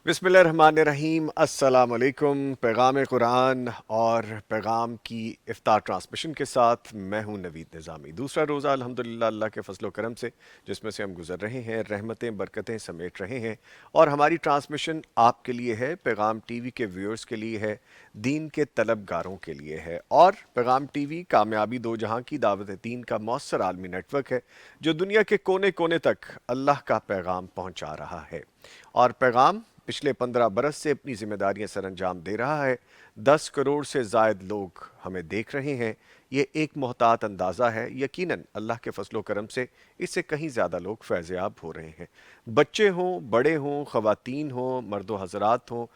بسم اللہ الرحمن الرحیم، السلام علیکم۔ پیغام قرآن اور پیغام کی افطار ٹرانسمیشن کے ساتھ میں ہوں نوید نظامی۔ دوسرا روزہ الحمدللہ اللہ کے فضل و کرم سے جس میں سے ہم گزر رہے ہیں، رحمتیں برکتیں سمیٹ رہے ہیں، اور ہماری ٹرانسمیشن آپ کے لیے ہے، پیغام ٹی وی کے ویورز کے لیے ہے، دین کے طلبگاروں کے لیے ہے، اور پیغام ٹی وی کامیابی دو جہاں کی دعوت دین کا مؤثر عالمی نیٹ ورک ہے جو دنیا کے کونے کونے تک اللہ کا پیغام پہنچا رہا ہے۔ اور پیغام پچھلے 15 برس سے اپنی ذمہ داریاں سر انجام دے رہا ہے۔ 10 کروڑ سے زائد لوگ ہمیں دیکھ رہے ہیں۔ یہ ایک محتاط اندازہ ہے، یقیناً اللہ کے فضل و کرم سے اس سے کہیں زیادہ لوگ فیض یاب ہو رہے ہیں۔ بچے ہوں، بڑے ہوں، خواتین ہوں، مرد و حضرات ہوں،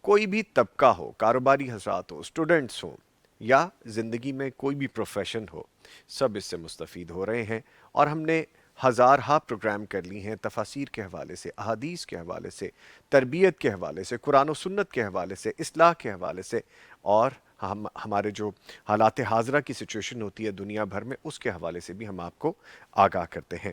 کوئی بھی طبقہ ہو، کاروباری حضرات ہوں، اسٹوڈنٹس ہوں، یا زندگی میں کوئی بھی پروفیشن ہو، سب اس سے مستفید ہو رہے ہیں۔ اور ہم نے ہزارہا پروگرام کر لی ہیں، تفاسیر کے حوالے سے، احادیث کے حوالے سے، تربیت کے حوالے سے، قرآن و سنت کے حوالے سے، اصلاح کے حوالے سے، اور ہمارے جو حالات حاضرہ کی سچویشن ہوتی ہے دنیا بھر میں، اس کے حوالے سے بھی ہم آپ کو آگاہ کرتے ہیں۔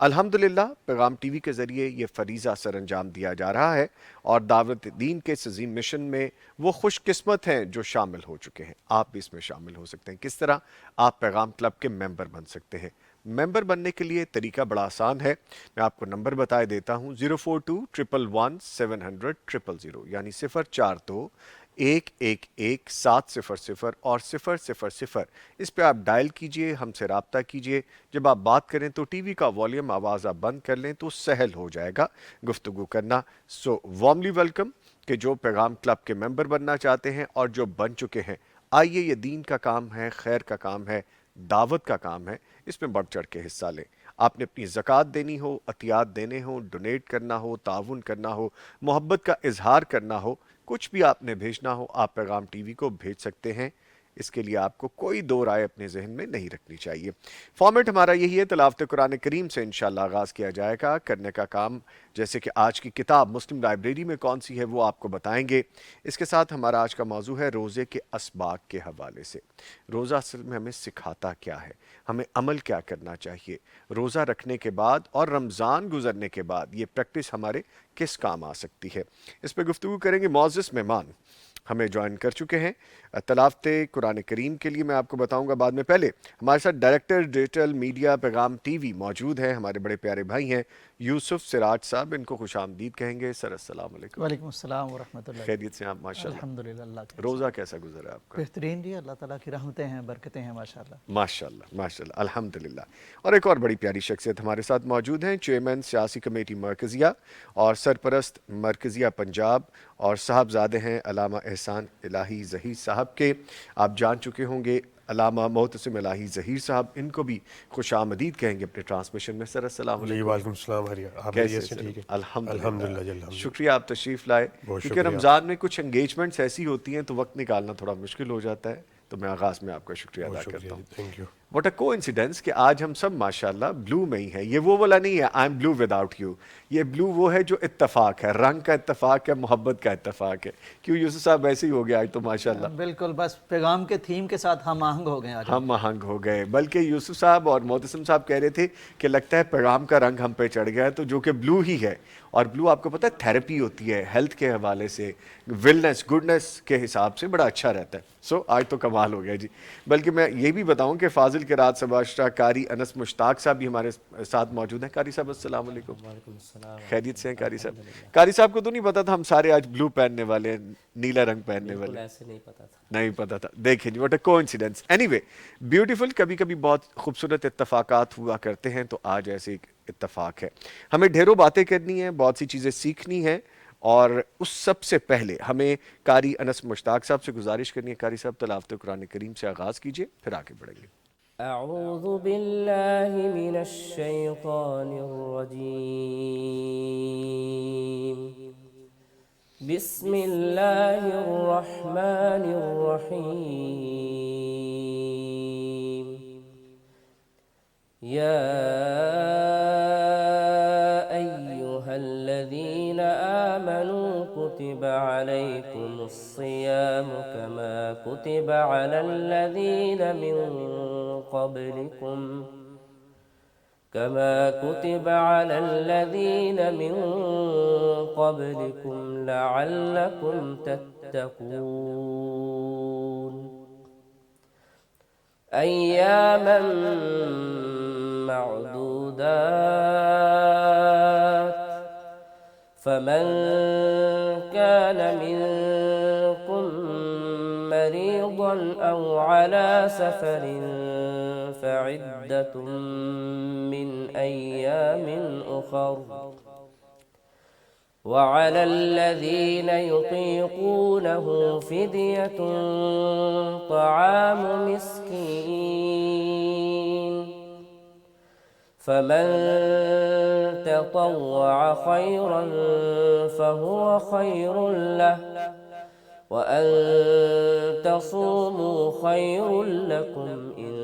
الحمدللہ پیغام ٹی وی کے ذریعے یہ فریضہ سر انجام دیا جا رہا ہے، اور دعوت دین کے اس عظیم مشن میں وہ خوش قسمت ہیں جو شامل ہو چکے ہیں۔ آپ بھی اس میں شامل ہو سکتے ہیں۔ کس طرح؟ آپ پیغام کلب کے ممبر بن سکتے ہیں۔ ممبر بننے کے لیے طریقہ بڑا آسان ہے، میں آپ کو نمبر بتائے دیتا ہوں۔ 042-111-700-000، یعنی 042-111-700 اور 000۔ اس پہ آپ ڈائل کیجئے، ہم سے رابطہ کیجئے۔ جب آپ بات کریں تو ٹی وی کا والیوم آواز آپ بند کر لیں تو سہل ہو جائے گا گفتگو کرنا۔ سو وارملی ویلکم کہ جو پیغام کلب کے ممبر بننا چاہتے ہیں اور جو بن چکے ہیں۔ آئیے، یہ دین کا کام ہے، خیر کا کام ہے، دعوت کا کام ہے، اس میں بڑھ چڑھ کے حصہ لیں۔ آپ نے اپنی زکوٰۃ دینی ہو، عطیات دینے ہو، ڈونیٹ کرنا ہو، تعاون کرنا ہو، محبت کا اظہار کرنا ہو، کچھ بھی آپ نے بھیجنا ہو، آپ پیغام ٹی وی کو بھیج سکتے ہیں۔ اس کے لیے آپ کو کوئی دو رائے اپنے ذہن میں نہیں رکھنی چاہیے۔ فارمیٹ ہمارا یہی ہے، تلاوت قرآن کریم سے انشاءاللہ آغاز کیا جائے گا۔ کرنے کا کام جیسے کہ آج کی کتاب مسلم لائبریری میں کون سی ہے وہ آپ کو بتائیں گے۔ اس کے ساتھ ہمارا آج کا موضوع ہے روزے کے اسباق کے حوالے سے۔ روزہ اصل میں ہمیں سکھاتا کیا ہے، ہمیں عمل کیا کرنا چاہیے، روزہ رکھنے کے بعد اور رمضان گزرنے کے بعد یہ پریکٹس ہمارے کس کام آ سکتی ہے۔ اس پہ گفتگو کریں گے۔ معزز مہمان ہمیں جوائن کر چکے ہیں تلاوت قرآن کریم کے لیے، میں آپ کو بتاؤں گا بعد میں۔ پہلے ہمارے ساتھ ڈائریکٹر ڈیجیٹل میڈیا پیغام ٹی وی موجود ہیں، ہمارے بڑے پیارے بھائی ہیں یوسف سراج صاحب، ان کو خوش آمدید کہیں گے۔ سر السلام علیکم۔ وعلیکم السلام ورحمۃ اللہ جی۔ خیریت سے آپ؟ ماشاءاللہ۔ الحمدللہ اللہ کا روزہ احسان ہے۔ کیسا گزرا آپ کا؟ بہترین جی، اللہ تعالیٰ کی رحمتیں ہیں، برکتیں ہیں ماشاءاللہ۔ ماشاءاللہ ماشاءاللہ الحمدللہ۔ اور ایک اور بڑی پیاری شخصیت ہمارے ساتھ موجود ہیں، چیئرمین سیاسی کمیٹی مرکزیہ اور سرپرست مرکزیہ پنجاب، اور صاحبزادے ہیں علامہ احسان الہی ظہیر صاحب کے۔ آپ جان چکے ہوں گے علامہ محتسم الہی ظہیر صاحب، ان کو بھی خوش آمدید کہیں گے اپنے ٹرانسمیشن میں۔ سر السلام جی علیکم۔ وعلیکم السلام حریہ، آپ کیسے خیریت سے؟ سر؟ ٹھیک ہے الحمدللہ۔ الحمدللہ جی، الحمدللہ۔ شکریہ آپ تشریف لائے، بہت کیونکہ شکریہ۔ رمضان میں کچھ انگیجمنٹس ایسی ہوتی ہیں تو وقت نکالنا تھوڑا مشکل ہو جاتا ہے، تو میں آغاز میں آپ کا شکریہ بہت ادا شکریہ کرتا جی، ہوں۔ Thank you. واٹ اے کو انسیڈنس کہ آج ہم سب ماشاءاللہ بلو میں ہی ہیں۔ یہ وہ والا نہیں ہے I am blue without you, یہ بلو وہ ہے جو اتفاق ہے، رنگ کا اتفاق ہے، محبت کا اتفاق ہے۔ کیوں یوسف صاحب ایسے ہی ہو گیا آج تو ماشاءاللہ؟ بالکل، بس پیغام کے تھیم کے ساتھ ہم آہنگ ہو گئے آج ہم۔ ہم آہنگ ہو گئے، بلکہ یوسف صاحب اور معتصم صاحب کہہ رہے تھے کہ لگتا ہے پیغام کا رنگ ہم پہ چڑھ گیا ہے، تو جو کہ بلو ہی ہے۔ اور بلو آپ کو پتہ ہے تھیراپی ہوتی ہے، ہیلتھ کے حوالے سے، ویلنس گڈنس کے حساب سے بڑا اچھا رہتا ہے۔ سو آج تو کمال ہو گیا جی۔ بلکہ میں یہ بھی بتاؤں کہ فاضل کے رات سباشتہ قاری انس مشتاق صاحب بھی ہمارے ساتھ موجود ہیں۔ قاری صاحب السلام علیکم۔ وعلیکم السلام ورحمۃ خیریت سے ہیں اللہ، قاری صاحب؟ الحمدللہ۔ قاری صاحب کو تو نہیں پتا تھا ہم سارے آج بلو پہننے والے ہیں، نیلا رنگ پہننے بالکل والے؟ ایسے نہیں پتا تھا۔ نہیں پتا تھا، دیکھیں جی، what a coincidence. Anyway, beautiful. کبھی کبھی بہت خوبصورت اتفاقات ہوا کرتے ہیں، تو آج ایسے ایک اتفاق ہے۔ ہمیں ڈھیروں باتیں کرنی ہیں، بہت سی چیزیں سیکھنی ہیں، اور اس سب سے پہلے ہمیں قاری انس مشتاق صاحب سے گزارش کرنی ہے، قاری صاحب تلاوت قرآن کریم سے آغاز کیجئے، پھر آگے بڑھیں گے۔ اعوذ باللہ من الشیطان الرجیم، بسم اللہ الرحمن الرحیم۔ یا ایہا الذین آمنوا کتب علیکم الصیام کما کتب علی الذین من قبلکم كما كتب على الذين من قبلكم لعلكم تتقون أياما معدودات فمن كان منكم مريضا أو على سفر فعدة من أيام أخر وعلى الذين يطيقونه فدية طعام مسكين فمن تطوع خيرا فهو خير له وأن تصوموا خير لكم إن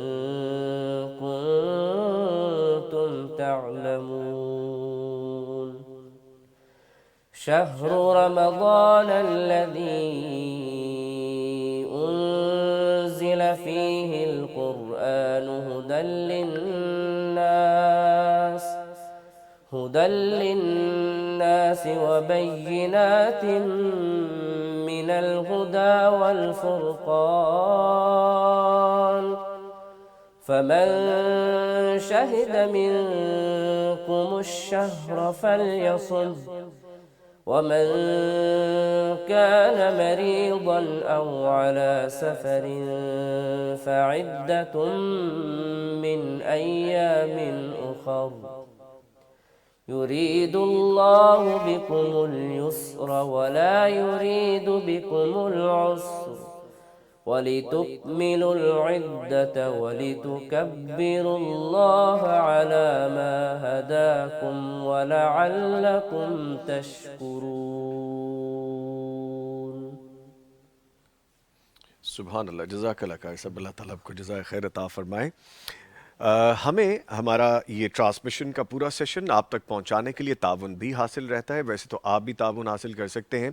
كنتم تعلمون شهر رمضان الذي أنزل فيه القرآن هدى للناس وبينات من الهدى والفرقان فمن شهد منكم الشهر فليصم ومن كان مريضا أو على سفر فعدة من أيام أخر يريد الله بكم اليسر ولا يريد بكم العسر ولتكملوا العدة ولتكبروا الله على ما هداكم ولعلكم تشكرون. سبحان اللہ، جزاک اللہ خیر صاحب، اللہ تعالیٰ آپ کو جزائے خیر عطا فرمائے۔ ہمیں ہمارا یہ ٹرانسمیشن کا پورا سیشن آپ تک پہنچانے کے لیے تعاون بھی حاصل رہتا ہے۔ ویسے تو آپ بھی تعاون حاصل کر سکتے ہیں،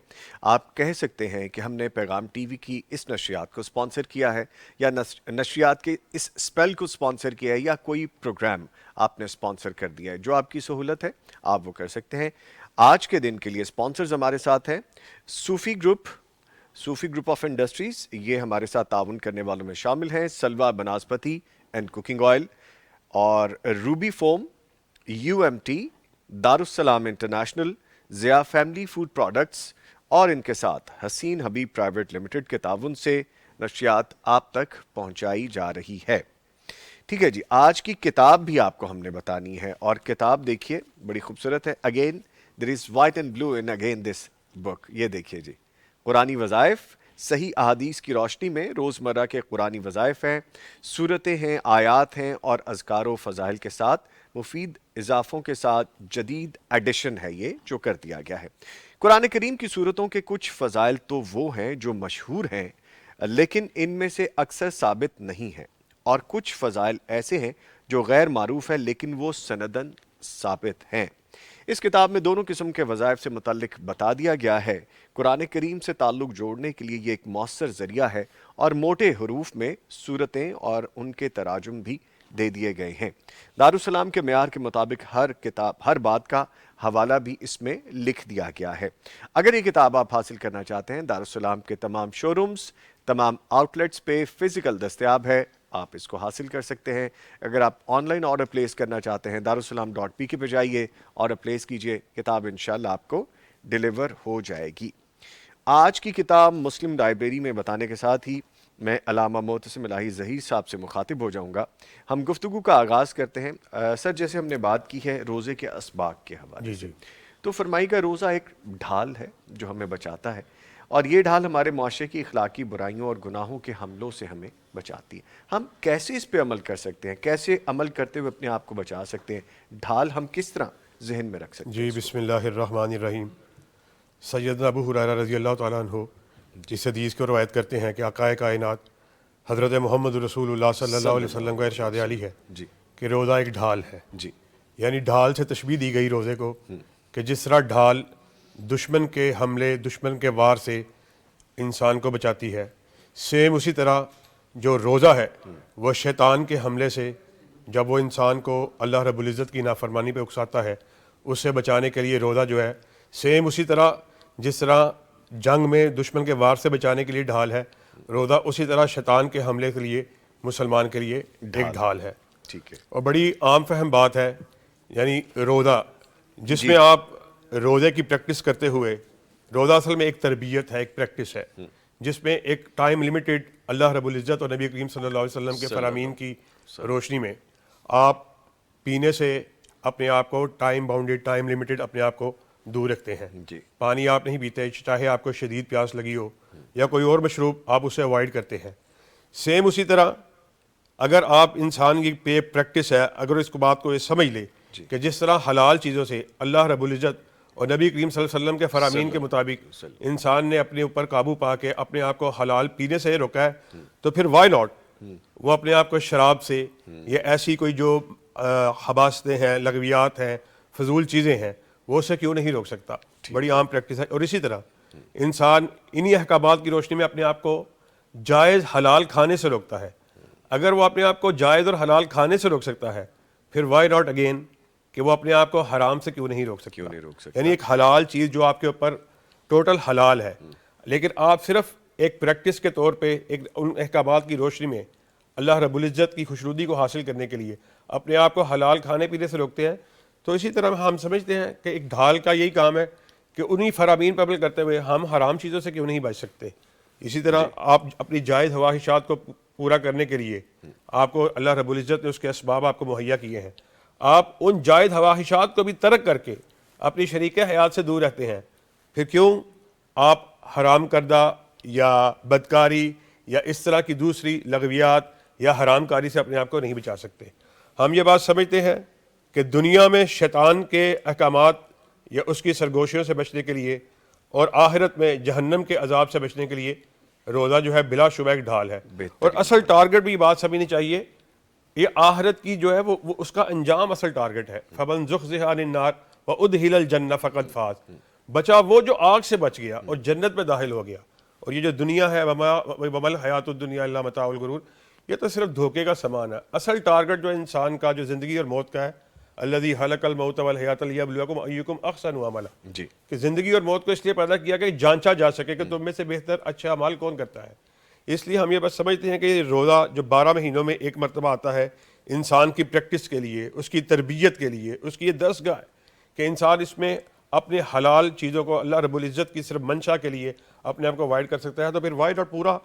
آپ کہہ سکتے ہیں کہ ہم نے پیغام ٹی وی کی اس نشریات کو سپانسر کیا ہے، یا نشریات کے اس اسپیل کو سپانسر کیا ہے، یا کوئی پروگرام آپ نے سپانسر کر دیا ہے۔ جو آپ کی سہولت ہے آپ وہ کر سکتے ہیں۔ آج کے دن کے لیے سپانسرز ہمارے ساتھ ہیں صوفی گروپ آف انڈسٹریز، یہ ہمارے ساتھ تعاون کرنے والوں میں شامل ہیں سلوا بناسپتی اینڈ کوکنگ آئل، اور Ruby Foam, UMT، Darussalam international, Zia family food products, اور ان کے ساتھ حسین حبیب پرائیویٹ لمیٹڈ کے تعاون سے نشریات آپ تک پہنچائی جا رہی ہے۔ ٹھیک ہے جی، آج کی کتاب بھی آپ کو ہم نے بتانی ہے، اور کتاب دیکھیے بڑی خوبصورت ہے۔ Again there is white and blue in again this book, یہ دیکھیے جی، قرآنی وظائف صحیح احادیث کی روشنی میں روزمرہ کے قرآنی وظائف ہیں، صورتیں ہیں، آیات ہیں، اور اذکار و فضائل کے ساتھ مفید اضافوں کے ساتھ جدید ایڈیشن ہے یہ جو کر دیا گیا ہے۔ قرآن کریم کی صورتوں کے کچھ فضائل تو وہ ہیں جو مشہور ہیں لیکن ان میں سے اکثر ثابت نہیں ہیں، اور کچھ فضائل ایسے ہیں جو غیر معروف ہیں لیکن وہ سندن ثابت ہیں۔ اس کتاب میں دونوں قسم کے وظائف سے متعلق بتا دیا گیا ہے۔ قرآن کریم سے تعلق جوڑنے کے لیے یہ ایک مؤثر ذریعہ ہے، اور موٹے حروف میں صورتیں اور ان کے تراجم بھی دے دیے گئے ہیں۔ دارالسلام کے معیار کے مطابق ہر بات کا حوالہ بھی اس میں لکھ دیا گیا ہے۔ اگر یہ کتاب آپ حاصل کرنا چاہتے ہیں، دارالسلام کے تمام شو رومز، تمام آؤٹ لیٹس پہ فزیکل دستیاب ہے، آپ اس کو حاصل کر سکتے ہیں۔ اگر آپ آن لائن آرڈر پلیس کرنا چاہتے ہیں، darussalam.pk پہ جائیے، آرڈر پلیس کیجئے، کتاب انشاءاللہ آپ کو ڈیلیور ہو جائے گی۔ آج کی کتاب مسلم لائبریری میں بتانے کے ساتھ ہی میں علامہ معتصم الہی ظہیر صاحب سے مخاطب ہو جاؤں گا۔ ہم گفتگو کا آغاز کرتے ہیں۔ سر، جیسے ہم نے بات کی ہے روزے کے اسباق کے حوالے سے، تو فرمائی کا روزہ ایک ڈھال ہے جو ہمیں بچاتا ہے، اور یہ ڈھال ہمارے معاشرے کی اخلاقی برائیوں اور گناہوں کے حملوں سے ہمیں بچاتی ہے۔ ہم کیسے اس پہ عمل کر سکتے ہیں؟ کیسے عمل کرتے ہوئے اپنے آپ کو بچا سکتے ہیں؟ ڈھال ہم کس طرح ذہن میں رکھ سکتے ہیں؟ جی، بسم اللہ الرحمن الرحیم۔ سیدنا ابو ہریرہ رضی اللہ تعالیٰ عنہ جس حدیث کو روایت کرتے ہیں کہ آقائے کائنات حضرت محمد رسول اللہ صلی اللہ علیہ وسلم کا ارشاد علی ہے جی کہ روزہ ایک ڈھال ہے۔ جی، یعنی ڈھال سے تشبیہ دی گئی روزے کو، کہ جس طرح ڈھال دشمن کے حملے، دشمن کے وار سے انسان کو بچاتی ہے، سیم اسی طرح جو روزہ ہے وہ شیطان کے حملے سے جب وہ انسان کو اللہ رب العزت کی نافرمانی پہ اکساتا ہے، اس سے بچانے کے لیے روزہ جو ہے سیم اسی طرح جس طرح جنگ میں دشمن کے وار سے بچانے کے لیے ڈھال ہے، روزہ اسی طرح شیطان کے حملے کے لیے مسلمان کے لیے ایک ڈھال ہے۔ ٹھیک ہے، اور بڑی عام فہم بات ہے، یعنی روزہ جس میں آپ روزے کی پریکٹس کرتے ہوئے، روزہ اصل میں ایک تربیت ہے، ایک پریکٹس ہے جس میں ایک ٹائم لیمیٹڈ اللہ رب العزت اور نبی کریم صلی اللہ علیہ وسلم کے فرامین کی روشنی میں آپ پینے سے اپنے آپ کو ٹائم باؤنڈیڈ، ٹائم لیمیٹڈ اپنے آپ کو دور رکھتے ہیں۔ جی، پانی آپ نہیں پیتے، چاہے آپ کو شدید پیاس لگی ہو یا کوئی اور مشروب، آپ اسے اوائڈ کرتے ہیں۔ سیم اسی طرح اگر آپ انسان کی پریکٹس ہے، اگر اس کو بات کو یہ سمجھ لے کہ جس طرح حلال چیزوں سے اللہ رب العزت اور نبی کریم صلی اللہ علیہ وسلم کے فرامین کے مطابق انسان نے اپنے اوپر قابو پا کے اپنے آپ کو حلال پینے سے روکا ہے، تو پھر وائی ناٹ وہ اپنے آپ کو شراب سے یا ایسی کوئی جو حباستیں ہیں، لغویات ہیں، فضول چیزیں ہیں، وہ اسے کیوں نہیں روک سکتا؟ بڑی عام پریکٹس ہے۔ اور اسی طرح انسان انہی احکامات کی روشنی میں اپنے آپ کو جائز حلال کھانے سے روکتا ہے۔ اگر وہ اپنے آپ کو جائز اور حلال کھانے سے روک سکتا ہے، پھر وائی ناٹ اگین کہ وہ اپنے آپ کو حرام سے کیوں نہیں روک سکتا؟ یعنی ایک حلال چیز جو آپ کے اوپر ٹوٹل حلال ہے، لیکن آپ صرف ایک پریکٹس کے طور پہ ایک ان احکامات کی روشنی میں اللہ رب العزت کی خوشنودی کو حاصل کرنے کے لیے اپنے آپ کو حلال کھانے پینے سے روکتے ہیں۔ تو اسی طرح ہم سمجھتے ہیں کہ ایک ڈھال کا یہی کام ہے کہ انہی فرامین پر عمل کرتے ہوئے ہم حرام چیزوں سے کیوں نہیں بچ سکتے۔ اسی طرح آپ اپنی جائز خواہشات کو پورا کرنے کے لیے آپ کو اللہ رب العزت نے اس کے اسباب آپ کو مہیا کیے ہیں، آپ ان جائز خواہشات کو بھی ترک کر کے اپنی شریک حیات سے دور رہتے ہیں، پھر کیوں آپ حرام کردہ یا بدکاری یا اس طرح کی دوسری لغویات یا حرام کاری سے اپنے آپ کو نہیں بچا سکتے؟ ہم یہ بات سمجھتے ہیں کہ دنیا میں شیطان کے احکامات یا اس کی سرگوشیوں سے بچنے کے لیے اور آخرت میں جہنم کے عذاب سے بچنے کے لیے روزہ جو ہے بلا شبہ ایک ڈھال ہے۔ اور اصل ٹارگٹ بھی یہ بات سمجھنی چاہیے، یہ آخرت کی جو ہے وہ اس کا انجام اصل ٹارگٹ ہے۔ فَمَنْ زُحْزِحَ عَنِ النَّارِ وَأُدْخِلَ الْجَنَّةَ فَقَدْ فَازَ، بچا وہ جو آگ سے بچ گیا اور جنت میں داخل ہو گیا۔ اور یہ جو دنیا ہے وَمَا الْحَيَاةُ الدُّنْيَا إِلَّا مَتَاعُ الْغُرُورِ، یہ تو صرف دھوکے کا سامان ہے۔ اصل ٹارگٹ جو انسان کا جو زندگی اور موت کا ہے، الذی خلق الموت والحیاۃ لیبلوکم ایکم احسن عملا، جی، کہ زندگی اور موت کو اس لیے پیدا کیا کہ جانچا جا سکے کہ تم میں سے بہتر اچھا اعمال کون کرتا ہے۔ اس لیے ہم یہ بس سمجھتے ہیں کہ یہ روزہ جو 12 مہینوں میں ایک مرتبہ آتا ہے، انسان کی پریکٹس کے لیے، اس کی تربیت کے لیے، اس کی یہ درسگاہ ہے کہ انسان اس میں اپنے حلال چیزوں کو اللہ رب العزت کی صرف منشا کے لیے اپنے آپ کو اوائڈ کر سکتا ہے۔ تو پھر وائڈ اور پورا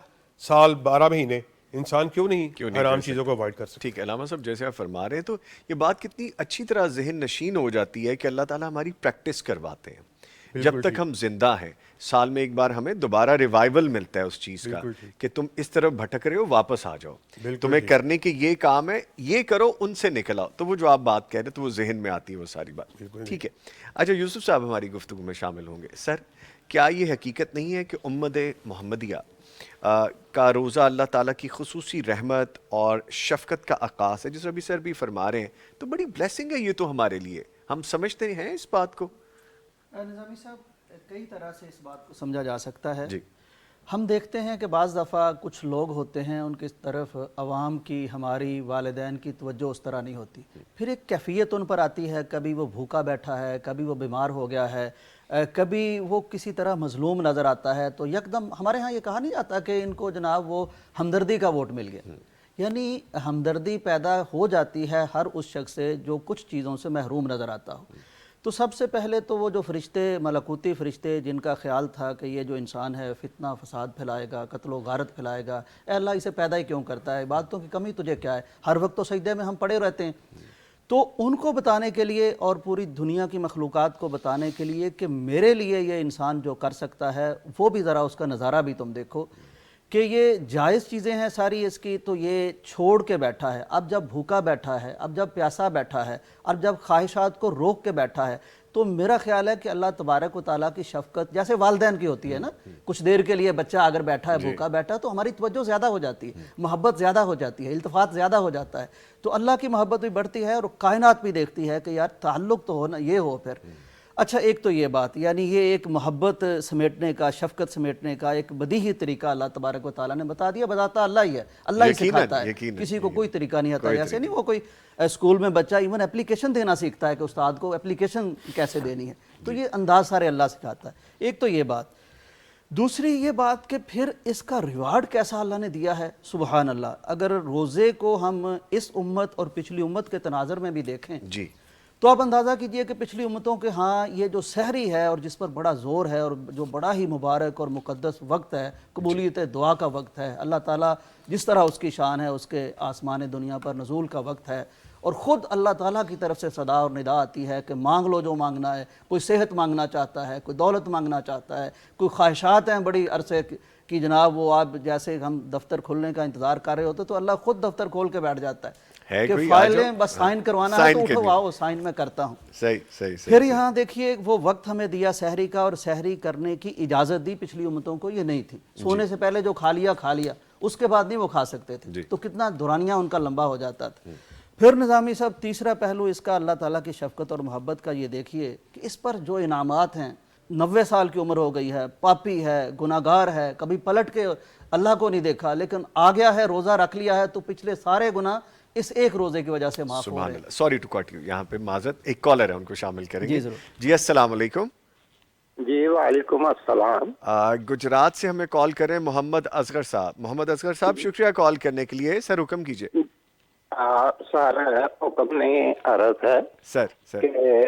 سال 12 مہینے انسان کیوں نہیں حرام چیزوں کو اوائڈ کر سکتا؟ ٹھیک ہے علامہ صاحب، جیسے آپ فرما رہے ہیں تو یہ بات کتنی اچھی طرح ذہن نشین ہو جاتی ہے کہ اللہ تعالیٰ ہماری پریکٹس کرواتے ہیں جب تک ہم زندہ ہیں۔ سال میں ایک بار ہمیں دوبارہ ریوائول ملتا ہے اس چیز کا کہ تم اس طرف بھٹک رہے ہو، واپس آ جاؤ، تمہیں کرنے کے یہ کام ہے، یہ کرو، ان سے نکل آؤ۔ تو وہ جو آپ بات کہہ رہے تو وہ ذہن میں آتی ہے وہ ساری بات۔ ٹھیک ہے، اچھا یوسف صاحب ہماری گفتگو میں شامل ہوں گے۔ سر، کیا یہ حقیقت نہیں ہے کہ امت محمدیہ کا روزہ اللہ تعالیٰ کی خصوصی رحمت اور شفقت کا عکاس ہے؟ جیسے ابھی سر بھی فرما رہے ہیں تو بڑی بلیسنگ ہے یہ تو ہمارے لیے، ہم سمجھتے ہیں اس بات کو؟ نظامی صاحب، کئی طرح سے اس بات کو سمجھا جا سکتا ہے۔ جی، ہم دیکھتے ہیں کہ بعض دفعہ کچھ لوگ ہوتے ہیں ان کی طرف عوام کی، ہماری والدین کی توجہ اس طرح نہیں ہوتی، پھر ایک کیفیت ان پر آتی ہے، کبھی وہ بھوکا بیٹھا ہے، کبھی وہ بیمار ہو گیا ہے، کبھی وہ کسی طرح مظلوم نظر آتا ہے، تو یکدم ہمارے ہاں یہ کہا نہیں جاتا کہ ان کو جناب وہ ہمدردی کا ووٹ مل گیا، یعنی ہمدردی پیدا ہو جاتی ہے ہر اس شخص سے جو کچھ چیزوں سے محروم نظر آتا ہو۔ تو سب سے پہلے تو وہ جو فرشتے، ملکوتی فرشتے، جن کا خیال تھا کہ یہ جو انسان ہے فتنہ فساد پھیلائے گا، قتل و غارت پھیلائے گا، اے اللہ اسے پیدا ہی کیوں کرتا ہے، عبادتوں کی کمی تجھے کیا ہے، ہر وقت تو سجدے میں ہم پڑے رہتے ہیں۔ تو ان کو بتانے کے لیے اور پوری دنیا کی مخلوقات کو بتانے کے لیے کہ میرے لیے یہ انسان جو کر سکتا ہے وہ بھی ذرا اس کا نظارہ بھی تم دیکھو کہ یہ جائز چیزیں ہیں ساری اس کی، تو یہ چھوڑ کے بیٹھا ہے، اب جب بھوکا بیٹھا ہے، اب جب پیاسا بیٹھا ہے، اب جب خواہشات کو روک کے بیٹھا ہے، تو میرا خیال ہے کہ اللہ تبارک و تعالیٰ کی شفقت جیسے والدین کی ہوتی ہے نا، کچھ دیر کے لیے بچہ اگر بیٹھا ہے بھوکا بیٹھا تو ہماری توجہ زیادہ ہو جاتی ہے، محبت زیادہ ہو جاتی ہے، التفات زیادہ ہو جاتا ہے، تو اللہ کی محبت بھی بڑھتی ہے اور کائنات بھی دیکھتی ہے کہ یار تعلق تو ہونا یہ ہو۔ پھر اچھا ایک تو یہ بات، یعنی یہ ایک محبت سمیٹنے کا، شفقت سمیٹنے کا ایک بدیہی طریقہ اللہ تبارک و تعالیٰ نے بتا دیا، بتاتا اللہ ہی ہے، اللہ ہی یقیناً، سکھاتا ہے، یقیناً، کسی کو کوئی طریقہ نہیں آتا. کوئی ایسے طریقہ نہیں وہ کوئی اسکول میں بچہ ایون اپلیکیشن دینا سیکھتا ہے کہ استاد کو اپلیکیشن کیسے دینی ہے، تو یہ انداز سارے اللہ سکھاتا ہے. ایک تو یہ بات. دوسری یہ بات کہ پھر اس کا ریوارڈ کیسا اللہ نے دیا ہے. سبحان اللہ. اگر روزے کو ہم اس امت اور پچھلی امت کے تناظر میں بھی دیکھیں جی تو آپ اندازہ کیجئے کہ پچھلی امتوں کے ہاں یہ جو سحری ہے اور جس پر بڑا زور ہے اور جو بڑا ہی مبارک اور مقدس وقت ہے، قبولیت دعا کا وقت ہے، اللہ تعالیٰ جس طرح اس کی شان ہے اس کے آسمان دنیا پر نزول کا وقت ہے، اور خود اللہ تعالیٰ کی طرف سے صدا اور ندا آتی ہے کہ مانگ لو جو مانگنا ہے. کوئی صحت مانگنا چاہتا ہے، کوئی دولت مانگنا چاہتا ہے، کوئی خواہشات ہیں بڑی عرصے کی جناب، وہ آپ جیسے ہم دفتر کھلنے کا انتظار کر رہے ہوتے تو اللہ خود دفتر کھول کے بیٹھ جاتا ہے کہ کوئی فائلیں بس سائن کروانا ہے تو سائن اٹھو آؤ سائن میں کرتا ہوں. صحیح صحیح پھر صحیح. یہاں دیکھیے وہ وقت ہمیں دیا سحری کا، اور سحری کرنے کی اجازت دی پچھلی امتوں کو، یہ نہیں تھی. سونے سے پہلے جو کھا لیا اس کے بعد نہیں وہ کھا سکتے تھے، تو کتنا دورانیہ ان کا لمبا ہو جاتا تھا. پھر نظامی صاحب تیسرا پہلو اس کا اللہ تعالیٰ کی شفقت اور محبت کا یہ دیکھیے کہ اس پر جو انعامات ہیں، 90 سال کی عمر ہو گئی ہے، پاپی ہے، گناہگار ہے، کبھی پلٹ کے اللہ کو نہیں دیکھا، لیکن آ گیا ہے، روزہ رکھ لیا ہے تو پچھلے سارے گناہ اس ایک روزے کی وجہ سے معاف ہو سبحان رہے ہیں. اللہ. Sorry to cut you. یہاں پہ معذرت، ایک کالر ہے، ان کو شامل کریں گے. جی ضرور. جی السلام علیکم. جی وعلیکم السلام. گجرات سے ہمیں کال کر رہے ہیں محمد اصغر صاحب. محمد اصغر صاحب شکریہ کال کرنے کے لیے. سر حکم کیجئے. سر حکم نہیں عرض ہے سر کہ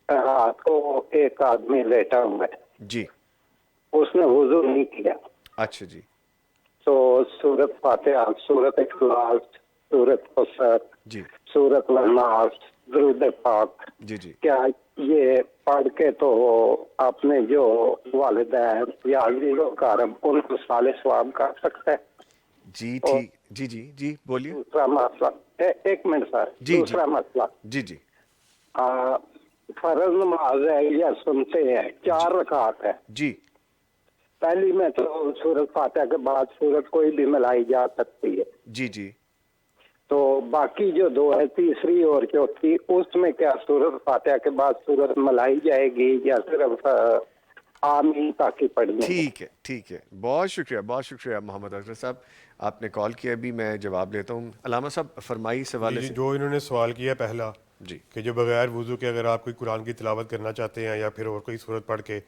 رات کو ایک آدمی لیٹا ہوا ہے، جی. اس نے وضو نہیں کیا، اچھا جی تو سورت فاتحہ، سورت اخلاص، سورت کوثر، جی سورت الناس، درود پاک، جی جی کیا یہ پڑھ کے تو اپنے جو والدین یا عزیز و اقارب ان کو صالح ثواب کر سکتا ہے؟ جی ٹھیک. جی جی جی بولیے. دوسرا مسئلہ، ایک منٹ سر، جی دوسرا مسئلہ، جی جی فرض نماز ہے یا سنتے ہیں 4 رکعت ہے، جی پہلی میں تو سورت فاتحہ کے بعد سورت کوئی بھی ملائی جا سکتی ہے، جی جی تو باقی جو 2 ہے، تیسری اور چوتھی، اس میں کیا سورت فاتحہ کے بعد سورت ملائی جائے گی یا صرف آمین تاکہ پڑھنی ہے؟ ٹھیک ہے. بہت شکریہ محمد اصغر صاحب، آپ نے کال کیا. ابھی میں جواب لیتا ہوں. علامہ صاحب فرمائی اس حوالے سے. جو انہوں نے سوال کیا پہلا جی کہ جو بغیر وضو کے اگر آپ کوئی قرآن کی تلاوت کرنا چاہتے ہیں یا پھر اور کوئی صورت پڑھ کے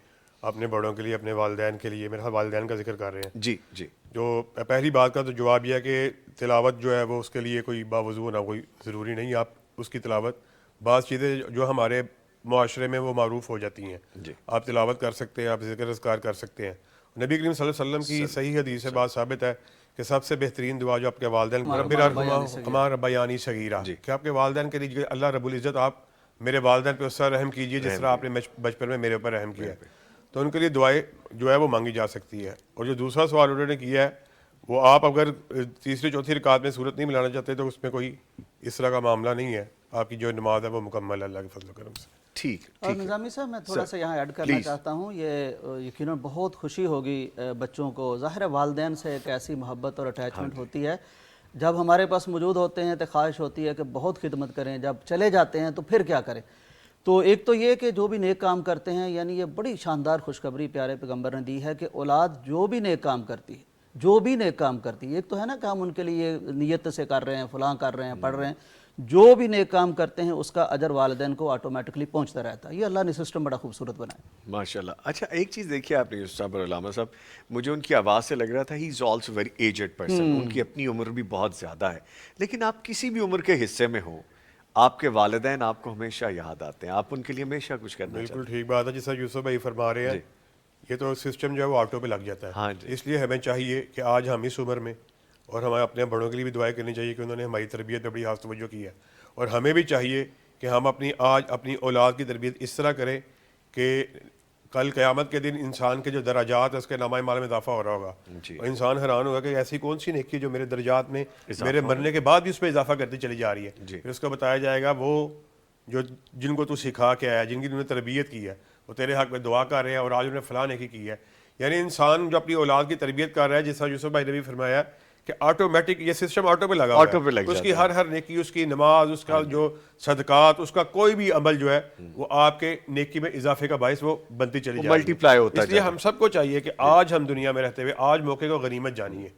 اپنے بڑوں کے لیے، اپنے والدین کے لیے، میرے خیال والدین کا ذکر کر رہے ہیں، جی جی جو پہلی بات کا تو جواب یہ ہے کہ تلاوت جو ہے وہ اس کے لیے کوئی باوضو ہونا کوئی ضروری نہیں. آپ اس کی تلاوت، بعض چیزیں جو ہمارے معاشرے میں وہ معروف ہو جاتی ہیں، جی آپ تلاوت کر سکتے ہیں، آپ ذکر اذکار کر سکتے ہیں. نبی کریم صلی اللہ علیہ وسلم کی صحیح حدیث سے بات ثابت ہے کہ سب سے بہترین دعا جو آپ کے والدین ہمارا ربیانی صغیرہ، کہ آپ کے والدین کے لیے اللہ رب العزت آپ میرے والدین پہ اس طرح رحم کیجئے جس طرح آپ نے بچپن میں میرے اوپر رحم کیا ہے، تو ان کے لیے دعائیں جو ہے وہ مانگی جا سکتی ہے. اور جو دوسرا سوال انہوں نے کیا ہے وہ آپ اگر تیسری چوتھی رکعت میں صورت نہیں ملانا چاہتے تو اس میں کوئی اس طرح کا معاملہ نہیں ہے. آپ کی جو نماز ہے وہ مکمل ہے اللہ کے فضل و کرم سے. ٹھیک. اور نظامی صاحب میں تھوڑا سا یہاں ایڈ کرنا چاہتا ہوں. یہ یقیناً بہت خوشی ہوگی بچوں کو، ظاہر والدین سے ایک ایسی محبت اور اٹیچمنٹ ہوتی ہے، جب ہمارے پاس موجود ہوتے ہیں تو خواہش ہوتی ہے کہ بہت خدمت کریں، جب چلے جاتے ہیں تو پھر کیا کریں. تو ایک تو یہ کہ جو بھی نیک کام کرتے ہیں، یعنی یہ بڑی شاندار خوشخبری پیارے پیغمبر نے دی ہے کہ اولاد جو بھی نیک کام کرتی ہے، جو بھی نیک کام کرتی ہے، ایک تو ہے نا کہ ہم ان کے لیے نیت سے کر رہے ہیں، فلاں کر رہے ہیں، پڑھ رہے ہیں، جو بھی نیک کام کرتے ہیں اس کا اجر والدین کو آٹومیٹکلی پہنچتا رہتا ہے. یہ اللہ نے سسٹم بڑا خوبصورت بنایا. ماشاءاللہ. اچھا ایک چیز دیکھیے آپ نے یوسف صاحب اور علامہ صاحب، مجھے ان کی آواز سے لگ رہا تھا ہی is also very aged person. ان کی اپنی عمر بھی بہت زیادہ ہے، لیکن آپ کسی بھی عمر کے حصے میں ہوں، آپ کے والدین آپ کو ہمیشہ یاد آتے ہیں، آپ ان کے لیے ہمیشہ کچھ کرنا چاہتے بالکل ٹھیک بات ہے جیسا یوسف بھائی فرما رہے ہیں. یہ تو سسٹم جو ہے وہ آٹو پہ لگ جاتا ہے. اس لیے ہمیں چاہیے کہ آج ہم اس عمر میں، اور ہمیں اپنے بڑوں کے لیے بھی دعائیں کرنی چاہیے کہ انہوں نے ہماری تربیت پہ بڑی خاص توجہ کی ہے، اور ہمیں بھی چاہیے کہ ہم آج اپنی اولاد کی تربیت اس طرح کریں کہ کل قیامت کے دن انسان کے جو درجات ہے اس کے نامہ اعمال میں اضافہ ہو رہا ہوگا، اور انسان حیران ہوگا کہ ایسی کون سی نیکی جو میرے درجات میں میرے مرنے کے بعد بھی اس پہ اضافہ کرتی چلی جا رہی ہے. پھر اس کو بتایا جائے گا وہ جو جن کو تو سکھا کے آیا، جن کی انہوں نے تربیت کی ہے، وہ تیرے حق میں دعا کر رہے ہیں اور آج انہوں نے فلاں نیکی کی ہے. یعنی انسان جو اپنی اولاد کی تربیت کر رہا ہے، جیسا یوسف بھائی نے بھی فرمایا کہ آٹومیٹک یہ سسٹم آٹو پہ لگا ہوا آٹو پہ لگ ہے، اس کی جاتا ہر نیکی، اس کی نماز، اس کا جو صدقات، اس کا کوئی بھی عمل جو ہے وہ آپ کے نیکی میں اضافے کا باعث وہ بنتی چلی جائے گی، ملٹی پلائی ہوتا اس لیے ہم سب کو چاہیے کہ آج ہم دنیا میں رہتے ہوئے آج موقع کو غنیمت جانیے.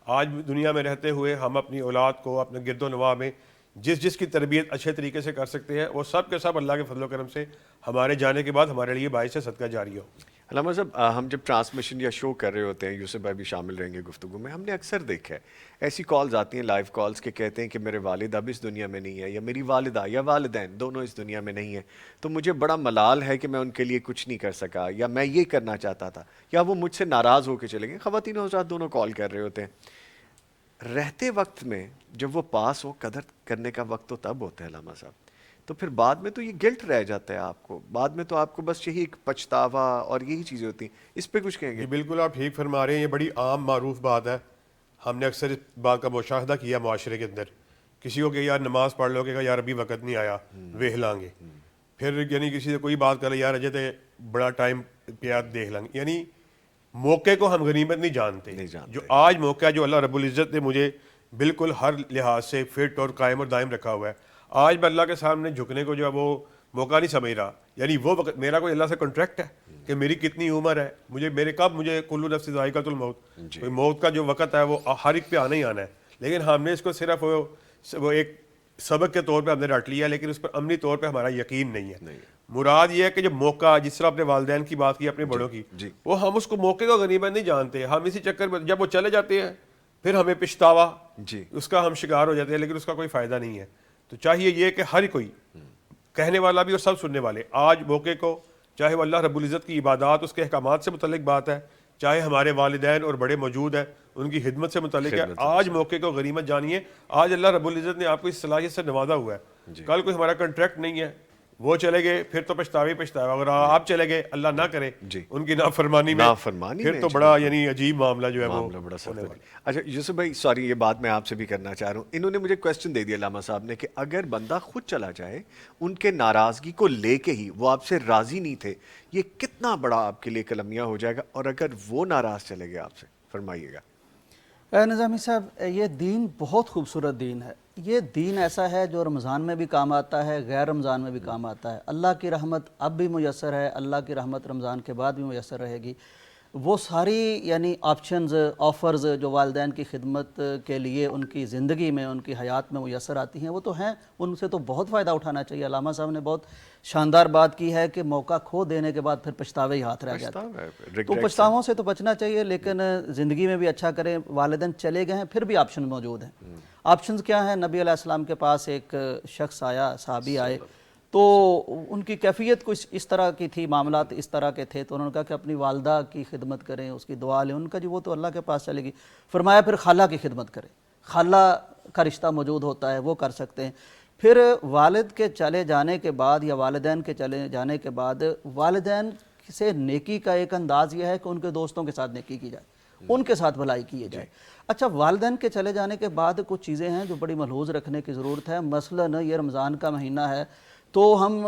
آج دنیا میں رہتے ہوئے ہم اپنی اولاد کو اپنے گرد و نواح میں جس کی تربیت اچھے طریقے سے کر سکتے ہیں وہ سب کے سب اللہ کے فضل و کرم سے ہمارے جانے کے بعد ہمارے لیے باعث صدقہ جاری ہو. علامہ صاحب ہم جب ٹرانسمیشن یا شو کر رہے ہوتے ہیں، یوسف بھائی بھی شامل رہیں گے گفتگو میں، ہم نے اکثر دیکھا ہے ایسی کالز آتی ہیں، لائیو کالز کے کہتے ہیں کہ میرے والد اب اس دنیا میں نہیں ہے، یا میری والدہ یا والدین دونوں اس دنیا میں نہیں ہیں، تو مجھے بڑا ملال ہے کہ میں ان کے لیے کچھ نہیں کر سکا، یا میں یہ کرنا چاہتا تھا، یا وہ مجھ سے ناراض ہو کے چلے گئے. خواتین و حضرات دونوں کال کر رہے ہوتے ہیں. رہتے وقت میں جب وہ پاس ہو، قدر کرنے کا وقت تو تب ہوتا ہے علامہ صاحب، تو پھر بعد میں تو یہ گلٹ رہ جاتا ہے آپ کو، بعد میں تو آپ کو بس یہی ایک پچھتاوا اور یہی چیزیں ہوتی ہیں. اس پہ کچھ کہیں گے؟ جی بالکل آپ ٹھیک فرما رہے ہیں، یہ بڑی عام معروف بات ہے. ہم نے اکثر اس بات کا مشاہدہ کیا معاشرے کے اندر. کسی کو کہ یار نماز پڑھ لو، کہ یار ابھی وقت نہیں آیا، ویہ لیں گے. پھر یعنی کسی سے کوئی بات کرے، یار اجے تے بڑا ٹائم پیا دیکھ لیں گے. یعنی موقع کو ہم غنیمت نہیں جانتے. جو آج موقع ہے، جو اللہ رب العزت نے مجھے بالکل ہر لحاظ سے فٹ اور قائم اور دائم رکھا ہوا ہے، آج میں اللہ کے سامنے جھکنے کو جو ہے وہ موقع نہیں سمجھ رہا. یعنی وہ وقت میرا کوئی اللہ سے کنٹریکٹ ہے کہ میری کتنی عمر ہے، مجھے کل نفس ذائقۃ الموت، کوئی موت کا جو وقت ہے وہ ہر ایک پہ آنا ہی آنا ہے. لیکن ہم نے اس کو صرف وہ ایک سبق کے طور پہ ہم نے رٹ لیا، لیکن اس پر عملی طور پہ ہمارا یقین نہیں ہے. مراد یہ ہے کہ جب موقع، جس طرح اپنے والدین کی بات کی، اپنے بڑوں کی، وہ ہم اس کو موقع کو غنیمت نہیں جانتے. ہم اسی چکر میں جب وہ چلے جاتے ہیں پھر ہمیں پچھتاوا اس کا ہم شکار ہو جاتے ہیں، لیکن اس کا کوئی فائدہ نہیں ہے. تو چاہیے یہ کہ ہر کوئی، کہنے والا بھی اور سب سننے والے، آج موقع کو، چاہے وہ اللہ رب العزت کی عبادات، اس کے احکامات سے متعلق بات ہے، چاہے ہمارے والدین اور بڑے موجود ہیں ان کی خدمت سے متعلق ہے، آج موقع کو غنیمت جانیے. آج اللہ رب العزت نے آپ کو اس صلاحیت سے نوازا ہوا ہے. کل کوئی ہمارا کنٹریکٹ نہیں ہے، وہ چلے گئے پھر تو پچھتاوا. اگر آپ چلے گئے، اللہ نہ کرے ان کی نافرمانی میں، پھر تو بڑا یعنی عجیب معاملہ جو ہے وہ بڑا سخت ہے. اچھا یوسف بھائی، سوری یہ بات میں آپ سے بھی کرنا چاہ رہا ہوں. انہوں نے مجھے کویسچن دے دیا علامہ صاحب نے کہ اگر بندہ خود چلا جائے، ان کے ناراضگی کو لے کے ہی وہ آپ سے راضی نہیں تھے، یہ کتنا بڑا آپ کے لیے کلمیہ ہو جائے گا، اور اگر وہ ناراض چلے گئے آپ سے، فرمائیے گا. نظامی صاحب، یہ دین بہت خوبصورت دین ہے. یہ دین ایسا ہے جو رمضان میں بھی کام آتا ہے، غیر رمضان میں بھی کام آتا ہے. اللہ کی رحمت اب بھی میسر ہے، اللہ کی رحمت رمضان کے بعد بھی میسر رہے گی. وہ ساری یعنی آپشنز، آفرز جو والدین کی خدمت کے لیے ان کی زندگی میں، ان کی حیات میں میسر آتی ہیں، وہ تو ہیں، ان سے تو بہت فائدہ اٹھانا چاہیے. علامہ صاحب نے بہت شاندار بات کی ہے کہ موقع کھو دینے کے بعد پھر پچھتاوے ہی ہاتھ رہ جاتے ہیں. تو پچھتاووں سے تو بچنا چاہیے، لیکن زندگی میں بھی اچھا کریں. والدین چلے گئے ہیں پھر بھی آپشن موجود ہیں. آپشنز کیا ہیں؟ نبی علیہ السلام کے پاس ایک شخص آیا، صحابی آئے، تو ان کی کیفیت کچھ اس طرح کی تھی، معاملات اس طرح کے تھے. تو انہوں نے کہا کہ اپنی والدہ کی خدمت کریں، اس کی دعا لیں. ان کا جی وہ تو اللہ کے پاس چلے گی. فرمایا پھر خالہ کی خدمت کریں. خالہ کا رشتہ موجود ہوتا ہے، وہ کر سکتے ہیں. پھر والد کے چلے جانے کے بعد یا والدین کے چلے جانے کے بعد والدین سے نیکی کا ایک انداز یہ ہے کہ ان کے دوستوں کے ساتھ نیکی کی جائے، ان کے ساتھ بھلائی کی جائے. اچھا، والدین کے چلے جانے کے بعد کچھ چیزیں ہیں جو بڑی ملحوظ رکھنے کی ضرورت ہے. مثلاً یہ رمضان کا مہینہ ہے تو ہم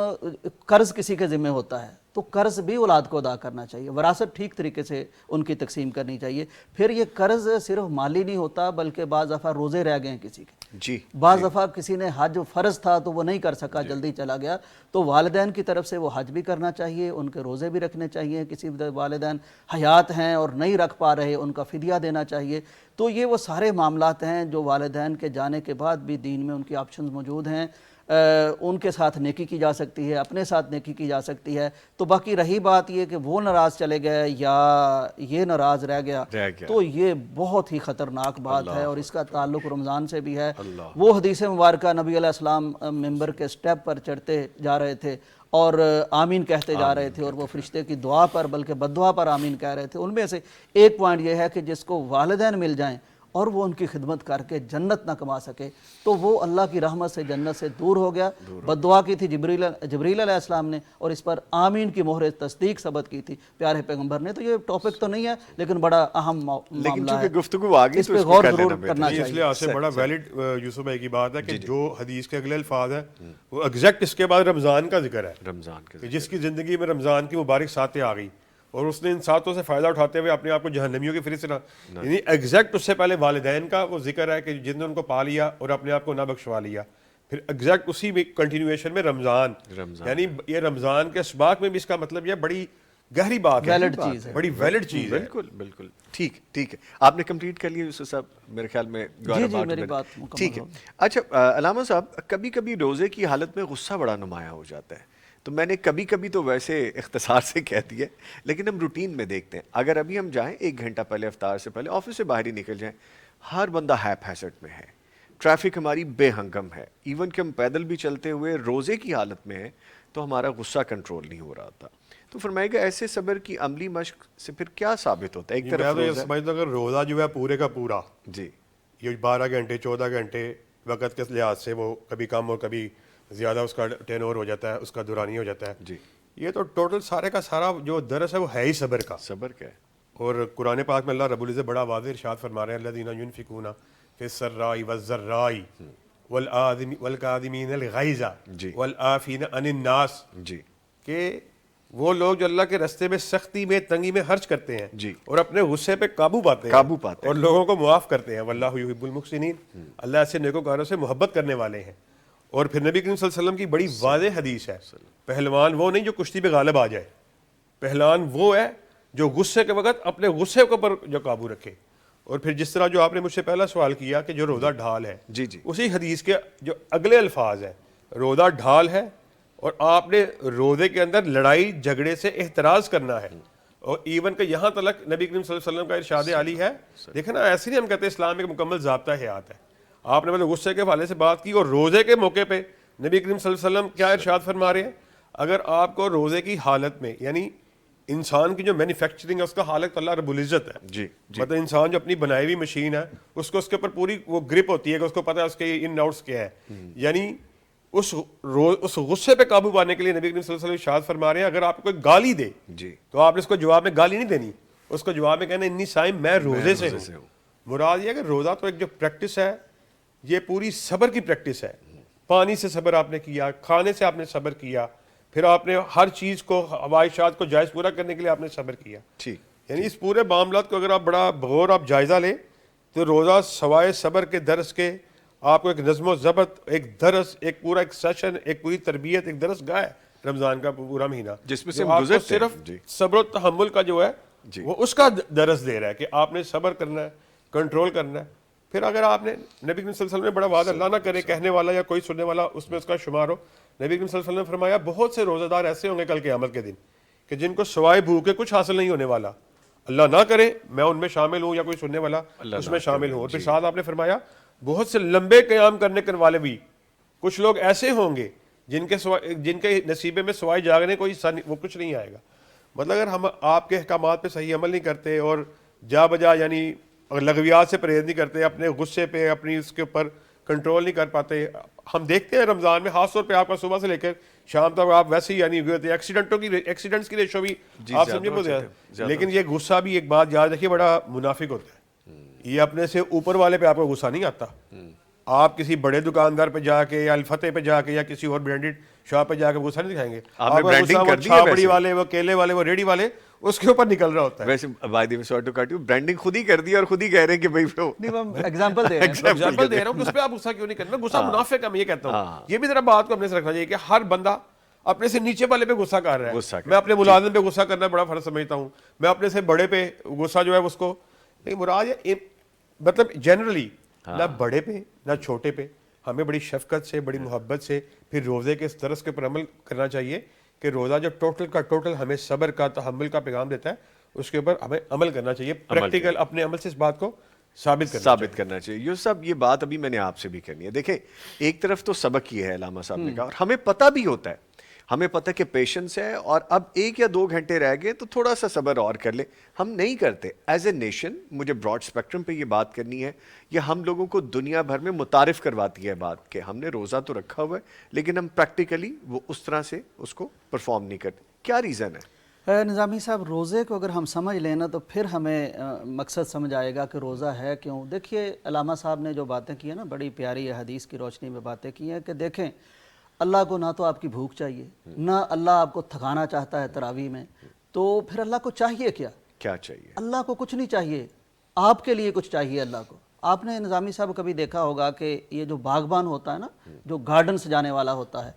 قرض کسی کے ذمہ ہوتا ہے تو قرض بھی اولاد کو ادا کرنا چاہیے. وراثت ٹھیک طریقے سے ان کی تقسیم کرنی چاہیے. پھر یہ قرض صرف مالی نہیں ہوتا، بلکہ بعض دفعہ روزے رہ گئے ہیں کسی کے، بعض دفعہ کسی نے حج فرض تھا تو وہ نہیں کر سکا، جلدی چلا گیا، تو والدین کی طرف سے وہ حج بھی کرنا چاہیے، ان کے روزے بھی رکھنے چاہیے. کسی والدین حیات ہیں اور نہیں رکھ پا رہے، ان کا فدیہ دینا چاہیے. تو یہ وہ سارے معاملات ہیں جو والدین کے جانے کے بعد بھی دین میں ان کی آپشنز موجود ہیں. ان کے ساتھ نیکی کی جا سکتی ہے، اپنے ساتھ نیکی کی جا سکتی ہے. تو باقی رہی بات یہ کہ وہ ناراض چلے گئے یا یہ ناراض رہ گیا، تو یہ بہت ہی خطرناک بات ہے، اور اس کا تعلق رمضان سے بھی ہے. وہ حدیث مبارکہ نبی علیہ السلام ممبر کے سٹیپ پر چڑھتے جا رہے تھے اور آمین کہتے جا رہے تھے، اور وہ فرشتے کی دعا پر بلکہ بد دعا پر آمین کہہ رہے تھے. ان میں سے ایک پوائنٹ یہ ہے کہ جس کو والدین مل جائیں اور وہ ان کی خدمت کر کے جنت نہ کما سکے تو وہ اللہ کی رحمت سے، جنت سے دور ہو گیا. بد دعا کی تھی جبریل علیہ السلام نے، اور اس پر آمین کی مہر تصدیق ثبت کی تھی پیارے پیغمبر نے. تو یہ ٹاپک تو نہیں ہے لیکن بڑا اہم معاملہ ہے، گفتگو آگئی اس پہ غور ضرور کرنا چاہیے. اس لحاظ سے بڑا ویلڈ یوسف بھائی کی بات ہے کہ جو حدیث کے اگلے الفاظ ہیں وہ ایگزیکٹ اس کے بعد رمضان کا ذکر ہے، رمضان کے جس کی زندگی میں رمضان کی مبارک ساتیں آ گئی اور اس نے ان ساتوں سے فائدہ اٹھاتے ہوئے اپنے آپ کو جہنمیوں کی فہرست نہ، یعنی ایگزیکٹ اس سے پہلے والدین کا وہ ذکر ہے کہ جن نے ان کو پا لیا اور اپنے آپ کو نہ بخشوا لیا، پھر ایگزیکٹ اسی میں کنٹینیویشن میں رمضان، یعنی یہ رمضان کے اسباق میں بھی اس کا مطلب یہ بڑی گہری بات ہے، ویلڈ چیز ہے، بڑی ویلڈ چیز ہے۔ بالکل بالکل ٹھیک ٹھیک ہے، آپ نے کمپلیٹ کر لیا یوسف صاحب میرے خیال میں؟ جی میری بات مکمل ٹھیک ہے۔ ہو گئی۔ اچھا علامہ صاحب، کبھی کبھی روزے کی حالت میں غصہ بڑا نمایاں ہو جاتا ہے، تو میں نے کبھی کبھی تو ویسے اختصار سے کہہ دیا، لیکن ہم روٹین میں دیکھتے ہیں، اگر ابھی ہم جائیں 1 گھنٹہ پہلے افطار سے پہلے آفس سے باہر ہی نکل جائیں، ہر بندہ ہیپ ہیسٹ میں ہے، ٹریفک ہماری بے ہنگم ہے، ایون کہ ہم پیدل بھی چلتے ہوئے روزے کی حالت میں ہیں تو ہمارا غصہ کنٹرول نہیں ہو رہا تھا۔ تو فرمائے گا ایسے صبر کی عملی مشق سے پھر کیا ثابت ہوتا ہے؟ ایک میں طرف تو یہ روزہ، سمجھتا ہوں کہ روزہ جو ہے پورے کا پورا، جی یہ 12 گھنٹے 14 گھنٹے وقت کے لحاظ سے وہ کبھی کم اور کبھی زیادہ اس کا ٹین اوور ہو جاتا ہے، اس کا دورانی ہو جاتا ہے، جی، یہ تو ٹوٹل سارے کا سارا جو درس ہے وہ ہے ہی صبر کا۔ صبر کیا ہے؟ اور قرآن پاک میں اللہ رب العزت بڑا واضح ارشاد فرما رہے ہیں، الذین ینفقون فی السراء والضراء والکاظمین الغیظ جی، والعافین عن الناس، جی کہ وہ لوگ جو اللہ کے رستے میں سختی میں تنگی میں خرچ کرتے ہیں جی، اور اپنے غصے پہ قابو پاتے ہیں اور لوگوں کو معاف کرتے ہیں، واللہ یحب المحسنین، اللہ ایسے نیکوکاروں سے محبت کرنے والے ہیں۔ اور پھر نبی کریم صلی اللہ علیہ وسلم کی بڑی واضح حدیث ہے، پہلوان وہ نہیں جو کشتی پہ غالب آ جائے، پہلوان وہ ہے جو غصے کے وقت اپنے غصے کے اوپر جو قابو رکھے۔ اور پھر جس طرح جو آپ نے مجھ سے پہلا سوال کیا کہ جو روزہ ڈھال ہے، جی جی، اسی حدیث کے جو اگلے الفاظ ہیں، روزہ ڈھال ہے اور آپ نے روزے کے اندر لڑائی جھگڑے سے احتراز کرنا ہے، اور ایون کہ یہاں تک نبی کریم صلی اللہ علیہ وسلم کا ارشاد عالی ہے، دیکھیں نا ایسے نہیں ہم کہتے اسلام ایک مکمل ضابطہ حیات ہے، آپ نے مطلب غصے کے حوالے سے بات کی، اور روزے کے موقع پہ نبی کریم صلی اللہ علیہ وسلم کیا ارشاد فرما رہے ہیں؟ اگر آپ کو روزے کی حالت میں، یعنی انسان کی جو مینوفیکچرنگ ہے اس کا حالت اللہ رب العزت ہے، جی جی، مطلب انسان جو اپنی بنائی ہوئی مشین ہے اس کو اس کے اوپر پوری وہ گرپ ہوتی ہے کہ اس کو پتہ ہے اس کے ان آؤٹس کیا ہے، یعنی اس غصے پہ قابو پانے کے لیے نبی کریم صلی اللہ علیہ وسلم ارشاد فرما رہے ہیں اگر آپ کو کوئی گالی دے جی، تو آپ نے اس کو جواب میں گالی نہیں دینی، اس کو جواب میں کہنا انی صائم، میں روزے سے ہوں۔ مراد یہ ہے کہ روزہ تو ایک جو پریکٹس ہے یہ پوری صبر کی پریکٹس ہے، پانی سے صبر آپ نے کیا، کھانے سے آپ نے صبر کیا، پھر آپ نے ہر چیز کو خواہشات کو جائز پورا کرنے کے لیے آپ نے صبر کیا، ٹھیک، یعنی اس پورے معاملات کو اگر آپ بڑا بغور آپ جائزہ لیں تو روزہ سوائے صبر کے درس کے آپ کو ایک نظم و ضبط، ایک درس، ایک پورا ایک سیشن، ایک پوری تربیت، ایک درس گاہ ہے رمضان کا پورا مہینہ، جس میں سے جو آپ کو گزرتے ہیں، صرف جی صبر و تحمل کا جو ہے وہ اس کا درس دے رہا ہے کہ آپ نے صبر کرنا ہے، کنٹرول کرنا ہے۔ پھر اگر آپ نے نبی کریم صلی اللہ علیہ وسلم نے بڑا وعدہ، اللہ نہ کرے کہنے والا یا کوئی سننے والا اس میں اس کا شمار ہو، نبی کریم صلی اللہ علیہ وسلم نے فرمایا بہت سے روزہ دار ایسے ہوں گے کل قیامت کے دن کہ جن کو سوائے بھوکے کچھ حاصل نہیں ہونے والا، اللہ نہ کرے میں ان میں شامل ہوں یا کوئی سننے والا اس میں شامل ہوں۔ اور پھر ساتھ آپ نے فرمایا بہت سے لمبے قیام کرنے والے بھی کچھ لوگ ایسے ہوں گے جن کے نصیبے میں سوائے جاگنے کوئی حصہ وہ کچھ نہیں آئے گا۔ مطلب اگر ہم آپ کے احکامات پہ صحیح عمل نہیں کرتے اور جا بجا یعنی لغویات سے پرہیز نہیں کرتے، اپنے غصے پہ اپنی اس کے اوپر کنٹرول نہیں کر پاتے، ہم دیکھتے ہیں رمضان میں خاص طور پہ آپ کا صبح سے لے کر شام تک آپ ویسے ہی یعنی ایکسیڈنٹس کی ریشو بھی آپ سمجھے بہت زیادہ، لیکن یہ غصہ بھی ایک بات یاد رکھیے بڑا منافق ہوتا ہے، یہ اپنے سے اوپر والے پہ آپ کو غصہ نہیں آتا، آپ کسی بڑے دکاندار پہ جا کے یا الفتح پہ جا کے یا کسی اور برانڈیڈ شاپ پہ جا کے غصہ نہیں دکھائیں گے، آپ کا غصہ وہ چھاپڑی والے، وہ کیلے والے، وہ ریڑھی والے اس کے اوپر نکل رہا ہوتا ہے۔ ویسے وائدی میں سوٹو کاٹیو برانڈنگ خود ہی کر دی اور خود ہی کہہ رہے ہیں کہ بھائی ایگزامپل دے رہے ہیں، ایگزامپل دے رہا ہوں، اس پہ آپ غصہ کیوں نہیں کرنا؟ غصہ منافق ہے، میں یہ کہتا ہوں، یہ بھی ذرا بات کو اپنے سے رکھنا چاہیے کہ ہر بندہ اپنے سے نیچے والے پہ غصہ کر رہا ہے، میں اپنے ملازم پہ غصہ کرنا بڑا فرض سمجھتا ہوں، میں اپنے سے بڑے پہ غصہ جو ہے اس کو نہیں، مراد ہے مطلب جنرلی نہ بڑے پہ نہ چھوٹے پہ ہمیں بڑی شفقت سے بڑی محبت سے پھر روزے کے اس درس کے اوپر عمل کرنا چاہیے کہ روزہ جو ٹوٹل کا ٹوٹل ہمیں صبر کا تحمل کا پیغام دیتا ہے اس کے اوپر ہمیں عمل کرنا چاہیے، پریکٹیکل اپنے عمل سے اس بات کو ثابت کرنا چاہیے۔ یہ سب یہ بات ابھی میں نے آپ سے بھی کرنی ہے۔ دیکھیں ایک طرف تو سبق یہ ہے علامہ صاحب نے کہا، اور ہمیں پتہ بھی ہوتا ہے، ہمیں پتہ کہ پیشنس ہے اور اب 1 یا 2 گھنٹے رہ گئے تو تھوڑا سا صبر اور کر لیں، ہم نہیں کرتے۔ ایز اے نیشن مجھے براڈ اسپیکٹرم پہ یہ بات کرنی ہے، یہ ہم لوگوں کو دنیا بھر میں متعارف کرواتی ہے بات کہ ہم نے روزہ تو رکھا ہوا ہے لیکن ہم پریکٹیکلی وہ اس طرح سے اس کو پرفارم نہیں کرتے۔ کیا ریزن ہے؟ نظامی صاحب روزے کو اگر ہم سمجھ لینا تو پھر ہمیں مقصد سمجھ آئے گا کہ روزہ ہے کیوں۔ دیکھیے علامہ صاحب نے جو باتیں کی ہیں نا بڑی پیاری حدیث کی روشنی میں باتیں کی ہیں کہ دیکھیں اللہ کو نہ تو آپ کی بھوک چاہیے، نہ اللہ آپ کو تھکانا چاہتا ہے تراویح میں، تو پھر اللہ کو چاہیے کیا چاہیے؟ اللہ کو کچھ نہیں چاہیے، آپ کے لیے کچھ چاہیے اللہ کو. آپ نے نظامی صاحب کبھی دیکھا ہوگا کہ یہ جو باغبان ہوتا ہے نا، جو گارڈن سجانے والا ہوتا ہے،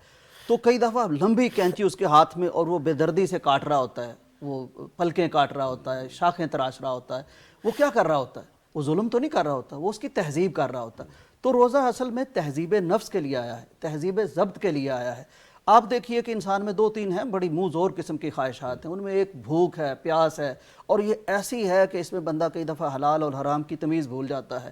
تو کئی دفعہ لمبی کینچی اس کے ہاتھ میں اور وہ بے دردی سے کاٹ رہا ہوتا ہے، وہ پلکیں کاٹ رہا ہوتا ہے، شاخیں تراش رہا ہوتا ہے. وہ کیا کر رہا ہوتا ہے؟ وہ ظلم تو نہیں کر رہا ہوتا، وہ اس کی تہذیب کر رہا ہوتا ہے. تو روزہ اصل میں تہذیب نفس کے لیے آیا ہے، تہذیب ضبط کے لیے آیا ہے. آپ دیکھیے کہ انسان میں 2-3 ہیں بڑی منہ زور قسم کی خواہشات ہیں. ان میں ایک بھوک ہے، پیاس ہے، اور یہ ایسی ہے کہ اس میں بندہ کئی دفعہ حلال اور حرام کی تمیز بھول جاتا ہے.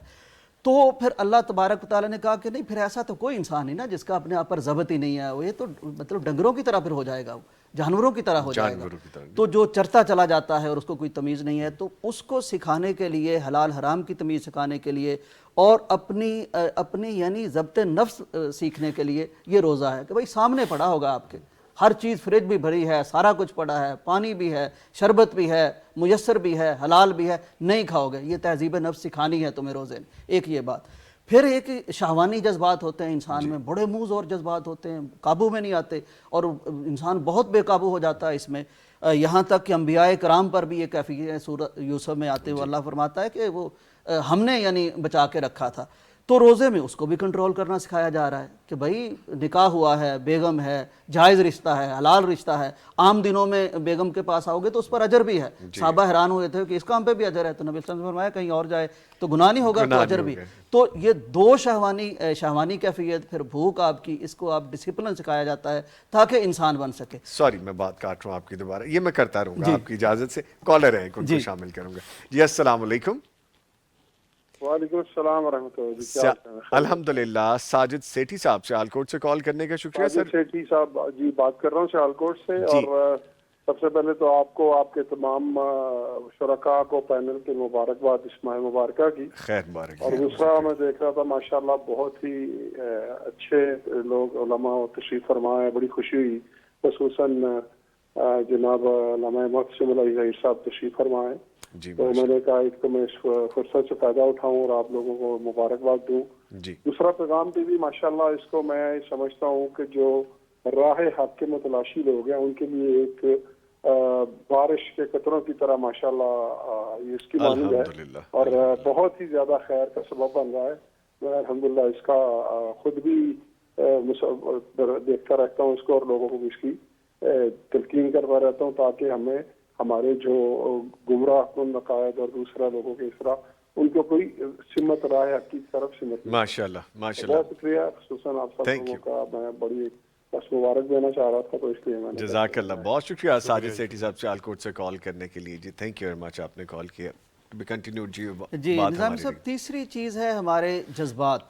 تو پھر اللہ تبارک و تعالیٰ نے کہا کہ نہیں، پھر ایسا تو کوئی انسان ہی نا جس کا اپنے آپ پر ضبط ہی نہیں ہے، وہ یہ تو مطلب ڈنگروں کی طرح پھر ہو جائے گا، وہ جانوروں کی طرح ہو جائے گا. جانوروں کی طرح. تو جو چرتا چلا جاتا ہے اور اس کو کوئی تمیز نہیں ہے، تو اس کو سکھانے کے لیے، حلال حرام کی تمیز سکھانے کے لیے اور اپنی یعنی ضبط نفس سیکھنے کے لیے یہ روزہ ہے کہ بھائی سامنے پڑا ہوگا آپ کے، ہر چیز فریج بھی بھری ہے، سارا کچھ پڑا ہے، پانی بھی ہے، شربت بھی ہے، میسر بھی ہے، حلال بھی ہے، نہیں کھاؤ گے. یہ تہذیب نفس سکھانی ہے تمہیں روزے میں. ایک یہ بات. پھر ایک شہوانی جذبات ہوتے ہیں انسان میں، بڑے موز اور جذبات ہوتے ہیں، قابو میں نہیں آتے، اور انسان بہت بے قابو ہو جاتا ہے اس میں. یہاں تک کہ انبیاء کرام پر بھی یہ کیفیت ہے. سورۃ یوسف میں آتے ہوئے اللہ فرماتا ہے کہ وہ ہم نے یعنی بچا کے رکھا تھا. تو روزے میں اس کو بھی کنٹرول کرنا سکھایا جا رہا ہے کہ بھائی نکاح ہوا ہے، بیگم ہے، جائز رشتہ ہے، حلال رشتہ ہے. عام دنوں میں بیگم کے پاس آؤ گے تو اس پر اجر بھی ہے. صحابہ حیران ہوئے تھے کہ اس کام پہ بھی اجر ہے، تو نبی صلی اللہ علیہ وسلم نے فرمایا کہیں اور جائے تو گناہ نہیں ہوگا، تو اجر بھی. تو یہ دو شہوانی کیفیت، پھر بھوک آپ کی، اس کو آپ ڈسپلن سکھایا جاتا ہے تاکہ انسان بن سکے. سوری میں بات کاٹ رہا ہوں آپ کی دوبارہ، یہ میں کرتا رہوں گا آپ کی اجازت سے. کالر ہیں، ان کو شامل کروں گا. جی السلام علیکم. وعلیکم السلام ورحمۃ اللہ. الحمدللہ. ساجد سیٹھی صاحب سیالکوٹ سے کال کرنے کا شکریہ سر. ساجد سیٹھی صاحب جی بات کر رہا ہوں سیالکوٹ سے. اور سب سے پہلے تو آپ کو، آپ کے تمام شرکاء کو، پینل کے مبارکباد اس ماہ مبارکہ کی. خیر مبارک. اور دوسرا میں دیکھ رہا تھا ماشاءاللہ بہت ہی اچھے لوگ علماء تشریف فرما ہے، بڑی خوشی ہوئی. خصوصاً جناب علامہ محتشم علی ظہیر صاحب تشریف فرما ہے. تو میں نے کہا ایک تو میں اس فرصت سے فائدہ اٹھاؤں اور آپ لوگوں کو مبارکباد دوں. دوسرا پیغام ٹی وی ماشاءاللہ اس کو میں سمجھتا ہوں کہ جو راہ حق کے متلاشی لوگ ہیں ان کے لیے ایک بارش کے قطروں کی طرح ماشاءاللہ یہ اس کی مانند ہے اور بہت ہی زیادہ خیر کا سبب بن رہا ہے. میں الحمدللہ اس کا خود بھی دیکھتا رہتا ہوں اس کو، اور لوگوں کو بھی اس کی تلقین کرتا رہتا ہوں تاکہ ہمیں ہمارے جو گمراہ کن عقائد اور دوسرا لوگوں کے اس طرح ان کو کوئی سمت راہ حق کی طرف سمت. ماشاءاللہ ماشاءاللہ. بہت شکریہ. خصوصاً آپ سب لوگوں کا میں بڑی بس مبارک دینا چاہ رہا تھا، تو اس لیے میں نے. جزاک اللہ. بہت شکریہ ساجد سیٹھی صاحب سیالکوٹ سے کال کرنے کے لیے. جی تھینک یو ویری مچ، آپ نے کال کیا. To be continued. جی نظام صاحب تیسری چیز ہے ہمارے جذبات.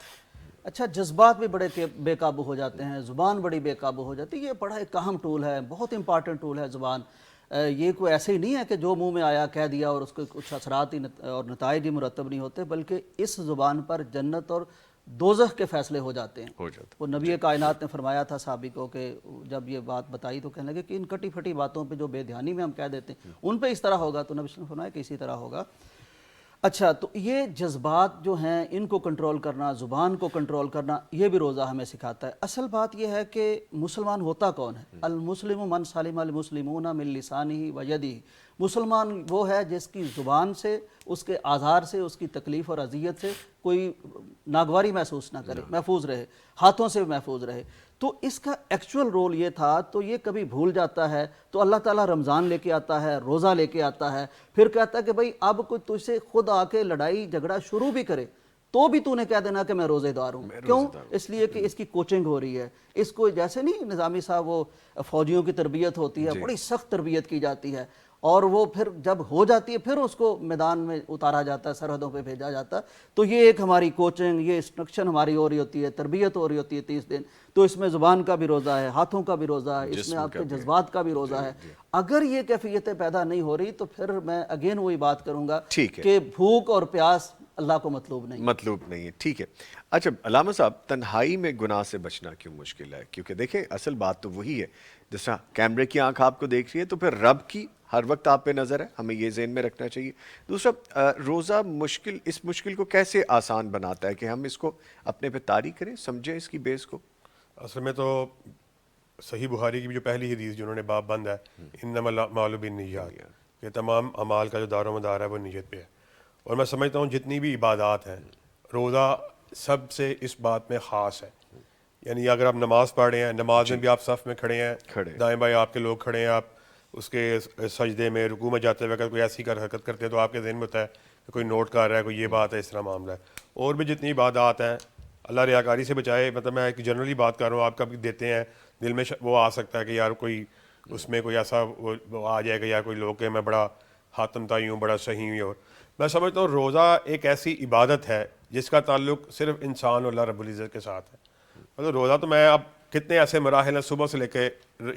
اچھا جذبات بھی بڑے بے قابو ہو جاتے ہیں، زبان بڑی بے قابو ہو جاتی ہے. یہ بڑا ایک اہم ٹول ہے، بہت امپارٹنٹ ٹول ہے زبان. یہ کوئی ایسے ہی نہیں ہے کہ جو منہ میں آیا کہہ دیا اور اس کے کچھ اثرات اور نتائج ہی مرتب نہیں ہوتے، بلکہ اس زبان پر جنت اور دوزخ کے فیصلے ہو جاتے ہیں. وہ نبی کائنات نے فرمایا تھا صحابی کو کہ جب یہ بات بتائی تو کہنے لگے کہ ان کٹی پھٹی باتوں پہ جو بے دھیانی میں ہم کہہ دیتے ہیں ان پہ اس طرح ہوگا، تو نبی صلی اللہ علیہ وسلم نے فرمایا کہ اسی طرح ہوگا. اچھا تو یہ جذبات جو ہیں ان کو کنٹرول کرنا، زبان کو کنٹرول کرنا، یہ بھی روزہ ہمیں سکھاتا ہے. اصل بات یہ ہے کہ مسلمان ہوتا کون ہے؟ المسلم من سلم المسلمون من لسانہ و یدہ. مسلمان وہ ہے جس کی زبان سے، اس کے آزار سے، اس کی تکلیف اور اذیت سے کوئی ناگواری محسوس نہ کرے، محفوظ رہے، ہاتھوں سے محفوظ رہے. تو اس کا ایکچول رول یہ تھا، تو یہ کبھی بھول جاتا ہے تو اللہ تعالیٰ رمضان لے کے آتا ہے، روزہ لے کے آتا ہے، پھر کہتا ہے کہ بھائی اب کوئی تجھ سے خود آ کے لڑائی جھگڑا شروع بھی کرے تو بھی تو نے کہہ دینا کہ میں روزے دار ہوں. کیوں؟ اس لیے کہ اس کی کوچنگ ہو رہی ہے. اس کو جیسے نہیں نظامی صاحب وہ فوجیوں کی تربیت ہوتی ہے، بڑی سخت تربیت کی جاتی ہے، اور وہ پھر جب ہو جاتی ہے پھر اس کو میدان میں اتارا جاتا ہے، سرحدوں پہ بھیجا جاتا ہے. تو یہ ایک ہماری کوچنگ، یہ انسٹرکشن ہماری ہو رہی ہوتی ہے، تربیت ہو رہی ہوتی ہے 30 دن. تو اس میں زبان کا بھی روزہ ہے، ہاتھوں کا بھی روزہ ہے، اس میں آپ کے جذبات کا بھی روزہ ہے. اگر یہ کیفیتیں پیدا نہیں ہو رہی تو پھر میں اگین وہی بات کروں گا کہ بھوک اور پیاس اللہ کو مطلوب نہیں ہے. ٹھیک ہے. اچھا علامہ صاحب، تنہائی میں گناہ سے بچنا کیوں مشکل ہے؟ کیونکہ دیکھیں اصل بات تو وہی ہے، جس طرح کیمرے کی آنکھ آپ کو دیکھ رہی ہے تو پھر رب کی ہر وقت آپ پہ نظر ہے، ہمیں یہ ذہن میں رکھنا چاہیے. دوسرا روزہ اس مشکل کو کیسے آسان بناتا ہے کہ ہم اس کو اپنے پہ طاری کریں، سمجھیں اس کی بیس کو؟ اصل میں تو صحیح بخاری کی بھی جو پہلی حدیث جنہوں نے باب بند ہے انما الاعمال بالنیات، کہ تمام اعمال کا جو دار و مدار ہے وہ نیت پہ ہے. اور میں سمجھتا ہوں جتنی بھی عبادات ہیں روزہ سب سے اس بات میں خاص ہے. یعنی اگر آپ نماز پڑھ رہے ہیں، نماز میں بھی آپ صف میں کھڑے ہیں، دائیں بائیں آپ کے لوگ کھڑے ہیں، آپ اس کے سجدے میں رکوع میں جاتے ہوئے اگر کوئی ایسی حرکت کرتے ہیں تو آپ کے ذہن میں ہوتا ہے کہ کوئی نوٹ کر رہا ہے، کوئی یہ بات ہے، اس طرح معاملہ ہے. اور بھی جتنی عبادات ہیں اللہ ریاکاری سے بچائے. مطلب میں ایک جنرلی بات کر رہا ہوں، آپ کبھی دیتے ہیں دل میں وہ آ سکتا ہے کہ یار کوئی اس میں کوئی ایسا وہ آ جائے گا یا کوئی لوگ کہ میں بڑا حاتم تائی ہوں، بڑا صحیح ہوں. اور میں سمجھتا ہوں روزہ ایک ایسی عبادت ہے جس کا تعلق صرف انسان اور اللہ رب العزت کے ساتھ ہے. مطلب روزہ تو میں اب کتنے ایسے مراحل ہیں صبح سے لے کے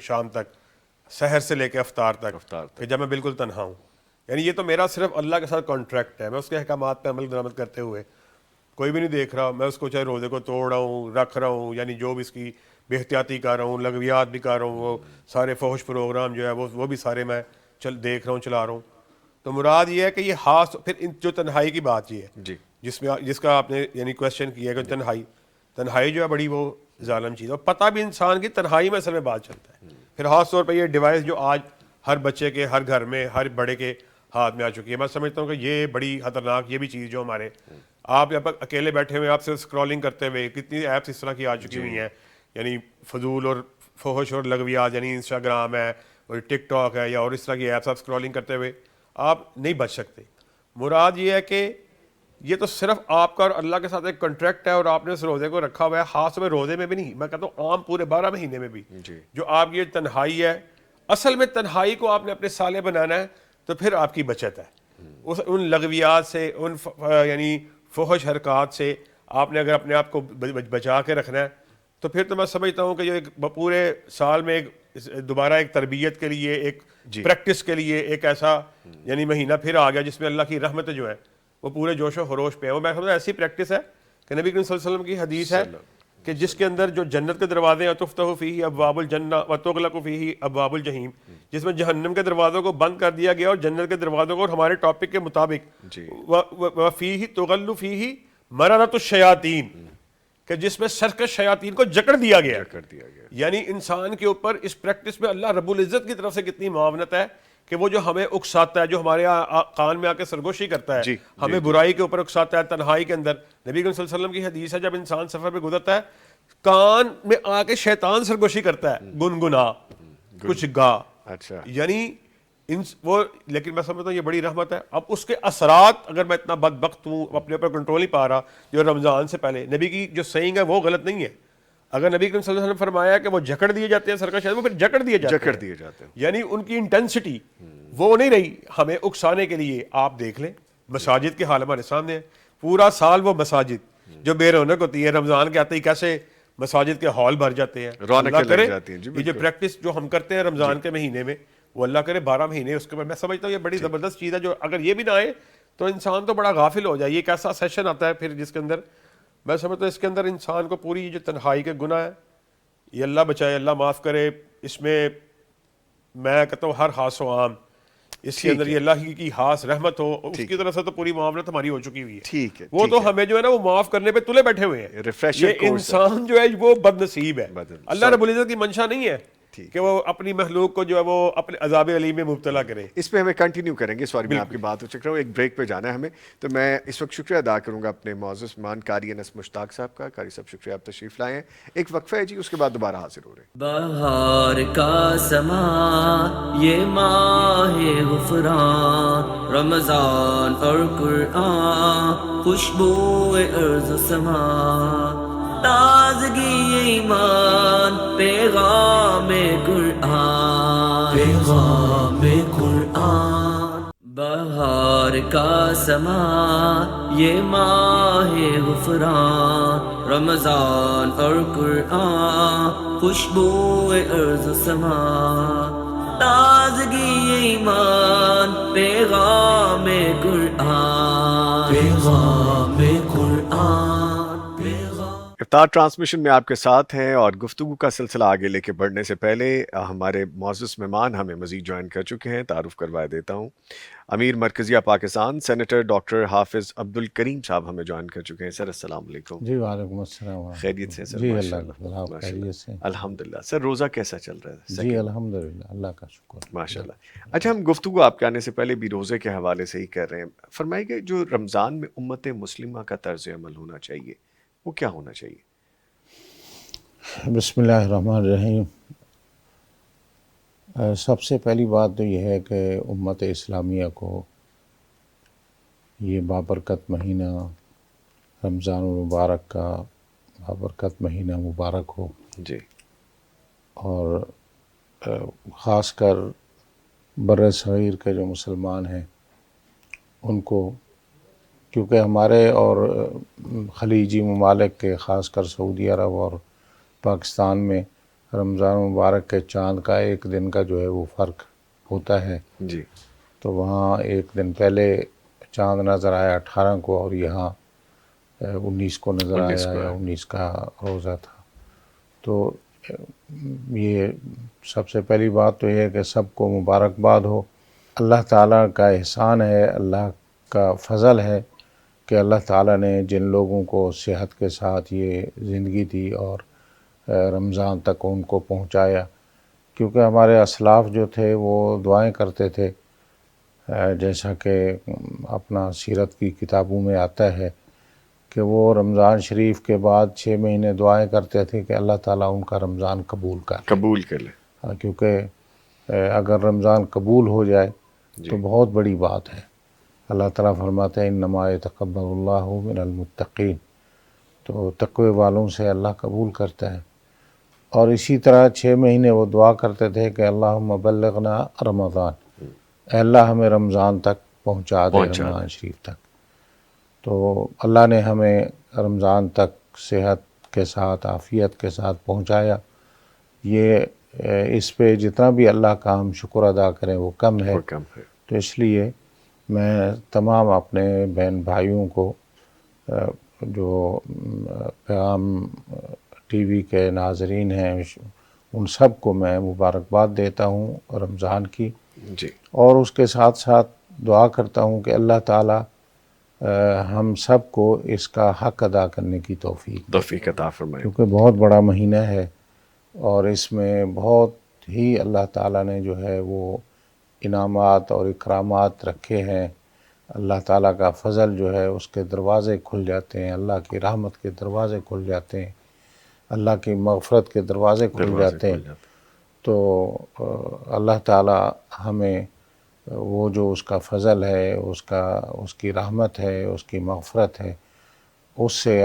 شام تک، سحر سے لے کے افطار تک، کہ جب میں بالکل تنہا ہوں. یعنی یہ تو میرا صرف اللہ کے ساتھ کانٹریکٹ ہے. میں اس کے احکامات پہ عمل درآمد کرتے ہوئے کوئی بھی نہیں دیکھ رہا، میں اس کو چاہے روزے کو توڑ رہا ہوں، رکھ رہا ہوں، یعنی جو بھی اس کی بے احتیاطی کر رہا ہوں، لغویات بھی کر رہا ہوں، وہ سارے فحش پروگرام جو ہے وہ بھی سارے میں دیکھ رہا ہوں، چلا رہا ہوں. تو مراد یہ ہے کہ یہ خاص پھر جو تنہائی کی بات یہ ہے جس کا آپ نے یعنی کویشچن کیا کہ تنہائی جو ہے بڑی وہ ظالم چیز ہے. اور پتہ بھی انسان کی تنہائی میں اصل میں بات چلتا ہے. پھر خاص طور پہ یہ ڈیوائس جو آج ہر بچے کے، ہر گھر میں، ہر بڑے کے ہاتھ میں آ چکی ہے. میں سمجھتا ہوں کہ یہ بڑی خطرناک یہ بھی چیز جو ہمارے آپ جب اکیلے بیٹھے ہوئے آپ سے اسکرولنگ کرتے ہوئے کتنی ایپس اس طرح کی آ چکی ہوئی ہیں، یعنی فضول اور فحش اور لغویات، یعنی انسٹاگرام ہے اور ٹک ٹاک ہے یا اور اس طرح کی ایپس آپ اسکرولنگ کرتے ہوئے آپ نہیں بچ سکتے. مراد یہ ہے کہ یہ تو صرف آپ کا اور اللہ کے ساتھ ایک کنٹریکٹ ہے اور آپ نے اس روزے کو رکھا ہوا ہے. خاص طور پہ روزے میں بھی نہیں، میں کہتا ہوں عام پورے 12 مہینے میں بھی جو آپ کی یہ تنہائی ہے، اصل میں تنہائی کو آپ نے اپنے سالے بنانا ہے تو پھر آپ کی بچت ہے. ان لغویات سے، ان یعنی فحش حرکات سے آپ نے اگر اپنے آپ کو بچا کے رکھنا ہے تو پھر تو میں سمجھتا ہوں کہ یہ پورے سال میں دوبارہ ایک تربیت کے لیے، ایک پریکٹس کے لیے ایک ایسا یعنی مہینہ پھر آ گیا جس میں اللہ کی رحمت جو ہے وہ پورے جوش و خروش پہ ہے. وہ میں سمجھتا ہوں ایسی پریکٹس ہے کہ نبی کریم صلی اللہ علیہ وسلم کی حدیث ہے کہ جس کے اندر جو جنت کے دروازے ہیں تفتح فیہ ابواب الجنہ وتغلق فیہ ابواب الجحیم، جس میں جہنم کے دروازوں کو بند کر دیا گیا اور جنت کے دروازوں کو، اور ہمارے ٹاپک کے مطابق وفیہ تغل فیہ مررۃ الشیاطین، کہ جس میں سرکش شیاطین کو جکڑ دیا گیا. یعنی انسان کے اوپر اس پریکٹس میں اللہ رب العزت کی طرف سے کتنی معاونت ہے کہ وہ جو ہمیں اکساتا ہے، جو ہمارے کان میں آ کے سرگوشی کرتا ہے، ہمیں برائی کے اوپر اکساتا ہے. تنہائی کے اندر نبی کریم صلی اللہ علیہ وسلم کی حدیث ہے جب انسان سفر پہ گزرتا ہے کان میں آ کے شیطان سرگوشی کرتا ہے، گنگنا کچھ گا. یعنی وہ، لیکن میں سمجھتا ہوں یہ بڑی رحمت ہے. اب اس کے اثرات اگر میں اتنا بدبخت ہوں اپنے اوپر کنٹرول نہیں پا رہا، جو رمضان سے پہلے نبی کی جو سیئنگ ہے وہ غلط نہیں ہے. اگر نبی کریم صلی اللہ علیہ وسلم فرمایا کہ وہ جکڑ دیے جاتے ہیں سرکش، وہ پھر جکڑ دیے جاتے ہیں. یعنی ان کی انٹینسٹی وہ نہیں رہی ہمیں اکسانے کے لیے. آپ دیکھ لیں مساجد کے حال ہمارے سامنے ہے، پورا سال وہ مساجد جو بے رونق ہوتی ہے رمضان کے آتے ہی کیسے مساجد کے ہال بھر جاتے ہیں. اللہ کرے یہ جو پریکٹس جو ہم کرتے ہیں رمضان کے مہینے میں، وہ اللہ کرے 12 مہینے اس کے بعد. میں سمجھتا ہوں یہ بڑی زبردست چیز ہے. جو اگر یہ بھی نہ آئے تو انسان تو بڑا غافل ہو جائے. یہ ایک ایسا سیشن آتا ہے پھر جس کے اندر میں سمجھتا ہوں اس کے اندر انسان کو پوری جو تنہائی کے گناہ ہے، یہ اللہ بچائے، اللہ معاف کرے. اس میں میں کہتا ہوں ہر خاص و عام اس کے اندر یہ اللہ کی خاص رحمت ہو، اس کی طرف سے تو پوری معاملت ہماری ہو چکی ہوئی ہے. وہ تو ہمیں جو ہے نا وہ معاف کرنے پہ تلے بیٹھے ہوئے ہیں. یہ انسان جو ہے وہ بد نصیب ہے. اللہ رب العزت کی منشا نہیں ہے کہ وہ اپنی مخلوق کو جو ہے وہ اپنے عذاب علیم میں مبتلا کرے. اس پہ ہمیں کنٹینیو کریں گے. سوری میں آپ کی بات ہو چک رہا ہوں، ایک بریک پہ جانا ہے ہمیں. تو میں اس وقت شکریہ ادا کروں گا اپنے معزز مہمان قاری انس مشتاق صاحب کا. قاری صاحب شکریہ آپ تشریف لائے ہیں. ایک وقفہ ہے جی، اس کے بعد دوبارہ حاضر ہو رہے ہیں. بہار کا سما یہ ماہ غفران، رمضان اور قرآن خوشبو ارض و سما، تازگی ایمان پیغام قرآن، پیغام قرآن. بہار کا سما یہ ماہ غفران، رمضان اور قرآن خوشبو ارض و سما، تازگی ایمان پیغام قرآن، پیغام قرآن. افطار ٹرانسمیشن میں آپ کے ساتھ ہیں اور گفتگو کا سلسلہ آگے لے کے بڑھنے سے پہلے ہمارے معزز مہمان ہمیں مزید جوائن کر چکے ہیں. تعارف کروا دیتا ہوں. امیر مرکزیہ پاکستان سینیٹر ڈاکٹر حافظ عبد الکریم صاحب ہمیں جوائن کر چکے ہیں. سر السلام علیکم. جی وعلیکم السلام ورحمۃ خیریت سے سر؟ جی ماشاء اللہ کا فضل، ماشاء خیریت سے. الحمدللہ. سر روزہ کیسا چل رہا ہے؟ جی الحمدللہ اللہ کا شکر. ماشاء اللہ. اچھا، ہم گفتگو آپ کے آنے سے پہلے بھی روزے کے حوالے سے ہی کر رہے ہیں. فرمائیے کہ جو رمضان میں امت مسلمہ کا طرز عمل ہونا چاہیے وہ کیا ہونا چاہیے؟ بسم اللہ الرحمن الرحیم. سب سے پہلی بات تو یہ ہے کہ امت اسلامیہ کو یہ بابرکت مہینہ رمضان المبارک کا بابرکت مہینہ مبارک ہو، جی. اور خاص کر بر صغیر کے جو مسلمان ہیں ان کو، کیونکہ ہمارے اور خلیجی ممالک کے خاص کر سعودی عرب اور پاکستان میں رمضان مبارک کے چاند کا ایک دن کا جو ہے وہ فرق ہوتا ہے. جی. تو وہاں ایک دن پہلے چاند نظر آیا 18 کو اور یہاں 19 کو نظر 19 آیا کو یا 19 کا روزہ تھا. تو یہ سب سے پہلی بات تو یہ ہے کہ سب کو مبارکباد ہو. اللہ تعالیٰ کا احسان ہے، اللہ کا فضل ہے کہ اللہ تعالیٰ نے جن لوگوں کو صحت کے ساتھ یہ زندگی دی اور رمضان تک ان کو پہنچایا. کیونکہ ہمارے اسلاف جو تھے وہ دعائیں کرتے تھے، جیسا کہ اپنا سیرت کی کتابوں میں آتا ہے کہ وہ رمضان شریف کے بعد 6 مہینے دعائیں کرتے تھے کہ اللہ تعالیٰ ان کا رمضان قبول کر لے. کیونکہ اگر رمضان قبول ہو جائے تو بہت بڑی بات ہے. اللہ تعالیٰ فرماتے ہیں انما یتقبل اللہ من المتقین، تو تقوی والوں سے اللہ قبول کرتا ہے. اور اسی طرح 6 مہینے وہ دعا کرتے تھے کہ اللہم بلغنا رمضان، اے اللہ ہمیں رمضان تک پہنچا دے، رمضان شریف تک. تو اللہ نے ہمیں رمضان تک صحت کے ساتھ عافیت کے ساتھ پہنچایا. یہ اس پہ جتنا بھی اللہ کا ہم شکر ادا کریں وہ کم ہے. تو اس لیے میں تمام اپنے بہن بھائیوں کو جو پیغام ٹی وی کے ناظرین ہیں ان سب کو میں مبارکباد دیتا ہوں رمضان کی. جی. اور اس کے ساتھ ساتھ دعا کرتا ہوں کہ اللہ تعالیٰ ہم سب کو اس کا حق ادا کرنے کی توفیق عطا فرمائے. کیونکہ بہت بڑا مہینہ ہے اور اس میں بہت ہی اللہ تعالیٰ نے جو ہے وہ انعامات اور اکرامات رکھے ہیں. اللہ تعالیٰ کا فضل جو ہے اس کے دروازے کھل جاتے ہیں، اللہ کی رحمت کے دروازے کھل جاتے ہیں، اللہ کی مغفرت کے دروازے کھل جاتے ہیں. تو اللہ تعالیٰ ہمیں وہ جو اس کا فضل ہے، اس کی رحمت ہے، اس کی مغفرت ہے، اس سے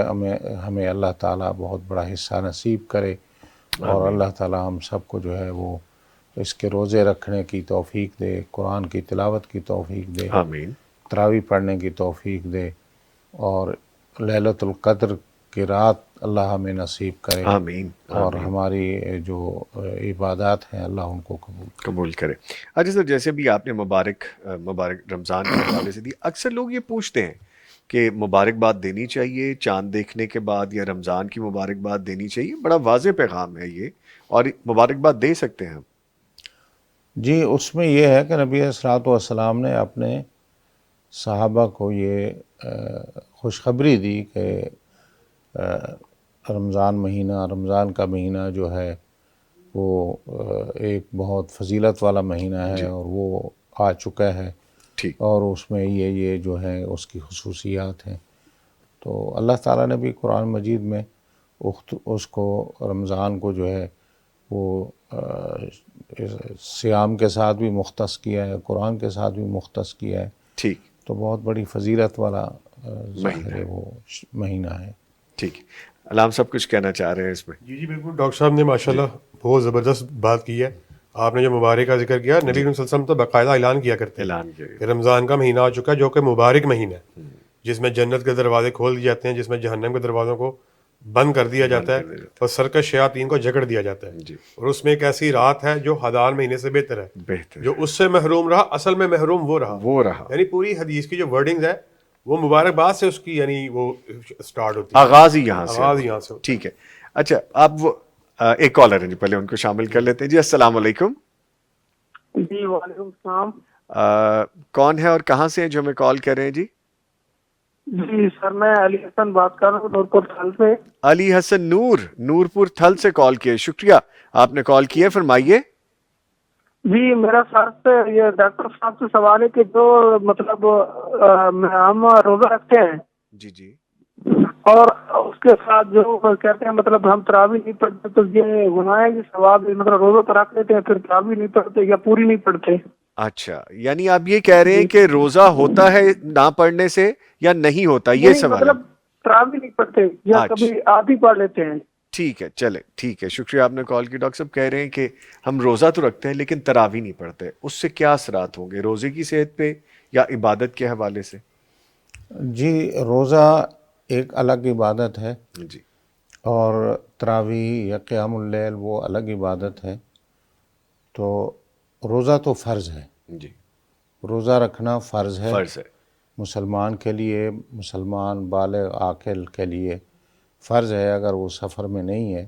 ہمیں اللہ تعالیٰ بہت بڑا حصہ نصیب کرے. اور اللہ تعالیٰ ہم سب کو جو ہے وہ اس کے روزے رکھنے کی توفیق دے، قرآن کی تلاوت کی توفیق دے، آمین. تراویح پڑھنے کی توفیق دے، اور لیلۃ القدر کی رات اللہ ہمیں نصیب کرے. آمین. اور ہماری جو عبادات ہیں اللہ ان کو قبول کرے. اچھا سر، جیسے بھی آپ نے مبارک رمضان کے حوالے سے دی، اکثر لوگ یہ پوچھتے ہیں کہ مبارکباد دینی چاہیے چاند دیکھنے کے بعد یا رمضان کی مبارکباد دینی چاہیے؟ بڑا واضح پیغام ہے یہ، اور مبارکباد دے سکتے ہیں ہم. جی، اس میں یہ ہے کہ نبی صلی اللہ علیہ وسلم نے اپنے صحابہ کو یہ خوشخبری دی کہ رمضان کا مہینہ جو ہے وہ ایک بہت فضیلت والا مہینہ ہے اور وہ آ چکا ہے. اور اس میں یہ جو ہے اس کی خصوصیات ہیں. تو اللہ تعالیٰ نے بھی قرآن مجید میں اس کو رمضان کو جو ہے وہ صیام کے ساتھ بھی مختص کیا ہے، قرآن کے ساتھ بھی مختص کیا ہے. ٹھیک. تو بہت بڑی فضیلت والا ظاہر ہے وہ مہینہ ہے. ٹھیک. علام صاحب کچھ کہنا چاہ رہے ہیں اس میں؟ جی بالکل، ڈاکٹر صاحب نے ماشاءاللہ بہت زبردست بات کی ہے. آپ نے جو مبارک کا ذکر کیا، نبی صلی اللہ علیہ وسلم تو باقاعدہ اعلان کیا کرتے ہیں کہ رمضان کا مہینہ آ چکا ہے جو کہ مبارک مہینہ ہے، جس میں جنت کے دروازے کھول دیے جاتے ہیں، جس میں جہنم کے دروازوں کو بند کر دیا جاتا ہے اور سرکش شیاطین کو جکڑ دیا جاتا ہے. اور اس میں ایک ایسی رات ہے جو ہزار مہینے سے بہتر ہے. جو اس سے محروم رہا اصل میں محروم وہ رہا. یعنی پوری حدیث کی جو ورڈنگز ہے وہ مبارکباد سے اس کی یعنی وہ سٹارٹ ہوتی ہے، آغاز ہی یہاں سے آغاز یہاں سے ہوتا ٹھیک ہے. اچھا آپ وہ ایک کالر ہیں جی، پہلے ان کو شامل کر لیتے ہیں. جی السلام علیکم. جی وعلیکم السلام. کون ہے اور کہاں سے ہیں جو ہمیں کال کر رہے ہیں جی؟ جی سر میں علی حسن بات کر رہا ہوں نورپور تھل سے. علی حسن نورپور تھل سے کال کیے، شکریہ آپ نے کال کیا، فرمائیے. جی میرا سر سے یہ ڈاکٹر صاحب سے سوال ہے کہ جو مطلب ہم روزہ رکھتے ہیں جی جی اور اس کے ساتھ جو کہتے ہیں مطلب ہم تراویح نہیں پڑھتے تو یہ گناہ ہے کہ ثواب مطلب روزہ تو رکھ لیتے ہیں پھر تراویح نہیں پڑھتے یا پوری نہیں پڑھتے؟ اچھا، یعنی آپ یہ کہہ رہے ہیں کہ روزہ ہوتا ہے نہ پڑھنے سے یا نہیں ہوتا، یہ نہیں سوال ہے. مطلب تراویح نہیں پڑھتے یا اچھا کبھی آدھی پڑھ لیتے ہیں. ٹھیک ہے، چلے ٹھیک ہے، شکریہ آپ نے کال کی. ڈاکٹر صاحب کہہ رہے ہیں کہ ہم روزہ تو رکھتے ہیں لیکن تراویح نہیں پڑھتے، اس سے کیا اثرات ہوں گے روزے کی صحت پہ یا عبادت کے حوالے سے؟ جی روزہ ایک الگ عبادت ہے جی اور تراویح یا قیام اللیل وہ الگ عبادت ہے. تو روزہ تو فرض ہے، جی روزہ رکھنا فرض ہے فرض ہے. مسلمان کے لیے، مسلمان بالغ عاقل کے لیے فرض ہے. اگر وہ سفر میں نہیں ہے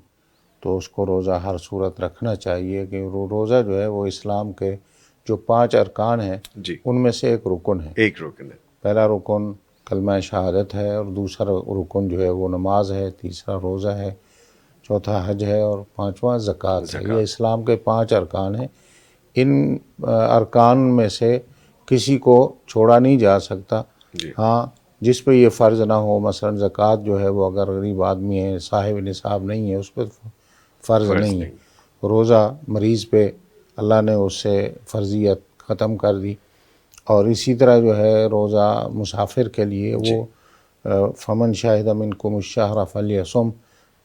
تو اس کو روزہ ہر صورت رکھنا چاہیے کہ روزہ جو ہے وہ اسلام کے جو 5 ارکان ہیں جی ان میں سے ایک رکن ہے. ایک رکن ہے. پہلا رکن کلمہ شہادت ہے اور دوسرا رکن جو ہے وہ نماز ہے، تیسرا روزہ ہے، چوتھا حج ہے اور پانچواں زکوٰۃ ہے. یہ اسلام کے 5 ارکان ہیں. ان ارکان میں سے کسی کو چھوڑا نہیں جا سکتا. جی ہاں جس پہ یہ فرض نہ ہو، مثلا زکوٰۃ جو ہے وہ اگر غریب آدمی ہے، صاحب نصاب نہیں ہے، اس پہ فرض نہیں ہے. روزہ مریض پہ اللہ نے اس سے فرضیت ختم کر دی. اور اسی طرح جو ہے روزہ مسافر کے لیے وہ فمن شاہد منکم الشہر فلیصم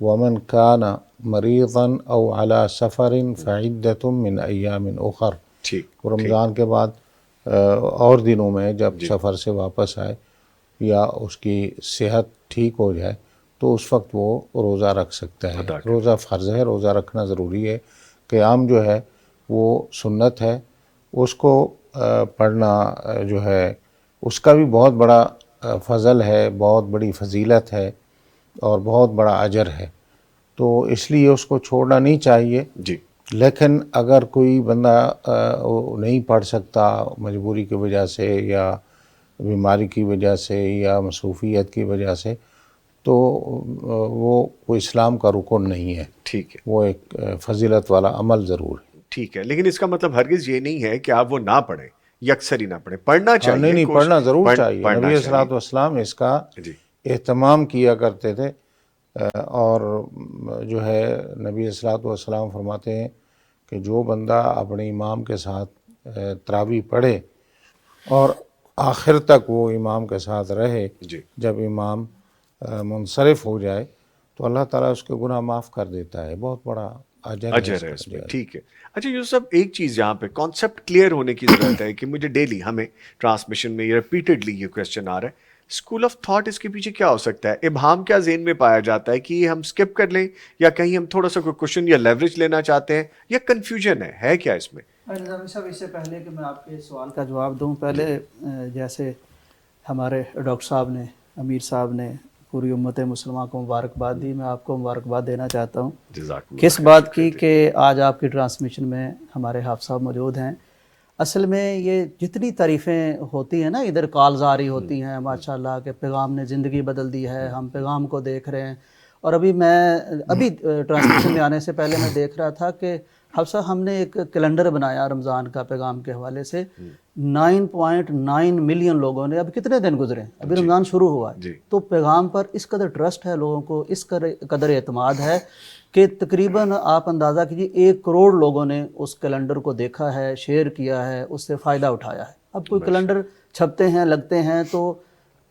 ومن کان مریضا او علی سفر فعدۃ من ایام اخر. ٹھیک رمضان کے بعد اور دنوں میں جب سفر سے واپس آئے یا اس کی صحت ٹھیک ہو جائے تو اس وقت وہ روزہ رکھ سکتا ہے. روزہ فرض ہے، روزہ رکھنا ضروری ہے. قیام جو ہے وہ سنت ہے، اس کو پڑھنا جو ہے اس کا بھی بہت بڑا فضل ہے، بہت بڑی فضیلت ہے اور بہت بڑا اجر ہے. تو اس لیے اس کو چھوڑنا نہیں چاہیے. جی لیکن اگر کوئی بندہ نہیں پڑھ سکتا مجبوری کی وجہ سے یا بیماری کی وجہ سے یا مصروفیت کی وجہ سے تو وہ اسلام کا رکن نہیں ہے. ٹھیک ہے، وہ ایک فضیلت والا عمل ضرور ہے. ٹھیک ہے، لیکن اس کا مطلب ہرگز یہ نہیں ہے کہ آپ وہ نہ پڑھیں، یکسر ہی نہ پڑھیں، پڑھنا چاہیے. نہیں پڑھنا ضرور چاہیے. پڑھنا نبی چاہیے. صلی اللہ علیہ وسلم اس کا جی اہتمام کیا کرتے تھے. اور جو ہے نبی صلی اللہ علیہ وسلم فرماتے ہیں کہ جو بندہ اپنے امام کے ساتھ تراویح پڑھے اور آخر تک وہ امام کے ساتھ رہے، جی جب امام منصرف ہو جائے تو اللہ تعالیٰ اس کے گناہ معاف کر دیتا ہے. بہت بڑا اجر ہے اس میں. ٹھیک ہے. اچھا یوسف صاحب ایک چیز یہاں پہ کانسیپٹ کلیئر ہونے کی ضرورت ہے کہ مجھے ڈیلی ہمیں ٹرانسمیشن میں یہ ریپیٹڈلی یہ کویسچن آ رہا ہے، اسکول آف تھاٹ اس کے پیچھے کیا ہو سکتا ہے؟ ابہام کیا ذہن میں پایا جاتا ہے کہ یہ ہم اسکپ کر لیں یا کہیں ہم تھوڑا سا کوئی کوشچن یا لیوریج لینا چاہتے ہیں یا کنفیوژن ہے کیا اس میں؟ نظامی صاحب اس سے پہلے کہ میں آپ کے سوال کا جواب دوں، پہلے جیسے ہمارے ڈاکٹر صاحب نے، امیر صاحب نے پوری امت مسلمہ کو مبارکباد دی، میں آپ کو مبارکباد دینا چاہتا ہوں کس بات کی کہ آج آپ کی ٹرانسمیشن میں ہمارے حافظ صاحب موجود ہیں. اصل میں یہ جتنی تعریفیں ہوتی ہیں نا، ادھر کالز آ رہی ہوتی ہیں ماشاءاللہ کہ پیغام نے زندگی بدل دی ہے، ہم پیغام کو دیکھ رہے ہیں. اور ابھی ٹرانسمیشن میں آنے سے پہلے میں دیکھ رہا تھا کہ حفصہ ہم نے ایک کیلنڈر بنایا رمضان کا پیغام کے حوالے سے. 9.9 ملین لوگوں نے، اب کتنے دن گزرے ہیں، ابھی رمضان شروع ہوا ہے، تو پیغام پر اس قدر ٹرسٹ ہے لوگوں کو، اس قدر اعتماد ہے کہ تقریباً آپ اندازہ کیجیے 1 کروڑ لوگوں نے اس کیلنڈر کو دیکھا ہے، شیئر کیا ہے، اس سے فائدہ اٹھایا ہے. اب کوئی کیلنڈر چھپتے ہیں، لگتے ہیں تو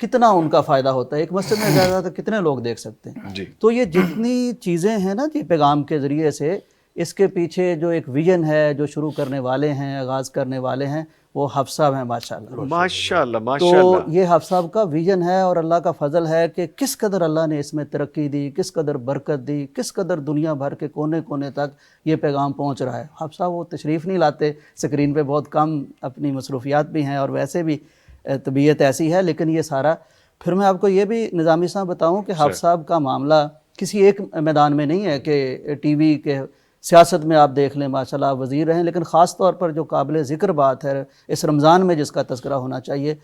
کتنا ان کا فائدہ ہوتا ہے، ایک مسجد میں زیادہ تو کتنے لوگ دیکھ سکتے ہیں. تو یہ جتنی چیزیں ہیں نا جی پیغام کے ذریعے سے، اس کے پیچھے جو ایک ویژن ہے، جو شروع کرنے والے ہیں، آغاز کرنے والے ہیں، وہ حفظ صاحب ہیں ماشاءاللہ. ماشاءاللہ تو ماشاءاللہ. یہ حفظ صاحب کا ویژن ہے اور اللہ کا فضل ہے کہ کس قدر اللہ نے اس میں ترقی دی، کس قدر برکت دی، کس قدر دنیا بھر کے کونے کونے تک یہ پیغام پہنچ رہا ہے. حفظ صاحب وہ تشریف نہیں لاتے، اسکرین پہ بہت کم، اپنی مصروفیات بھی ہیں اور ویسے بھی طبیعت ایسی ہے، لیکن یہ سارا پھر میں آپ کو یہ بھی نظامی صاحب بتاؤں کہ حافظ صاحب کا معاملہ کسی ایک میدان میں نہیں ہے کہ ٹی وی کے سیاست میں آپ دیکھ لیں ماشاءاللہ آپ وزیر رہیں، لیکن خاص طور پر جو قابل ذکر بات ہے اس رمضان میں جس کا تذکرہ ہونا چاہیے،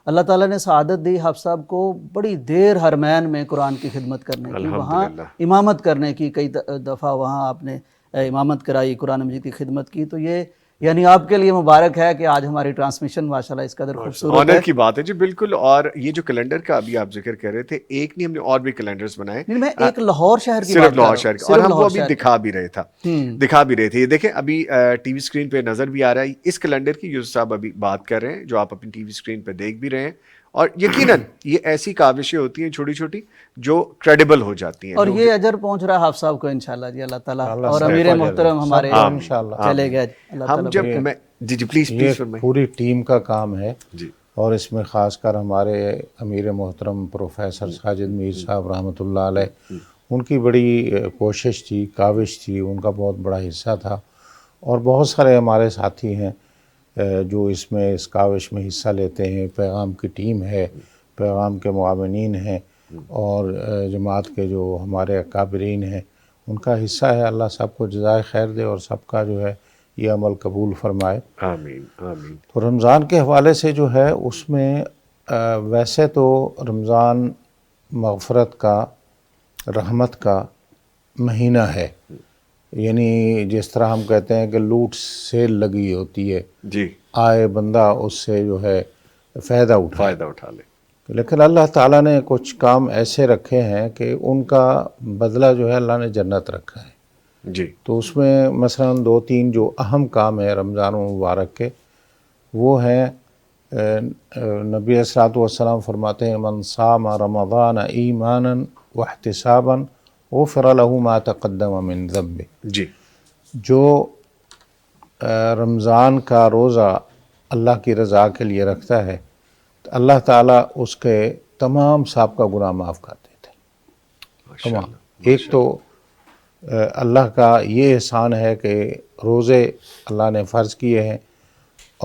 اللہ تعالیٰ نے سعادت دی حافظ صاحب کو بڑی دیر حرمین میں قرآن کی خدمت کرنے کی، وہاں امامت کرنے کی، کئی دفعہ وہاں آپ نے امامت کرائی، قرآن مجید کی خدمت کی. تو یہ یعنی آپ کے لیے مبارک ہے کہ آج ہماری ٹرانسمیشن ماشاءاللہ اس قدر خوبصورت ہے. آنر کی بات ہے جی بالکل. اور یہ جو کیلنڈر کا ابھی آپ ذکر کر رہے تھے، ایک نہیں ہم نے اور بھی کیلنڈرز بنائے. میں ایک لاہور شہر کی صرف بات کر لاہور رہا شہر ہوں، کا، اور صرف ہم وہ لاہور ابھی شہر دکھا بھی رہے تھے. یہ دیکھیں ابھی ٹی وی اسکرین پہ نظر بھی آ رہا ہے اس کیلنڈر کی یوسف صاحب ابھی بات کر رہے ہیں، جو آپ اپنی ٹی وی اسکرین پہ دیکھ بھی رہے ہیں. اور یقیناً یہ ایسی کاوشیں ہوتی ہیں چھوٹی چھوٹی جو کریڈیبل ہو جاتی ہیں. اور یہ اجر پہنچ رہا ہے حافظ صاحب کو انشاءاللہ جی، اللہ تعالیٰ. اور امیر محترم ہمارے چلے گئے، اللہ ہم تعالیٰ جب میں جی پلیز یہ فرمائیں. پوری ٹیم کا کام ہے جی اور اس میں خاص کر ہمارے امیر محترم پروفیسر ساجد میر صاحب رحمۃ اللہ علیہ، ان کی بڑی کوشش تھی، کاوش تھی، ان کا بہت بڑا حصہ تھا. اور بہت سارے ہمارے ساتھی ہیں جو اس میں اس کاوش میں حصہ لیتے ہیں. پیغام کی ٹیم ہے، پیغام کے معاونین ہیں، اور جماعت کے جو ہمارے اکابرین ہیں ان کا حصہ ہے. اللہ سب کو جزائے خیر دے اور سب کا جو ہے یہ عمل قبول فرمائے. آمین آمین. تو رمضان کے حوالے سے جو ہے اس میں ویسے تو رمضان مغفرت کا، رحمت کا مہینہ ہے. یعنی جس طرح ہم کہتے ہیں کہ لوٹ سیل لگی ہوتی ہے، جی آئے بندہ اس سے جو ہے فائدہ اٹھا لے. لیکن اللہ تعالیٰ نے کچھ کام ایسے رکھے ہیں کہ ان کا بدلہ جو ہے اللہ نے جنت رکھا ہے. جی تو اس میں مثلا 2-3 جو اہم کام ہیں رمضان مبارک کے، وہ ہیں نبی صلی اللہ علیہ وسلم فرماتے ہیں من صام رمضان ایمانا واحتسابا غفر له ما تقدم من ذنبه. جی جو رمضان کا روزہ اللہ کی رضا کے لیے رکھتا ہے تو اللہ تعالیٰ اس کے تمام سابقہ گناہ معاف کر دیتے ہیں، تمام. ایک تو اللہ کا یہ احسان ہے کہ روزے اللہ نے فرض کیے ہیں،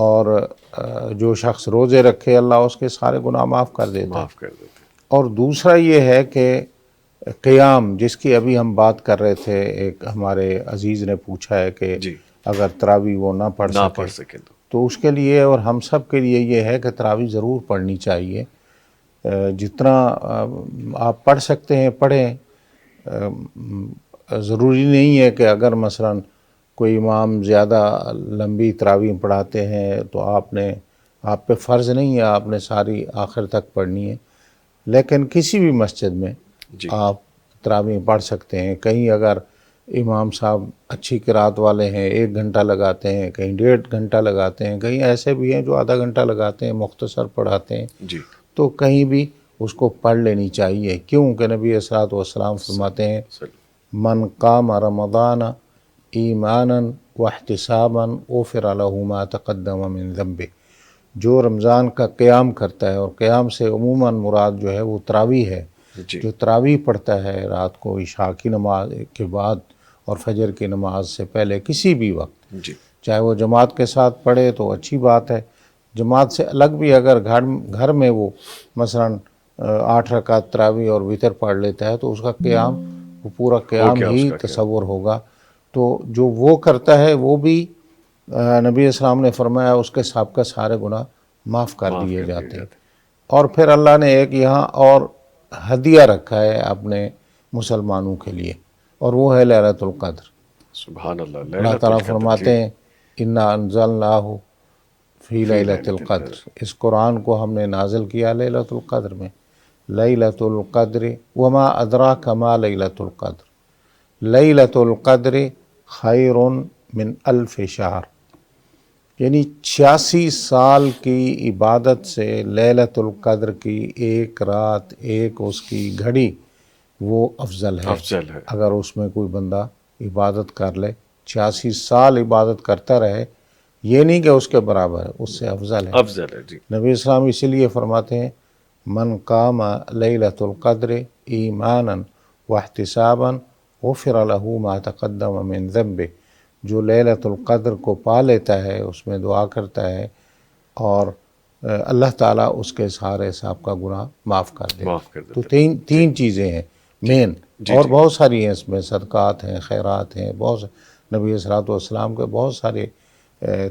اور جو شخص روزے رکھے اللہ اس کے سارے گناہ معاف کر دیتے ہیں. اور دوسرا یہ ہے کہ قیام، جس کی ابھی ہم بات کر رہے تھے، ایک ہمارے عزیز نے پوچھا ہے کہ اگر تراویح وہ نہ پڑھ سکے تو اس کے لیے اور ہم سب کے لیے یہ ہے کہ تراویح ضرور پڑھنی چاہیے. جتنا آپ پڑھ سکتے ہیں پڑھیں. ضروری نہیں ہے کہ اگر مثلا کوئی امام زیادہ لمبی تراویح پڑھاتے ہیں تو آپ پہ فرض نہیں ہے آپ نے ساری آخر تک پڑھنی ہے. لیکن کسی بھی مسجد میں آپ تراویح پڑھ سکتے ہیں. کہیں اگر امام صاحب اچھی قرات والے ہیں 1 گھنٹہ لگاتے ہیں، کہیں 1.5 گھنٹہ لگاتے ہیں، کہیں ایسے بھی ہیں جو آدھا گھنٹہ لگاتے ہیں، مختصر پڑھاتے ہیں، تو کہیں بھی اس کو پڑھ لینی چاہیے. کیوں کہ نبی صلی اللہ علیہ وسلم فرماتے ہیں من قام رمضان ایمانا واحتسابا غفر له ما تقدم من ذنبه. جو رمضان کا قیام کرتا ہے، اور قیام سے عموماً مراد جو ہے وہ تراویح ہے، جو تراویح پڑھتا ہے رات کو عشاء کی نماز کے بعد اور فجر کی نماز سے پہلے کسی بھی وقت، چاہے وہ جماعت کے ساتھ پڑھے تو اچھی بات ہے، جماعت سے الگ بھی اگر گھر میں وہ مثلا 8 رکعت تراویح اور وتر پڑھ لیتا ہے تو اس کا قیام، وہ پورا قیام ہی تصور ہوگا. تو جو وہ کرتا ہے وہ بھی نبی اسلام نے فرمایا اس کے سابقہ سارے گناہ معاف کر دیے جاتے ہیں. اور پھر اللہ نے ایک یہاں اور ہدیہ رکھا ہے اپنے مسلمانوں کے لیے، اور وہ ہے لیلۃ القدر. سبحان اللہ. اللہ تعالیٰ فرماتے ہیں انا انزلناہ فی لیلۃ القدر. اس قرآن کو ہم نے نازل کیا لیلۃ القدر میں. لیلۃ القدر وما ادراک ما لیلۃ القدر لیلۃ القدر خیر من 1000 شہر. یعنی 86 سال کی عبادت سے لیلۃ القدر کی ایک رات، ایک اس کی گھڑی وہ افضل ہے. اگر اس میں کوئی بندہ عبادت کر لے، 86 سال عبادت کرتا رہے، یہ نہیں کہ اس کے برابر ہے، اس سے افضل ہے. نبی اسلام اسی لیے فرماتے ہیں من قام لیلۃ القدر ایمانا واحتسابا غفر له ما تقدم من ذنبه. جو لیلۃ القدر کو پا لیتا ہے، اس میں دعا کرتا ہے اور اللہ تعالیٰ اس کے سارے حساب کا گناہ معاف کر دے. معاف کر دیتا تو تین چیزیں ہیں مین، اور بہت ساری ہیں اس میں، صدقات ہیں، خیرات ہیں، بہت نبی صلی اللہ علیہ وسلم کے بہت سارے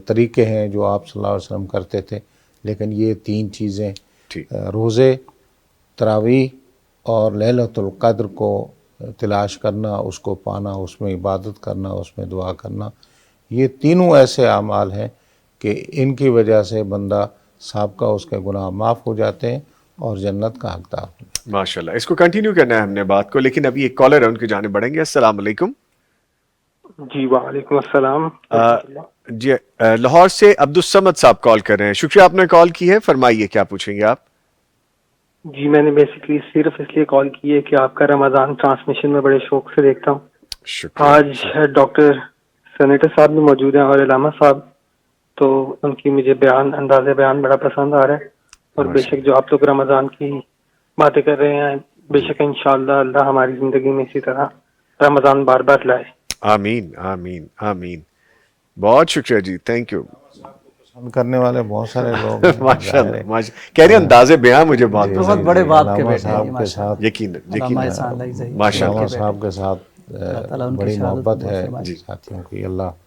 طریقے ہیں جو آپ صلی اللہ علیہ وسلم کرتے تھے، لیکن یہ تین چیزیں روزے، تراویح اور لیلۃ القدر کو تلاش کرنا، اس کو پانا، اس میں عبادت کرنا، اس میں دعا کرنا، یہ تینوں ایسے اعمال ہیں کہ ان کی وجہ سے بندہ سابقہ اس کے گناہ معاف ہو جاتے ہیں اور جنت کا حقدار ہو جاتا ہے. ماشاءاللہ. اس کو کنٹینیو کرنا ہے ہم نے بات کو، لیکن ابھی ایک کالر ہے، ان کی جانب بڑھیں گے. السلام علیکم. جی وعلیکم السلام. جی لاہور سے عبدالصمد صاحب کال کر رہے ہیں. شکریہ آپ نے کال کی ہے، فرمائیے کیا پوچھیں گے آپ؟ جی میں نے بیسکلی صرف اس لیے کال کی ہے کہ آپ کا رمضان ٹرانسمیشن میں بڑے شوق سے دیکھتا ہوں. آج ڈاکٹر سینیٹر صاحب بھی موجود ہیں اور علامہ صاحب، تو ان کی مجھے انداز بیان بڑا پسند آ رہا ہے، اور بے شک جو آپ لوگ رمضان کی باتیں کر رہے ہیں، بے شک انشاءاللہ اللہ ہماری زندگی میں اسی طرح رمضان بار بار لائے. آمین آمین آمین. بہت شکریہ جی، تھینک یو. پسند کرنے والے بہت سارے لوگ ہیں. ماشاءاللہ کہہ رہے انداز بیان مجھے بہت بہت بڑے باپ کے علامہ بیٹے صاحب کے ساتھ یقیناً ماشاء اللہ صاحب کے ساتھ بڑی محبت ہے ساتھیوں کی. اللہ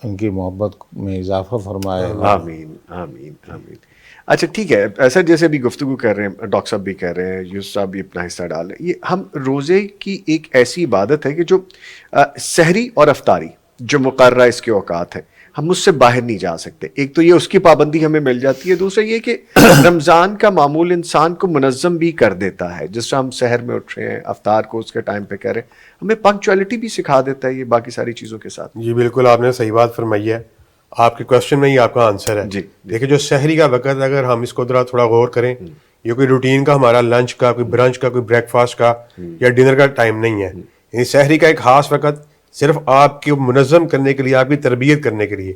ان کی محبت میں اضافہ فرمائے. آمین آمین آمین. اچھا ٹھیک ہے، ایسا جیسے بھی گفتگو کر رہے ہیں، ڈاکٹر صاحب بھی کہہ رہے ہیں، یوسف صاحب بھی اپنا حصہ ڈال رہے ہیں، یہ ہم روزے کی ایک ایسی عبادت ہے کہ جو سحری اور افطاری جو مقررہ اس کے اوقات ہیں، ہم اس سے باہر نہیں جا سکتے. ایک تو یہ اس کی پابندی ہمیں مل جاتی ہے، دوسرا یہ کہ رمضان کا معمول انسان کو منظم بھی کر دیتا ہے. جس طرح ہم سحر میں اٹھ رہے ہیں، افطار کو اس کے ٹائم پہ کر رہے ہیں، ہمیں پنکچوالٹی بھی سکھا دیتا ہے یہ باقی ساری چیزوں کے ساتھ. جی بالکل آپ نے صحیح بات فرمائی ہے. آپ کے کوشچن میں ہی آپ کا آنسر ہے. جی دیکھیں جو سحری کا وقت اگر ہم اس کو تھوڑا غور کریں، یہ کوئی روٹین کا ہمارا لنچ کا، کوئی برنچ کا، کوئی بریک فاسٹ کا یا ڈنر کا ٹائم نہیں ہے. یعنی سحری کا ایک خاص وقت صرف آپ کی منظم کرنے کے لیے، آپ کی تربیت کرنے کے لیے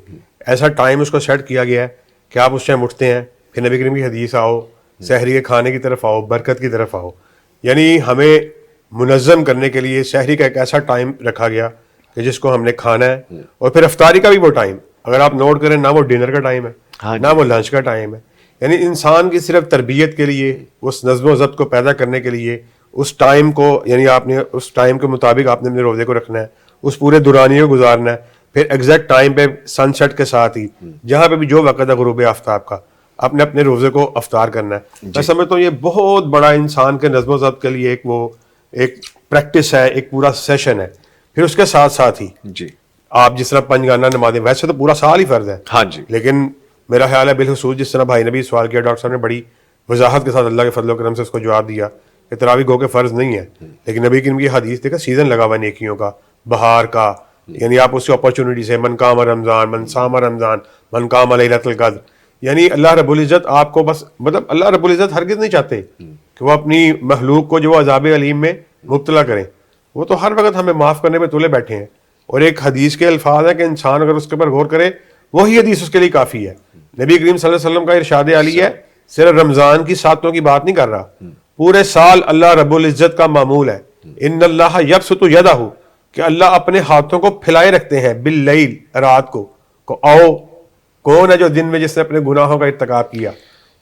ایسا ٹائم اس کو سیٹ کیا گیا ہے کہ آپ اس ٹائم اٹھتے ہیں، پھر نبی کریم کی حدیث آؤ، سحری کے کھانے کی طرف آؤ، برکت کی طرف آؤ. یعنی ہمیں منظم کرنے کے لیے سحری کا ایک ایسا ٹائم رکھا گیا کہ جس کو ہم نے کھانا ہے. اور پھر افطاری کا بھی وہ ٹائم اگر آپ نوٹ کریں، نہ وہ ڈنر کا ٹائم ہے نہ وہ لنچ کا ٹائم ہے. یعنی انسان کی صرف تربیت کے لیے، اس نظم و ضبط کو پیدا کرنے کے لیے، اس ٹائم کو، یعنی آپ نے اس ٹائم کے مطابق آپ نے اپنے روزے کو رکھنا ہے، اس پورے دورانیے کو گزارنا ہے. پھر ایگزیکٹ ٹائم پہ سن سیٹ کے ساتھ ہی جہاں پہ بھی جو وقت ہے غروب آفتاب کا، اپنے اپنے روزے کو افطار کرنا ہے. میں سمجھتا ہوں یہ بہت بڑا انسان کے نظم و ضبط کے لیے ایک پریکٹس ہے، ایک پورا سیشن ہے. پھر اس کے ساتھ ساتھ ہی جی آپ جس طرح پنجگانہ نمازیں، ویسے تو پورا سال ہی فرض ہے، ہاں جی، لیکن میرا خیال ہے بالخصوص جس طرح بھائی نے بھی سوال کیا، ڈاکٹر صاحب نے بڑی وضاحت کے ساتھ اللہ کے فضل و کرم سے اس کو جواب دیا کہ تراویح گو کے فرض نہیں ہے، لیکن نبی کریم کی حدیث دیکھا، سیزن لگا ہوا نیکیوں کا، بہار کا، یعنی آپ اس کی اپرچونٹی سے من قام رمضان، من صام رمضان، من قام لیلۃ القدر. یعنی اللہ رب العزت آپ کو بس، مطلب اللہ رب العزت ہرگز نہیں چاہتے کہ وہ اپنی مخلوق کو جو عذاب علیم میں مبتلا کریں. وہ تو ہر وقت ہمیں معاف کرنے پہ تلے بیٹھے ہیں. اور ایک حدیث کے الفاظ ہے کہ انسان اگر اس کے اوپر غور کرے، وہی حدیث اس کے لیے کافی ہے. نبی کریم صلی اللہ علیہ وسلم کا ارشاد علی ہے، صرف رمضان کی ساتوں کی بات نہیں کر رہا، پورے سال اللہ رب العزت کا معمول ہے. ان اللہ یبسط یدہ، کہ اللہ اپنے ہاتھوں کو پھیلائے رکھتے ہیں، باللیل، رات کو آؤ. کون ہے جو دن میں جس نے اپنے گناہوں کا ارتکاب کیا،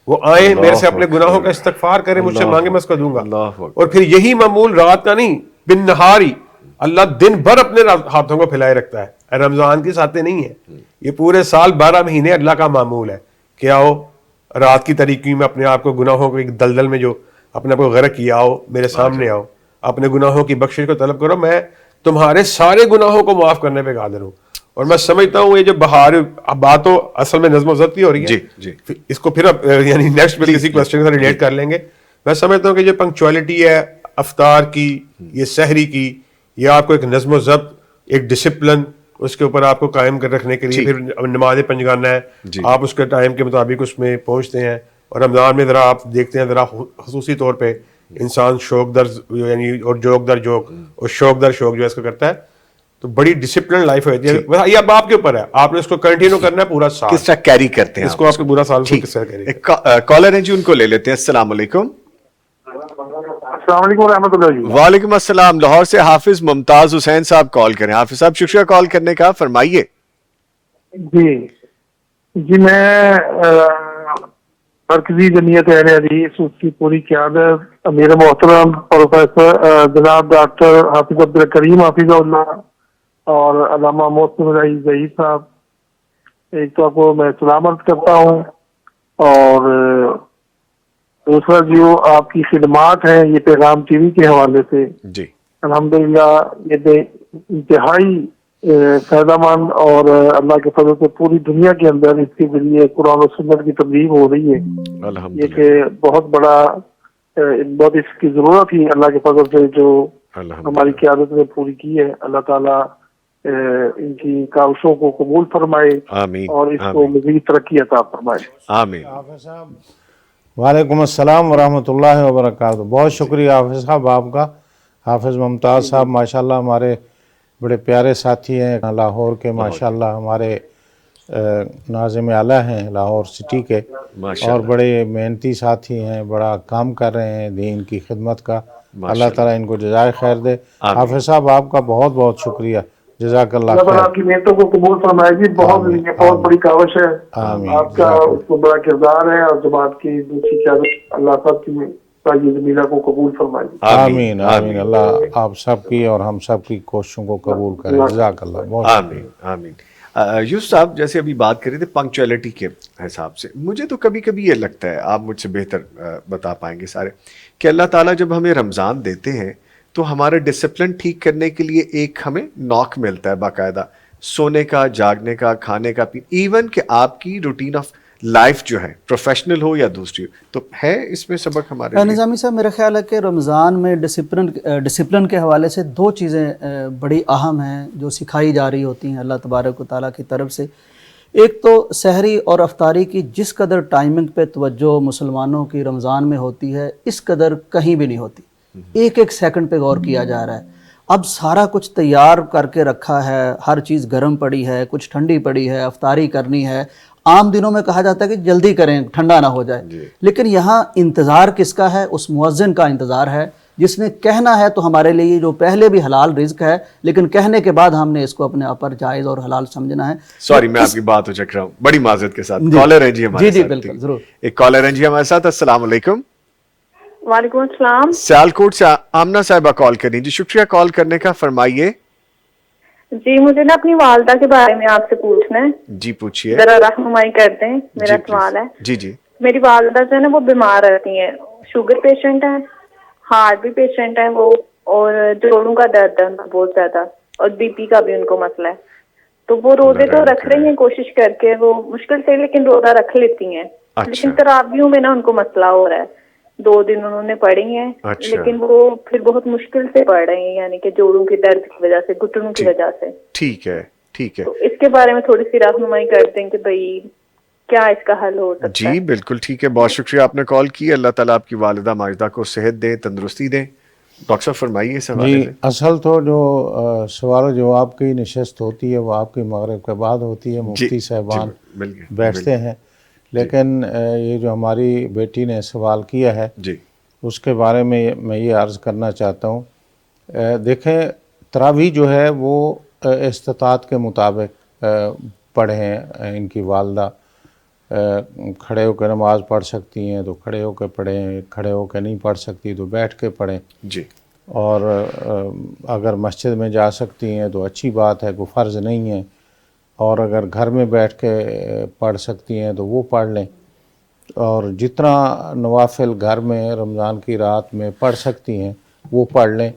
وہ آئیں میرے سے اپنے گناہوں کا استغفار کریں، مجھ سے مانگے میں اس کو دوں گا. اور پھر یہی معمول رات کا نہیں، بن نہاری، اللہ دن بھر اپنے ہاتھوں کو پھیلائے رکھتا ہے. رمضان کی ساتیں نہیں ہیں، یہ پورے سال 12 مہینے اللہ کا معمول ہے کہ آؤ رات کی تاریکی میں اپنے آپ کو گناہوں کو ایک دلدل میں جو اپنے آپ کو غرق کیا، آؤ میرے سامنے آؤ، اپنے گناہوں کی بخشش کو طلب کرو، میں تمہارے سارے گناہوں کو معاف کرنے پہ قادر ہوں. اور میں سمجھتا ہوں یہ جو بہار بات تو اصل میں نظم و ضبط کی ہو رہی ہے، اس کو پھر اب یعنی نیکسٹ میں کسی کوسچن سے ریلیٹ کر لیں گے. میں سمجھتا ہوں کہ جو پنکچوالٹی ہے افطار کی، یہ سحری کی، یہ آپ کو ایک نظم و ضبط، ایک ڈسپلن اس کے اوپر آپ کو قائم کر رکھنے کے لیے، پھر نماز پنجگانہ ہے، آپ اس کے ٹائم کے مطابق اس میں پہنچتے ہیں. اور رمضان میں ذرا آپ دیکھتے ہیں، ذرا خصوصی طور پہ انسان شوق در یعنی اور جوک در جوک اور شوق در شوق جو اس کو کرتا ہے، تو بڑی ڈسپلن لائف ہوتی ہے. یہ اب آپ کے اوپر ہے، آپ نے اس کو کنٹینیو کرنا ہے پورا سال، کس طرح کیری کرتے ہیں اس کو آپ کو پورا سال کس طرح کیری. ایک کالر ہیں جی، ان کو لے لیتے ہیں. السلام علیکم. السلام علیکم ورحمۃ اللہ جی. وعلیکم السلام. لاہور سے حافظ ممتاز حسین صاحب کال کریں. حافظ صاحب شکریہ کال کرنے کا، فرمائیے. جی میں مرکزی جمعیت اہل حدیث اس کی پوری قیادت امیر محترم پروفیسر جناب ڈاکٹر حافظ عبدالکریم حافظ اللہ اور علامہ محسن الہی ظہیر صاحب، ایک تو آپ کو میں سلام عرض کرتا ہوں، اور دوسرا جو آپ کی خدمات ہیں یہ پیغام ٹی وی کے حوالے سے جی الحمدللہ یہ انتہائی فائدہ مند، اور اللہ کے فضل سے پوری دنیا کے اندر اس کے ذریعے قرآن و سنت کی تبلیغ ہو رہی ہے، یہ الحمدللہ کہ بہت بڑا بہت اس کی ضرورت تھی اللہ کے فضل سے جو ہماری قیادت نے پوری کی ہے۔ اللہ تعالیٰ ان کی کاوشوں کو قبول فرمائے آمین اور اس کو آمین مزید ترقی عطا فرمائے۔ آمین۔ وعلیکم السلام ورحمۃ اللہ وبرکاتہ۔ بہت شکریہ حافظ صاحب آپ کا۔ حافظ ممتاز صاحب ماشاءاللہ ہمارے بڑے پیارے ساتھی ہیں لاہور کے، ماشاءاللہ ہمارے ناظم اعلیٰ ہیں لاہور سٹی کے، اور بڑے محنتی ساتھی ہیں، بڑا کام کر رہے ہیں دین کی خدمت کا۔ اللہ تعالیٰ ان کو جزائے خیر دے۔ حافظ صاحب آپ کا بہت بہت شکریہ، جزاک اللہ اللہ تعالیٰ خیر۔ آپ کی محنتوں کو قبول فرمائے جی، بہت بڑی کاوش ہے، آپ کا اس کو بڑا کردار ہے، اور جماعت کی دوسری قیادت اللہ سب کی ساری زمینہ کو قبول فرمائے جی۔ آمین آمین۔ اللہ آپ سب کی اور ہم سب کی کوششوں کو قبول کرے، جزاک اللہ، بہت آمین آمین۔ یوسف صاحب جیسے ابھی بات کر رہے تھے پنکچویلٹی کے حساب سے، مجھے تو کبھی کبھی یہ لگتا ہے، آپ مجھ سے بہتر بتا پائیں گے سارے، کہ اللہ تعالیٰ جب ہمیں رمضان دیتے ہیں تو ہمارا ڈسپلن ٹھیک کرنے کے لیے ایک ہمیں ناک ملتا ہے باقاعدہ، سونے کا، جاگنے کا، کھانے کا، ایون کہ آپ کی روٹین آف لائف جو ہے پروفیشنل ہو یا دوسری ہو، تو ہے اس میں سبق ہمارے لیے؟ نظامی صاحب میرا خیال ہے کہ رمضان میں ڈسپلن کے حوالے سے دو چیزیں بڑی اہم ہیں جو سکھائی جا رہی ہوتی ہیں اللہ تبارک و تعالیٰ کی طرف سے۔ ایک تو سحری اور افطاری کی جس قدر ٹائمنگ پہ توجہ مسلمانوں کی رمضان میں ہوتی ہے اس قدر کہیں بھی نہیں ہوتی، ایک ایک سیکنڈ پہ غور کیا جا رہا ہے۔ اب سارا کچھ تیار کر کے رکھا ہے، ہر چیز گرم پڑی ہے، کچھ ٹھنڈی پڑی ہے، افطاری کرنی ہے۔ عام دنوں میں کہا جاتا ہے کہ جلدی کریں ٹھنڈا نہ ہو جائے، لیکن یہاں انتظار کس کا ہے؟ اس مؤذن کا انتظار ہے جس نے کہنا ہے تو ہمارے لیے جو پہلے بھی حلال رزق ہے، لیکن کہنے کے بعد ہم نے اس کو اپنے اوپر جائز اور حلال سمجھنا ہے۔ سوری میں آپ کی بات ہو چک رہا ہوں، بڑی معذرت کے ساتھ کالر ہیں جی ہمارے جی ساتھ۔ بالکل ضرور۔ ایک کالر ہیں جی ہمارے ساتھ، السلام علیکم۔ وعلیکم السلام۔ سیالکوٹ سے آمنہ صاحبہ کال کرنی جی، شکریہ کال کرنے کا، فرمائیے۔ جی مجھے نا اپنی والدہ کے بارے میں آپ سے پوچھنا ہے، جی پوچھئے۔ ذرا رہنمائی کر دیں، میرا سوال ہے۔ جی جی۔ میری والدہ جو ہے نا وہ بیمار رہتی ہیں، شوگر پیشنٹ ہے، ہارٹ بھی پیشنٹ ہے وہ، اور جوڑوں کا درد ہے ان کو بہت زیادہ، اور بی پی کا بھی ان کو مسئلہ ہے۔ تو وہ روزے تو رکھ رہی ہیں کوشش کر کے، وہ مشکل سے لیکن روزہ رکھ لیتی ہیں، لیکن تراویحوں میں نا ان کو مسئلہ ہو رہا ہے۔ 2 دن انہوں نے پڑھی ہیں، لیکن وہ پھر بہت مشکل سے پڑھ رہے ہیں، یعنی کہ جوڑوں کے درد کی وجہ سے، گھٹنوں کی وجہ سے۔ ٹھیک ہے ٹھیک ہے، تو اس کے بارے میں تھوڑی سی رہنمائی کر دیں کہ بھئی کیا اس کا حل ہو سکتا ہے؟ جی بالکل ٹھیک ہے، بہت شکریہ آپ نے کال کی۔ اللہ تعالیٰ آپ کی والدہ ماجدہ کو صحت دے، تندرستی دیں۔ ڈاکٹر صاحب فرمائیے اس حوالے جی سے۔ اصل تو جو سوال و جواب کی نشست ہوتی ہے وہ آپ کی مغرب کے بعد ہوتی ہے، مفتی صاحبان بیٹھتے ہیں، لیکن یہ جو ہماری بیٹی نے سوال کیا ہے جی اس کے بارے میں میں یہ عرض کرنا چاہتا ہوں۔ دیکھیں تراویح جو ہے وہ استطاعت کے مطابق پڑھیں، ان کی والدہ کھڑے ہو کے نماز پڑھ سکتی ہیں تو کھڑے ہو کے پڑھیں، کھڑے ہو کے نہیں پڑھ سکتی تو بیٹھ کے پڑھیں، جی، اور اگر مسجد میں جا سکتی ہیں تو اچھی بات ہے، کوئی فرض نہیں ہے، اور اگر گھر میں بیٹھ کے پڑھ سکتی ہیں تو وہ پڑھ لیں، اور جتنا نوافل گھر میں رمضان کی رات میں پڑھ سکتی ہیں وہ پڑھ لیں،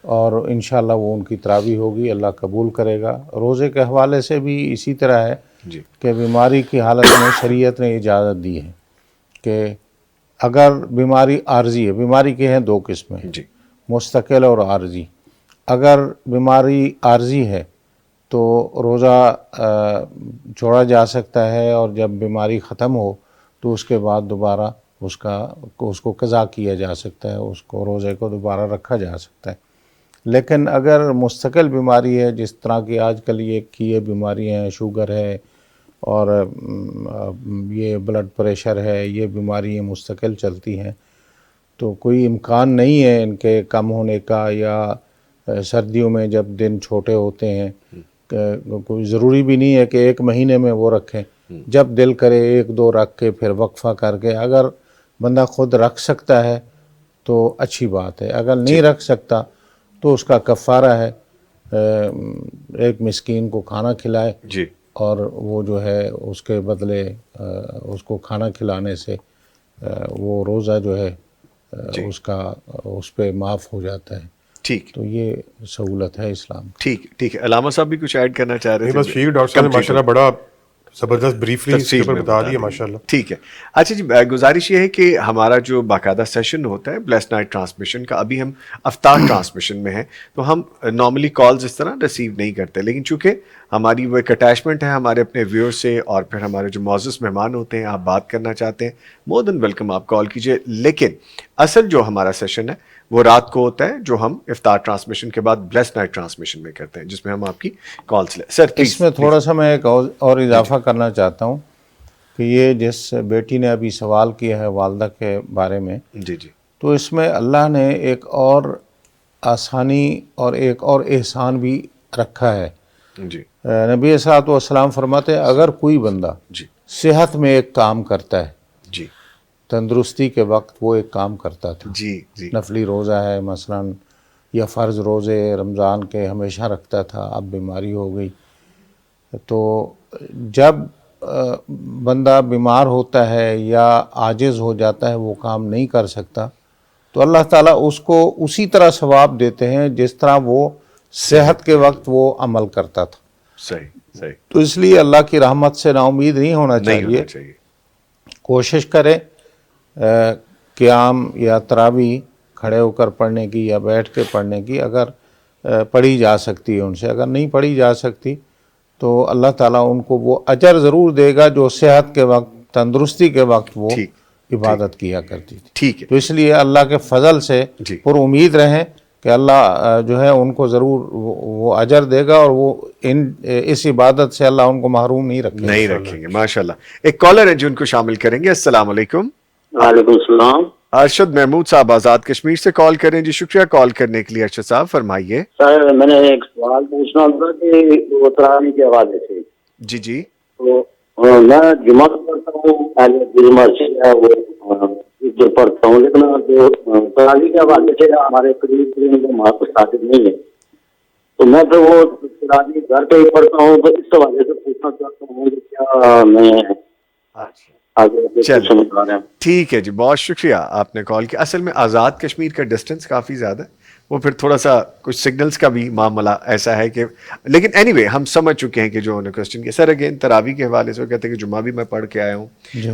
اور انشاءاللہ وہ ان کی تراویح ہوگی، اللہ قبول کرے گا۔ روزے کے حوالے سے بھی اسی طرح ہے کہ بیماری کی حالت میں شریعت نے اجازت دی ہے کہ اگر بیماری عارضی ہے، بیماری کے ہیں 2 قسمیں، مستقل اور عارضی۔ اگر بیماری عارضی ہے تو روزہ چھوڑا جا سکتا ہے، اور جب بیماری ختم ہو تو اس کے بعد دوبارہ اس کو قضا کیا جا سکتا ہے، اس کو روزے کو دوبارہ رکھا جا سکتا ہے۔ لیکن اگر مستقل بیماری ہے، جس طرح کی آج کل یہ بیماریاں ہیں، شوگر ہے اور یہ بلڈ پریشر ہے، یہ بیماریاں مستقل چلتی ہیں، تو کوئی امکان نہیں ہے ان کے کم ہونے کا، یا سردیوں میں جب دن چھوٹے ہوتے ہیں کوئی ضروری بھی نہیں ہے کہ 1 مہینے میں وہ رکھیں، جب دل کرے ایک دو رکھ کے پھر وقفہ کر کے، اگر بندہ خود رکھ سکتا ہے تو اچھی بات ہے، اگر نہیں رکھ سکتا تو اس کا کفارہ ہے ایک مسکین کو کھانا کھلائے، جی، اور وہ جو ہے اس کے بدلے اس کو کھانا کھلانے سے وہ روزہ جو ہے اس کا اس پہ معاف ہو جاتا ہے. ٹھیک تو یہ سہولت ہے اسلام کی. ٹھیک ہے. علامہ صاحب بھی کچھ ایڈ کرنا چاہ رہے نہیں تھے؟ بس ٹھیک، ڈاکٹر صاحب نے ماشاءاللہ بڑا زبردست بریفلی اس کے اوپر بتا دیا ماشاءاللہ. ٹھیک ہے. اچھا جی، گزارش یہ ہے کہ ہمارا جو باقاعدہ سیشن ہوتا ہے بلیس نائٹ ٹرانسمیشن کا، ابھی ہم افطار ٹرانسمیشن میں ہیں، تو ہم نارملی کالز اس طرح ریسیو نہیں کرتے، لیکن چونکہ ہماری وہ ایک اٹیچمنٹ ہے ہمارے اپنے ویور سے، اور پھر ہمارے جو معزز مہمان ہوتے ہیں، آپ بات کرنا چاہتے ہیں، مور دین ویلکم، آپ کال کیجئے. لیکن اصل جو ہمارا سیشن ہے وہ رات کو ہوتا ہے، جو ہم افطار ٹرانسمیشن کے بعد بلیس نائٹ ٹرانسمیشن میں کرتے ہیں، جس میں ہم آپ کی کالز لیں. سر اس میں تھوڑا سا میں ایک اور اضافہ کرنا چاہتا ہوں کہ یہ جس بیٹی نے ابھی سوال کیا ہے والدہ کے بارے میں، جی تو اس میں اللہ نے ایک اور آسانی اور ایک اور احسان بھی رکھا ہے. جی نبی صلی اللہ علیہ وسلم فرماتے ہیں اگر کوئی بندہ جی صحت میں ایک کام کرتا ہے، جی تندرستی کے وقت وہ ایک کام کرتا تھا، جی نفلی روزہ ہے مثلا، یا فرض روزے رمضان کے ہمیشہ رکھتا تھا، اب بیماری ہو گئی، تو جب بندہ بیمار ہوتا ہے یا عاجز ہو جاتا ہے، وہ کام نہیں کر سکتا، تو اللہ تعالیٰ اس کو اسی طرح ثواب دیتے ہیں جس طرح وہ صحت کے وقت وہ عمل کرتا تھا. صحیح. تو اس لیے اللہ کی رحمت سے نا امید نہیں ہونا چاہیے. کوشش کریں قیام یا تراویح کھڑے ہو کر پڑھنے کی یا بیٹھ کے پڑھنے کی، اگر پڑھی جا سکتی ہے ان سے. اگر نہیں پڑھی جا سکتی تو اللہ تعالیٰ ان کو وہ اجر ضرور دے گا جو صحت کے وقت، تندرستی کے وقت وہ عبادت کیا کرتی تھی. ٹھیک ہے. تو اس لیے اللہ کے فضل سے پر امید رہیں کہ اللہ جو ہے ان کو ضرور وہ اجر دے گا، اور وہ اس عبادت سے اللہ ان کو محروم نہیں رکھیں گے. ماشاءاللہ. ایک کالر ہے جو ان کو شامل کریں گے. السلام علیکم. وعلیکم السلام. ارشد محمود صاحب آزاد کشمیر سے کال کریں جی. شکریہ کال کرنے کے لیے ارشد صاحب، فرمائیے. سر میں نے ایک سوال پوچھنا تھا کہ وہ تراویح کے حوالے سے. جی تو میں جمعہ پڑھتا ہوں، پہلے مسجد ہے وہ جو پڑھتا ہوں، لیکن جو تراویح کے حوالے سے ہمارے قریب وہاں پر ثابت نہیں ہے، تو میں پھر وہ تراویح گھر پہ ہی پڑھتا ہوں. تو اس حوالے سے پوچھنا چاہتا ہوں کہ کیا میں ٹھیک ہے جی، بہت شکریہ آپ نے کال کیا. اصل میں آزاد کشمیر کا ڈسٹنس کافی زیادہ ہے، وہ پھر تھوڑا سا کچھ سگنلز کا بھی معاملہ ایسا ہے کہ، لیکن اینی وے ہم سمجھ چکے ہیں کہ جو انہوں نے کوشچن کیا. سر اگین تراویح کے حوالے سے وہ کہتے ہیں کہ جمعہ بھی میں پڑھ کے آیا ہوں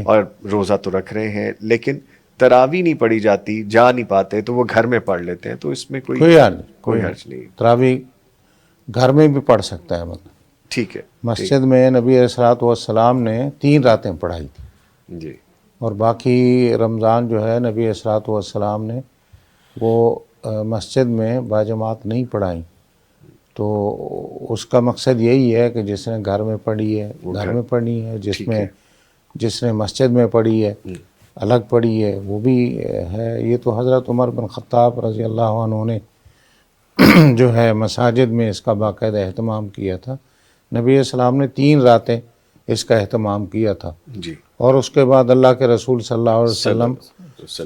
اور روزہ تو رکھ رہے ہیں، لیکن تراویح نہیں پڑھی جاتی، جا نہیں پاتے، تو وہ گھر میں پڑھ لیتے ہیں، تو اس میں کوئی حرج نہیں. تراویح گھر میں بھی پڑھ سکتا ہے. مطلب ٹھیک ہے. مسجد میں نبی علیہ الصلوۃ والسلام نے 3 راتیں پڑھائی تھی جی، اور باقی رمضان جو ہے نبی علیہ الصلوۃ والسلام نے وہ مسجد میں باجماعت نہیں پڑھائیں. تو اس کا مقصد یہی ہے کہ جس نے گھر میں پڑھی ہے گھر میں پڑھنی ہے، جس نے مسجد میں پڑھی ہے الگ پڑھی ہے وہ بھی ہے. یہ تو حضرت عمر بن خطاب رضی اللہ عنہ نے جو ہے مساجد میں اس کا باقاعدہ اہتمام کیا تھا. نبی علیہ السلام نے 3 راتیں اس کا اہتمام کیا تھا. جی. اور اس کے بعد اللہ کے رسول صلی اللہ علیہ وسلم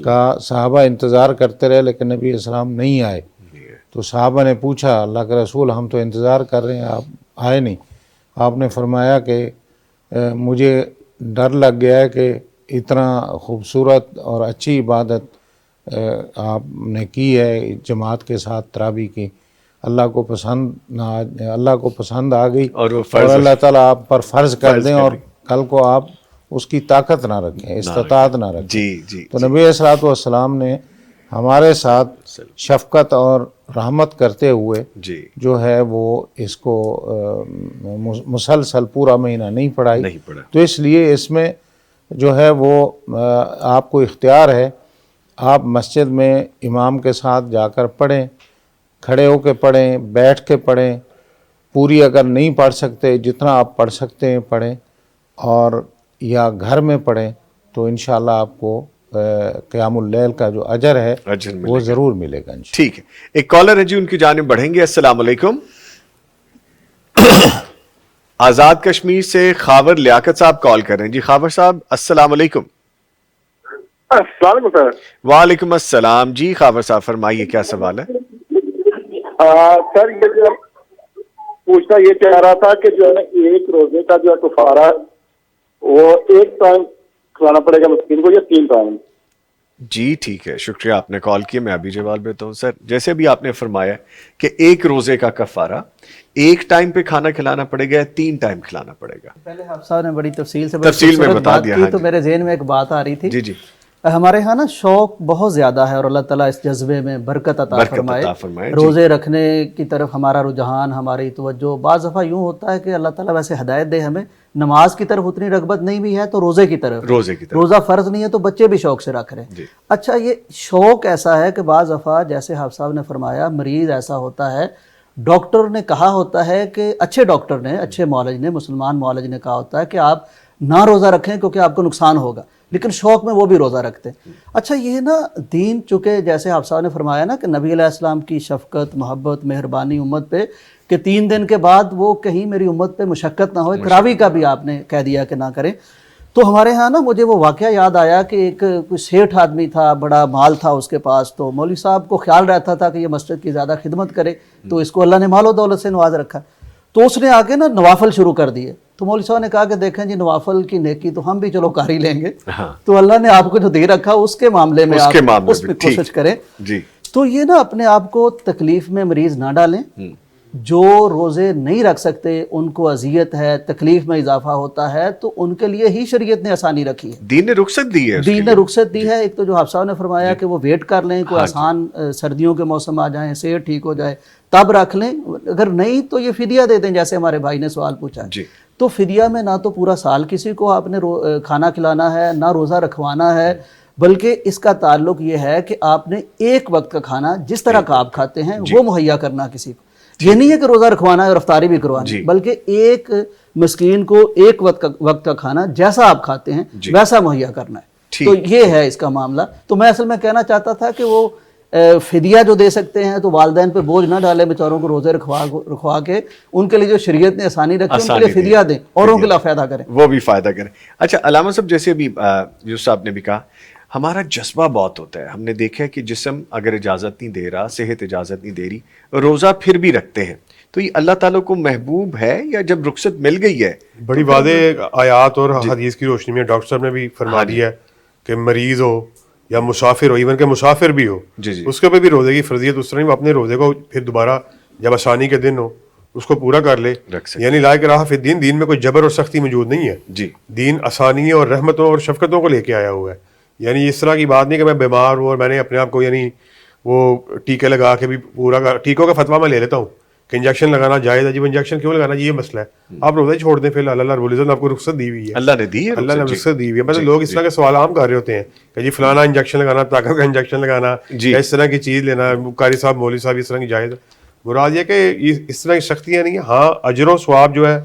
کا صحابہ انتظار کرتے رہے، لیکن نبی علیہ السلام نہیں آئے. تو صحابہ نے پوچھا اللہ کے رسول ہم تو انتظار کر رہے ہیں، آپ آئے نہیں. آپ نے فرمایا کہ مجھے ڈر لگ گیا ہے کہ اتنا خوبصورت اور اچھی عبادت آپ نے کی ہے جماعت کے ساتھ تراویح کی، اللہ کو پسند آ گئی، اور اللہ تعالیٰ آپ پر فرض کر دیں اور کل کو آپ اس کی طاقت نہ رکھیں، استطاعت نہ رکھیں. تو نبی صلی اللہ علیہ وسلم نے ہمارے ساتھ شفقت اور رحمت کرتے ہوئے جو ہے وہ اس کو مسلسل پورا مہینہ نہیں پڑھائی. تو اس لیے اس میں جو ہے وہ آپ کو اختیار ہے، آپ مسجد میں امام کے ساتھ جا کر پڑھیں، کھڑے ہو کے پڑھیں، بیٹھ کے پڑھیں، پوری اگر نہیں پڑھ سکتے جتنا آپ پڑھ سکتے ہیں پڑھیں، اور یا گھر میں پڑھیں، تو انشاءاللہ آپ کو قیام اللیل کا جو اجر ہے وہ ضرور ملے گا. ٹھیک ہے. ایک کالر ہے جی، ان کی جانب بڑھیں گے. السلام علیکم. آزاد کشمیر سے خاور لیاقت صاحب کال کر رہے ہیں. جی خاور صاحب السلام علیکم. السلام علیکم سر. وعلیکم السلام. جی خاور صاحب فرمائیے کیا سوال ہے؟ سر یہ جو پوچھنا یہ چاہ رہا تھا کہ جو ہے نا ایک روزے کا جو ہے کفارہ وہ ایک ٹائم کھلانا پڑے گا مسکین کو یا 3 ٹائم؟ جی ٹھیک ہے, شکریہ آپ نے کال کیا, میں ابھی جواب دیتا ہوں. سر جیسے بھی آپ نے فرمایا کہ ایک روزے کا کفارہ ایک ٹائم پہ کھانا کھلانا پڑے گا یا 3 ٹائم کھلانا پڑے گا؟ پہلے آپ صاحب نے بڑی تفصیل میں بتا دیا. تو میرے ذہن میں ایک بات آ رہی تھی. جی جی. ہمارے ہاں نا شوق بہت زیادہ ہے اور اللہ تعالیٰ اس جذبے میں برکت عطا فرمائے. روزے رکھنے کی طرف ہمارا رجحان, ہماری توجہ بعض دفعہ یوں ہوتا ہے کہ اللہ تعالیٰ ویسے ہدایت دے ہمیں, نماز کی طرف اتنی رغبت نہیں بھی ہے تو روزے کی طرف, روزہ فرض نہیں ہے تو بچے بھی شوق سے رکھ رہے ہیں. اچھا یہ شوق ایسا ہے کہ بعض دفعہ جیسے حافظ صاحب نے فرمایا مریض ایسا ہوتا ہے, ڈاکٹر نے کہا ہوتا ہے کہ اچھے ڈاکٹر نے, اچھے معالج نے, مسلمان معالج نے کہا ہوتا ہے کہ آپ نہ روزہ رکھیں کیونکہ آپ کو نقصان ہوگا, لیکن شوق میں وہ بھی روزہ رکھتے ہیں. اچھا یہ نا دین چونکہ جیسے حافظ صاحب نے فرمایا نا کہ نبی علیہ السلام کی شفقت, محبت, مہربانی امت پہ کہ 3 دن کے بعد وہ کہیں میری امت پہ مشقت نہ ہو, تراویح کا بھی آپ نے کہہ دیا کہ نہ کریں. تو ہمارے ہاں نا مجھے وہ واقعہ یاد آیا کہ ایک کوئی سیٹھ آدمی تھا, بڑا مال تھا اس کے پاس, تو مولوی صاحب کو خیال رہتا تھا کہ یہ مسجد کی زیادہ خدمت کرے تو اس کو اللہ نے مال و دولت سے نواز رکھا. تو اس نے آگے نا نوافل شروع کر دیے. تو مولوی صاحب نے کہا کہ دیکھیں جی نوافل کی نیکی تو ہم بھی چلو کر ہی لیں گے, تو اللہ نے آپ کو جو دے رکھا اس کے معاملے میں آپ اس پہ کوشش کریں. تو یہ نا اپنے آپ کو تکلیف میں مریض نہ ڈالیں. جو روزے نہیں رکھ سکتے ان کو اذیت ہے, تکلیف میں اضافہ ہوتا ہے, تو ان کے لیے ہی شریعت نے آسانی رکھی ہے, دین نے رخصت دی ہے. دین نے رخصت دی ہے. ایک تو جو حافظ صاحب نے فرمایا کہ وہ ویٹ کر لیں, کوئی آسان سردیوں کے موسم آ جائیں, صحت ٹھیک ہو جائے تب رکھ لیں, اگر نہیں تو یہ فدیہ دے دیں جیسے ہمارے بھائی نے سوال پوچھا. تو فدیہ میں نہ تو پورا سال کسی کو آپ نے کھانا کھلانا ہے, نہ روزہ رکھوانا ہے, بلکہ اس کا تعلق یہ ہے کہ آپ نے ایک وقت کا کھانا جس طرح کا آپ کھاتے ہیں وہ مہیا کرنا کسی کو. یہ نہیں ہے کہ روزہ رکھوانا ہے اور افطاری بھی کروانی, بلکہ ایک مسکین کو ایک وقت کا کھانا جیسا آپ کھاتے ہیں ویسا مہیا کرنا ہے. تو یہ ہے اس کا معاملہ. تو میں اصل میں کہنا چاہتا تھا کہ وہ فدیہ جو دے سکتے ہیں تو والدین پہ بوجھ نہ ڈالیں بیچاروں کو, روزے رکھوا کے ان کے لیے جو شریعت نے آسانی رکھی ان کے لیے فدیہ دیں, اوروں کے لیے فائدہ کریں, وہ بھی فائدہ کریں. اچھا علامہ صاحب جیسے بھی یوسف صاحب نے بھی کہا ہمارا جذبہ بہت ہوتا ہے, ہم نے دیکھا ہے کہ جسم اگر اجازت نہیں دے رہا, صحت اجازت نہیں دے رہی, روزہ پھر بھی رکھتے ہیں, تو یہ اللہ تعالیٰ کو محبوب ہے یا جب رخصت مل گئی ہے؟ بڑی واضح آیات اور حدیث کی روشنی میں ڈاکٹر صاحب نے بھی فرما دیا ہے کہ مریض ہو یا مسافر ہو, ایون کہ مسافر بھی ہو, اس کے پہ بھی روزے کی فرضیت اس طرح اپنے روزے کو پھر دوبارہ جب آسانی کے دن ہو اس کو پورا کر لے. یعنی لا اکراہ فی الدین, دین میں کوئی جبر اور سختی موجود نہیں ہے. دین آسانی اور رحمتوں اور شفقتوں کو لے کے آیا ہوا ہے. یعنی اس طرح کی بات نہیں کہ میں بیمار ہوں اور میں نے اپنے آپ کو یعنی وہ ٹیکے لگا کے بھی پورا, ٹیکوں کا فتویٰ میں لے لیتا ہوں کہ انجیکشن لگانا جائز ہے. جی وہ انجیکشن کیوں لگانا جی یہ مسئلہ ہے, آپ روزے چھوڑ دیں, پھر اللہ رب العزت نے آپ کو رخصت دی ہوئی ہے, اللہ نے دی ہے, اللہ نے رخصت دی ہوئی ہے. مطلب لوگ اس طرح کے سوال عام کر رہے ہوتے ہیں کہ جی فلانا انجیکشن لگانا, طاقت کا انجیکشن لگانا, اس طرح کی چیز لینا, قاری صاحب مولوی صاحب اس طرح کی جائز. مراد یہ کہ اس طرح کی سختیاں نہیں ہیں. ہاں اجر و ثواب جو ہے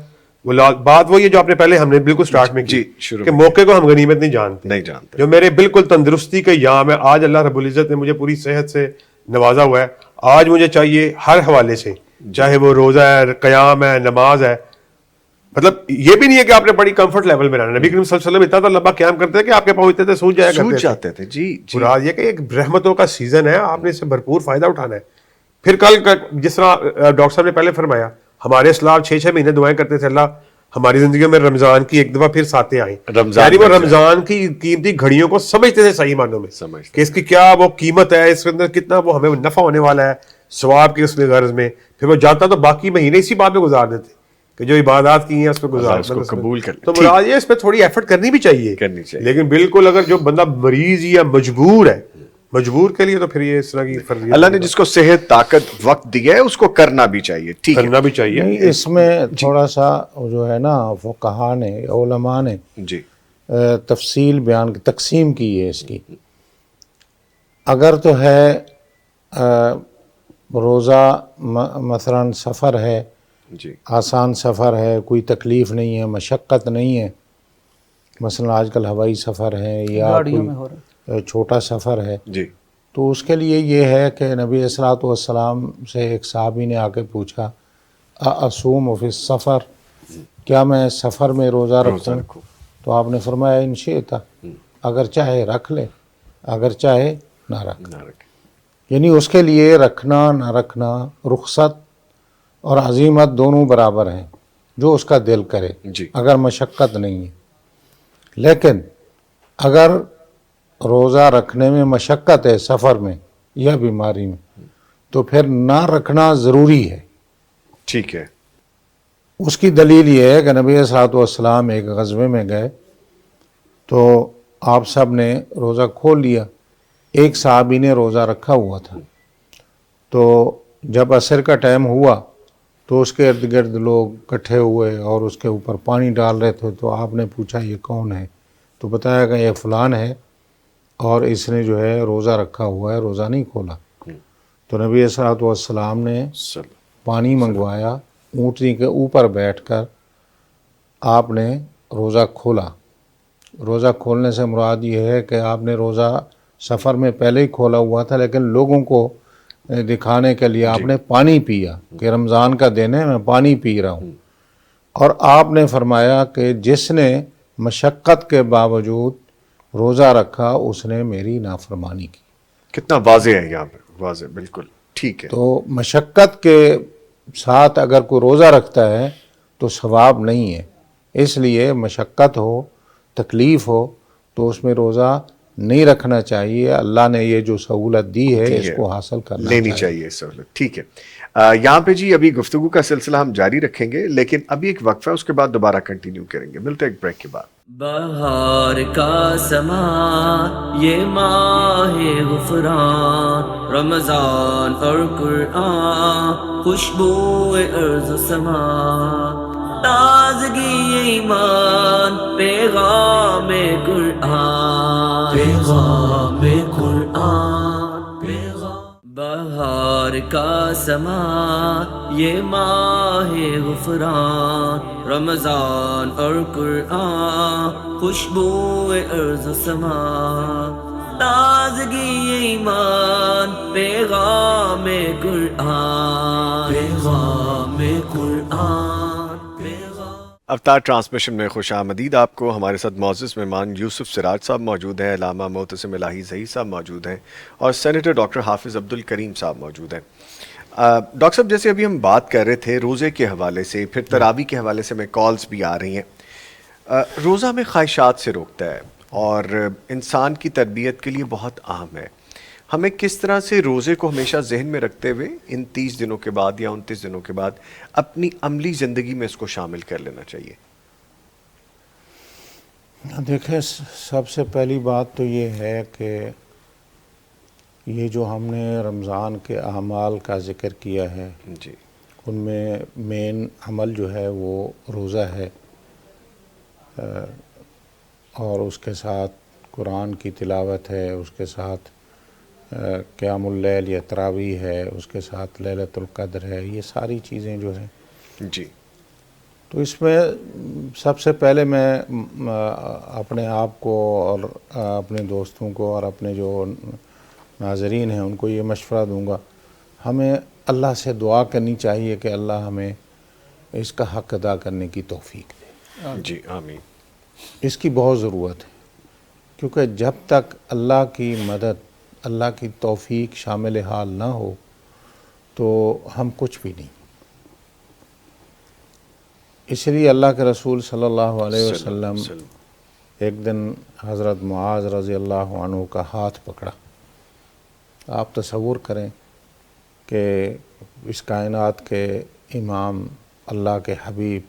وہ بات وہی ہے جو آپ نے پہلے ہم نے بالکل سٹارٹ میں کی کہ موقع کو ہم غنیمت نہیں جانتے. جو میرے بالکل تندرستی کا یام ہے, آج اللہ رب العزت نے مجھے پوری صحت سے نوازا ہوا ہے, آج مجھے چاہیے ہر حوالے سے, چاہے وہ روزہ ہے, قیام ہے, نماز ہے, مطلب یہ بھی نہیں ہے کہ آپ نے بڑی کمفرٹ لیول میں رہنا. نبی کریم صلی اللہ علیہ وسلم اتنا تو لمبا قیام کرتے تھے کہ آپ کے پاؤں اتنے تھے سوج جاتے تھے. مراد یہ کہ ایک رحمتوں کا سیزن ہے, آپ نے اس سے بھرپور فائدہ اٹھانا ہے. پھر کل جس طرح ڈاکٹر صاحب نے پہلے فرمایا, ہمارے اسلاف 6 مہینے دعائیں کرتے تھے, اللہ ہماری زندگیوں میں رمضان کی ایک دفعہ پھر ساتیں آئیں. یعنی وہ رمضان کی قیمتی گھڑیوں کو سمجھتے تھے صحیح معنوں میں کہ اس کی کیا وہ قیمت ہے, اس کے اندر کتنا وہ ہمیں نفع ہونے والا ہے ثواب کی اس میں غرض میں. پھر وہ جاتا تو باقی مہینے اسی بات میں گزار دیتے کہ جو عبادات کی ہیں اس پہ گزار قبول کر. تو مراد یہ اس پہ تھوڑی ایفرٹ کرنی بھی چاہیے, لیکن بالکل اگر جو بندہ مریض یا مجبور ہے, مجبور کے لیے تو پھر یہ اس طرح کی فرضیت, اللہ نے جس کو صحت طاقت وقت دیا ہے اس کو کرنا بھی چاہیے, ٹھیک کرنا بھی چاہیے. اس میں تھوڑا سا جو ہے نا فقہا نے, علماء نے تفصیل بیان کی, تقسیم کی ہے اس کی. اگر تو ہے روزہ مثلا سفر ہے, آسان سفر ہے, کوئی تکلیف نہیں ہے, مشقت نہیں ہے, مثلا آج کل ہوائی سفر ہے یا کوئی چھوٹا سفر ہے, تو اس کے لیے یہ ہے کہ نبی الصلوۃ والسلام سے ایک صحابی نے آ کے پوچھا اصوم فی السفر, کیا میں سفر میں روزہ رکھوں؟ تو آپ نے فرمایا ان شئتا، اگر چاہے رکھ لے، اگر چاہے نہ رکھ. یعنی اس کے لیے رکھنا نہ رکھنا، رخصت اور عزیمت دونوں برابر ہیں، جو اس کا دل کرے اگر مشقت نہیں ہے. لیکن اگر روزہ رکھنے میں مشقت ہے سفر میں یا بیماری میں، تو پھر نہ رکھنا ضروری ہے. ٹھیک ہے. اس کی دلیل یہ ہے کہ نبی صلی اللہ علیہ وسلم ایک غزوے میں گئے تو آپ سب نے روزہ کھول لیا. ایک صحابی نے روزہ رکھا ہوا تھا، تو جب عصر کا ٹائم ہوا تو اس کے ارد گرد لوگ اکٹھے ہوئے اور اس کے اوپر پانی ڈال رہے تھے. تو آپ نے پوچھا یہ کون ہے؟ تو بتایا کہ یہ فلان ہے اور اس نے جو ہے روزہ رکھا ہوا ہے، روزہ نہیں کھولا. تو نبی صلی اللہ علیہ وسلم نے پانی منگوایا، اونٹنی کے اوپر بیٹھ کر آپ نے روزہ کھولا. روزہ کھولنے سے مراد یہ ہے کہ آپ نے روزہ سفر میں پہلے ہی کھولا ہوا تھا، لیکن لوگوں کو دکھانے کے لیے آپ نے پانی پیا کہ رمضان کا دن ہے، میں پانی پی رہا ہوں. اور آپ نے فرمایا کہ جس نے مشقت کے باوجود روزہ رکھا اس نے میری نافرمانی کی. کتنا واضح ہے یہاں پہ، واضح بالکل ٹھیک ہے. تو مشقت کے ساتھ اگر کوئی روزہ رکھتا ہے تو ثواب نہیں ہے. اس لیے مشقت ہو، تکلیف ہو تو اس میں روزہ نہیں رکھنا چاہیے. اللہ نے یہ جو سہولت دی ہے اس کو حاصل کرنا لینی چاہیے سہولت. ٹھیک ہے. یہاں پہ جی ابھی گفتگو کا سلسلہ ہم جاری رکھیں گے، لیکن ابھی ایک وقفہ ہے، اس کے بعد دوبارہ کنٹینیو کریں گے. ملتے ہیں ایک بریک کے بعد. بہار کا سما یہ ماہ غفران، رمضان اور قرآن، خوشبو ارض و سما، تازگی ایمان، پیغام قرآن، پیغام قرآن، بہار کا سما یہ ماہ غفران، رمضان اور قرآن، خوشبو ارض و سما، تازگی ایمان، پیغام قرآن، پیغام قرآن. افطار ٹرانسمیشن میں خوش آمدید. آپ کو ہمارے ساتھ معزز مہمان یوسف سراج صاحب موجود ہیں، علامہ معتصم الہی زئی صاحب موجود ہیں، اور سینیٹر ڈاکٹر حافظ عبدالکریم صاحب موجود ہیں. ڈاکٹر صاحب جیسے ابھی ہم بات کر رہے تھے روزے کے حوالے سے، پھر تراویح کے حوالے سے میں کالز بھی آ رہی ہیں. روزہ میں خواہشات سے روکتا ہے اور انسان کی تربیت کے لیے بہت اہم ہے. ہمیں کس طرح سے روزے کو ہمیشہ ذہن میں رکھتے ہوئے ان 30 دنوں کے بعد یا 29 دنوں کے بعد اپنی عملی زندگی میں اس کو شامل کر لینا چاہیے؟ دیکھیں، سب سے پہلی بات تو یہ ہے کہ یہ جو ہم نے رمضان کے اعمال کا ذکر کیا ہے جی، ان میں مین عمل جو ہے وہ روزہ ہے، اور اس کے ساتھ قرآن کی تلاوت ہے، اس کے ساتھ قیام اللیل یا تراویح ہے، اس کے ساتھ لیلۃ القدر ہے. یہ ساری چیزیں جو ہیں جی، تو اس میں سب سے پہلے میں اپنے آپ کو اور اپنے دوستوں کو اور اپنے جو ناظرین ہیں ان کو یہ مشورہ دوں گا، ہمیں اللہ سے دعا کرنی چاہیے کہ اللہ ہمیں اس کا حق ادا کرنے کی توفیق دے. جی آمین. اس کی بہت ضرورت ہے، کیونکہ جب تک اللہ کی مدد، اللہ کی توفیق شامل حال نہ ہو تو ہم کچھ بھی نہیں. اس لیے اللہ کے رسول صلی اللہ علیہ وسلم ایک دن حضرت معاذ رضی اللہ عنہ کا ہاتھ پکڑا. آپ تصور کریں کہ اس کائنات کے امام، اللہ کے حبیب،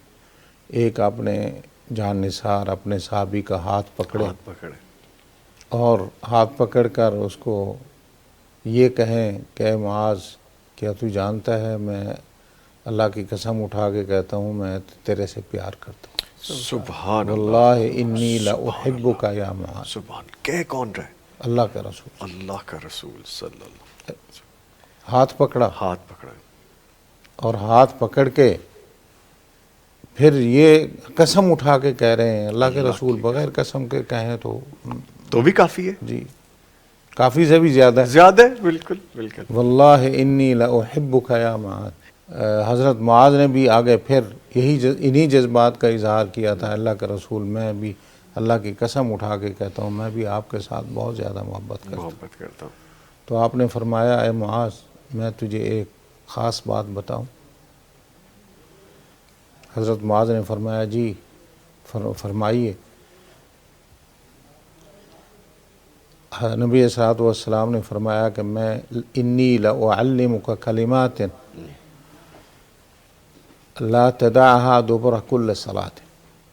ایک اپنے جان نثار اپنے صحابی کا ہاتھ پکڑے اور ہاتھ پکڑ کر اس کو یہ کہیں کہ معاذ، کیا تو جانتا ہے میں اللہ کی قسم اٹھا کے کہتا ہوں میں تیرے سے پیار کرتا ہوں. سبحان اللہ انی لاحبک یا معاذ. سبحان. کہہ کون رہے؟ اللہ کا رسول، اللہ کا رسول صلی اللہ. ہاتھ پکڑا، ہاتھ پکڑا، اور ہاتھ پکڑ کے پھر یہ قسم اٹھا کے کہہ رہے ہیں. اللہ کے رسول بغیر قسم کے کہیں تو بھی کافی ہے. جی، کافی سے بھی زیادہ ہے. زیادہ ہے، بالکل بالکل. واللہ انی لاحبک یا معاذ. حضرت معاذ نے بھی آگے پھر انہی جذبات کا اظہار کیا تھا اللہ کے رسول، میں بھی اللہ کی قسم اٹھا کے کہتا ہوں میں بھی آپ کے ساتھ بہت زیادہ محبت کرتا ہوں۔ تو آپ نے فرمایا اے معاذ میں تجھے ایک خاص بات بتاؤں؟ حضرت معاذ نے فرمایا جی فرمائیے۔ نبی صلی اللہ علیہ وسلم نے فرمایا کہ میں انی لأعلمک کلمات لا تدعها دبر کل صلاۃ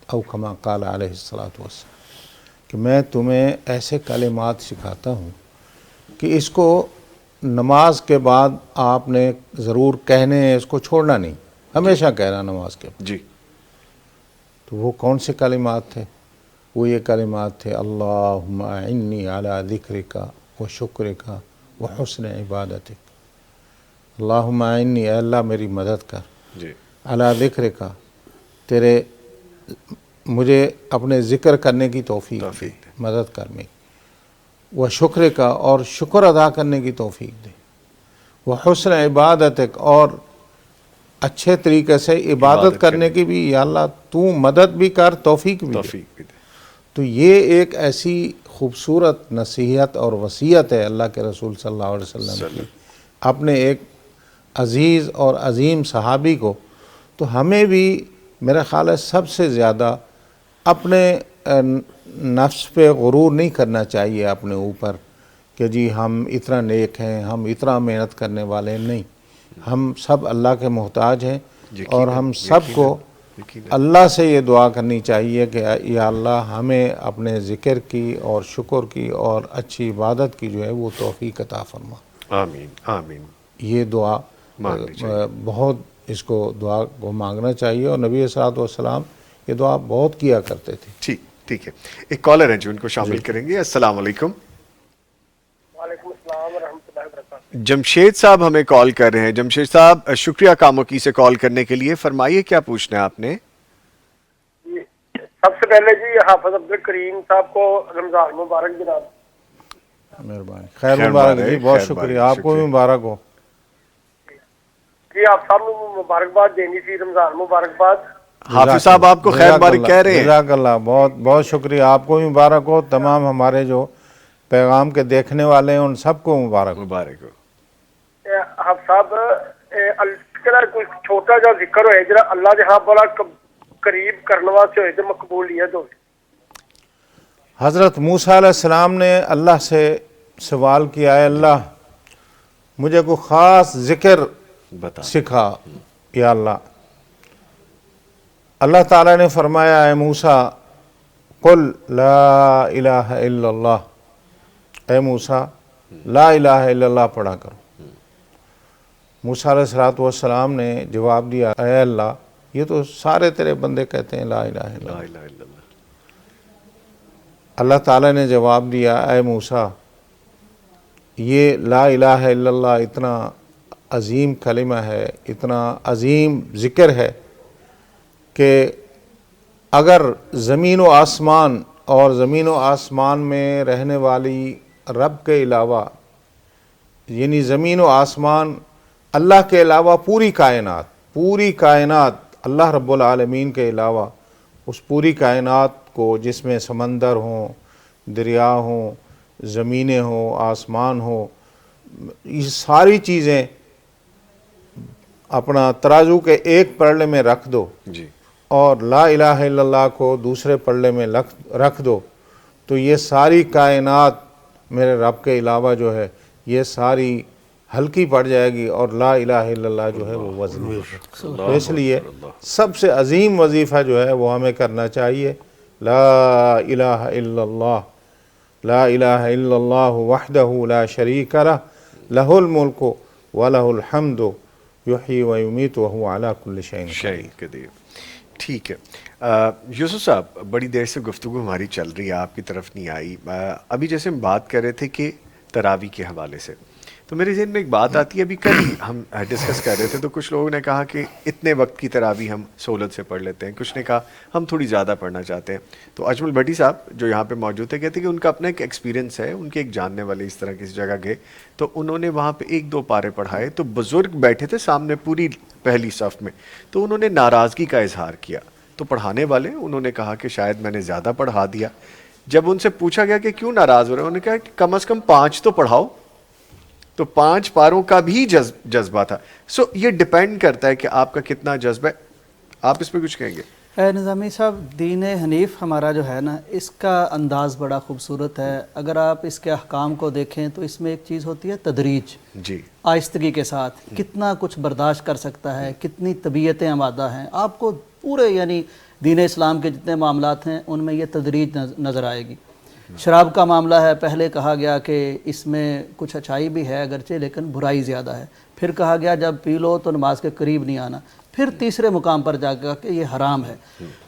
او کما قال علیہ الصلاۃ والسلام، کہ میں تمہیں ایسے کلمات سکھاتا ہوں کہ اس کو نماز کے بعد آپ نے ضرور کہنے ہیں، اس کو چھوڑنا نہیں، ہمیشہ کہنا نماز کے بعد۔ جی تو وہ کون سے کلمات تھے؟ وہ یہ کلمات تھے اللہم اعنی علی ذکرک و شکرک و حسن عبادتک۔ اللہم اعنی، اے اللہ میری مدد کر، جی علی ذکرک، تیرے مجھے اپنے ذکر کرنے کی توفیق دے، مدد کر میری، و شکرک، اور شکر ادا کرنے کی توفیق دے، و حسن عبادتک، اور اچھے طریقے سے عبادت کرنے کی بھی یا اللہ تو مدد بھی کر، توفیق بھی دے۔ تو یہ ایک ایسی خوبصورت نصیحت اور وصیت ہے اللہ کے رسول صلی اللہ علیہ وسلم کی اپنے ایک عزیز اور عظیم صحابی کو۔ تو ہمیں بھی میرا خیال ہے سب سے زیادہ اپنے نفس پہ غرور نہیں کرنا چاہیے اپنے اوپر کہ جی ہم اتنا نیک ہیں، ہم اتنا محنت کرنے والے ہیں، نہیں، ہم سب اللہ کے محتاج ہیں، اور ہم سب کو اللہ سے یہ دعا کرنی چاہیے کہ یا اللہ ہمیں اپنے ذکر کی اور شکر کی اور اچھی عبادت کی جو ہے وہ توفیق عطا فرما۔ آمین آمین۔ یہ دعا بہت اس کو دعا کو مانگنا چاہیے، اور نبی صلی اللہ علیہ وسلم یہ دعا بہت کیا کرتے تھے۔ ٹھیک ہے، ایک کالر ہے جو ان کو شامل کریں گے۔ السلام علیکم۔ وعلیکم السلام ورحمۃ اللہ وبرکاتہ۔ جمشید صاحب ہمیں کال کر رہے ہیں۔ جمشید صاحب شکریہ کاموکی سے کال کرنے کے لیے، فرمائیے کیا پوچھنا ہے آپ نے؟ جی سب سے پہلے جی حافظ عبد الکریم صاحب کو رمضان مبارک جناب۔ مہربانی، خیر مبارک جی، بہت شکریہ، آپ کو بھی مبارک ہو جی۔ آپ صاحب نے مبارکباد دینی تھی، رمضان مبارکباد۔ حافظ صاحب آپ کو خیر مبارک کہہ رہے ہیں۔ جزاک اللہ، بہت بہت شکریہ، آپ کو بھی مبارک ہو، تمام ہمارے جو پیغام کے دیکھنے والے ہیں ان سب کو مبارک ہو۔ حافظ صاحب کوئی چھوٹا جا ذکر ہوئے جرا اللہ جہاں بڑا قریب کرنے واسطے ہوئے تو مقبولیت ہو۔ حضرت موسیٰ علیہ السلام نے اللہ سے سوال کیا ہے اللہ مجھے کوئی خاص ذکر سکھا یا اللہ۔ اللہ تعالیٰ نے فرمایا اے موسیٰ قل لا الہ الا اللہ، اے موسیٰ لا الہ الا اللہ پڑھا کرو۔ موسیٰ علیہ السلام نے جواب دیا اے اللہ یہ تو سارے تیرے بندے کہتے ہیں لا الہ الا اللہ۔ اللہ تعالیٰ نے جواب دیا اے موسیٰ یہ لا الہ الا اللہ اتنا عظیم کلمہ ہے، اتنا عظیم ذکر ہے کہ اگر زمین و آسمان اور زمین و آسمان میں رہنے والی رب کے علاوہ، یعنی زمین و آسمان اللہ کے علاوہ پوری کائنات اللہ رب العالمین کے علاوہ اس پوری کائنات کو جس میں سمندر ہوں، دریا ہوں، زمینیں ہوں، آسمان ہوں، یہ ساری چیزیں اپنا ترازو کے ایک پلڑے میں رکھ دو اور لا الہ الا اللہ کو دوسرے پلڑے میں رکھ دو تو یہ ساری کائنات میرے رب کے علاوہ جو ہے یہ ساری ہلکی پڑ جائے گی اور لا الہ الا اللہ جو ہے وہ وزنی ہے۔ تو اس لیے سب سے عظیم وظیفہ جو ہے وہ ہمیں کرنا چاہیے لا الہ الا اللہ، لا الہ الا اللہ وحدہ لا شریک لہ، لہ الملک ولہ الحمد یحیی و یمیت وہو علی کل شیء قدیر۔ ٹھیک ہے یوسف صاحب، بڑی دیر سے گفتگو ہماری چل رہی ہے، آپ کی طرف نہیں آئی۔ ابھی جیسے ہم بات کر رہے تھے کہ تراویح کے حوالے سے تو میرے ذہن میں ایک بات آتی ہے, ابھی کل ہم ڈسکس کر رہے تھے تو کچھ لوگوں نے کہا کہ اتنے وقت کی تراویح ہم سہولت سے پڑھ لیتے ہیں, کچھ نے کہا ہم تھوڑی زیادہ پڑھنا چاہتے ہیں. تو اجمل بھٹی صاحب جو یہاں پہ موجود تھے کہتے ہیں کہ ان کا اپنا ایک ایکسپیرینس ہے, ان کے ایک جاننے والے اس طرح کسی جگہ گئے تو انہوں نے وہاں پہ 1-2 پارے پڑھائے تو بزرگ بیٹھے تھے سامنے پوری پہلی صف میں, تو انہوں نے ناراضگی کا اظہار کیا. تو پڑھانے والے انہوں نے کہا کہ شاید میں نے زیادہ پڑھا دیا. جب ان سے پوچھا گیا کہ کیوں ناراض ہو رہے ہیں, انہوں نے کہا کہ کم از کم 5 تو پڑھاؤ. تو 5 پاروں کا بھی جذبہ تھا. سو یہ ڈیپینڈ کرتا ہے کہ آپ کا کتنا جذبہ ہے. آپ اس پہ کچھ کہیں گے؟ نظامی صاحب, دین حنیف ہمارا جو ہے نا, اس کا انداز بڑا خوبصورت ہے. اگر آپ اس کے احکام کو دیکھیں تو اس میں ایک چیز ہوتی ہے تدریج, جی, آہستگی کے ساتھ کتنا کچھ برداشت کر سکتا ہے, کتنی طبیعتیں آمادہ ہیں. آپ کو پورے یعنی دین اسلام کے جتنے معاملات ہیں ان میں یہ تدریج نظر آئے گی. شراب کا معاملہ ہے, پہلے کہا گیا کہ اس میں کچھ اچھائی بھی ہے اگرچہ لیکن برائی زیادہ ہے. پھر کہا گیا جب پی لو تو نماز کے قریب نہیں آنا. پھر تیسرے مقام پر جا کر کہ یہ حرام ہے.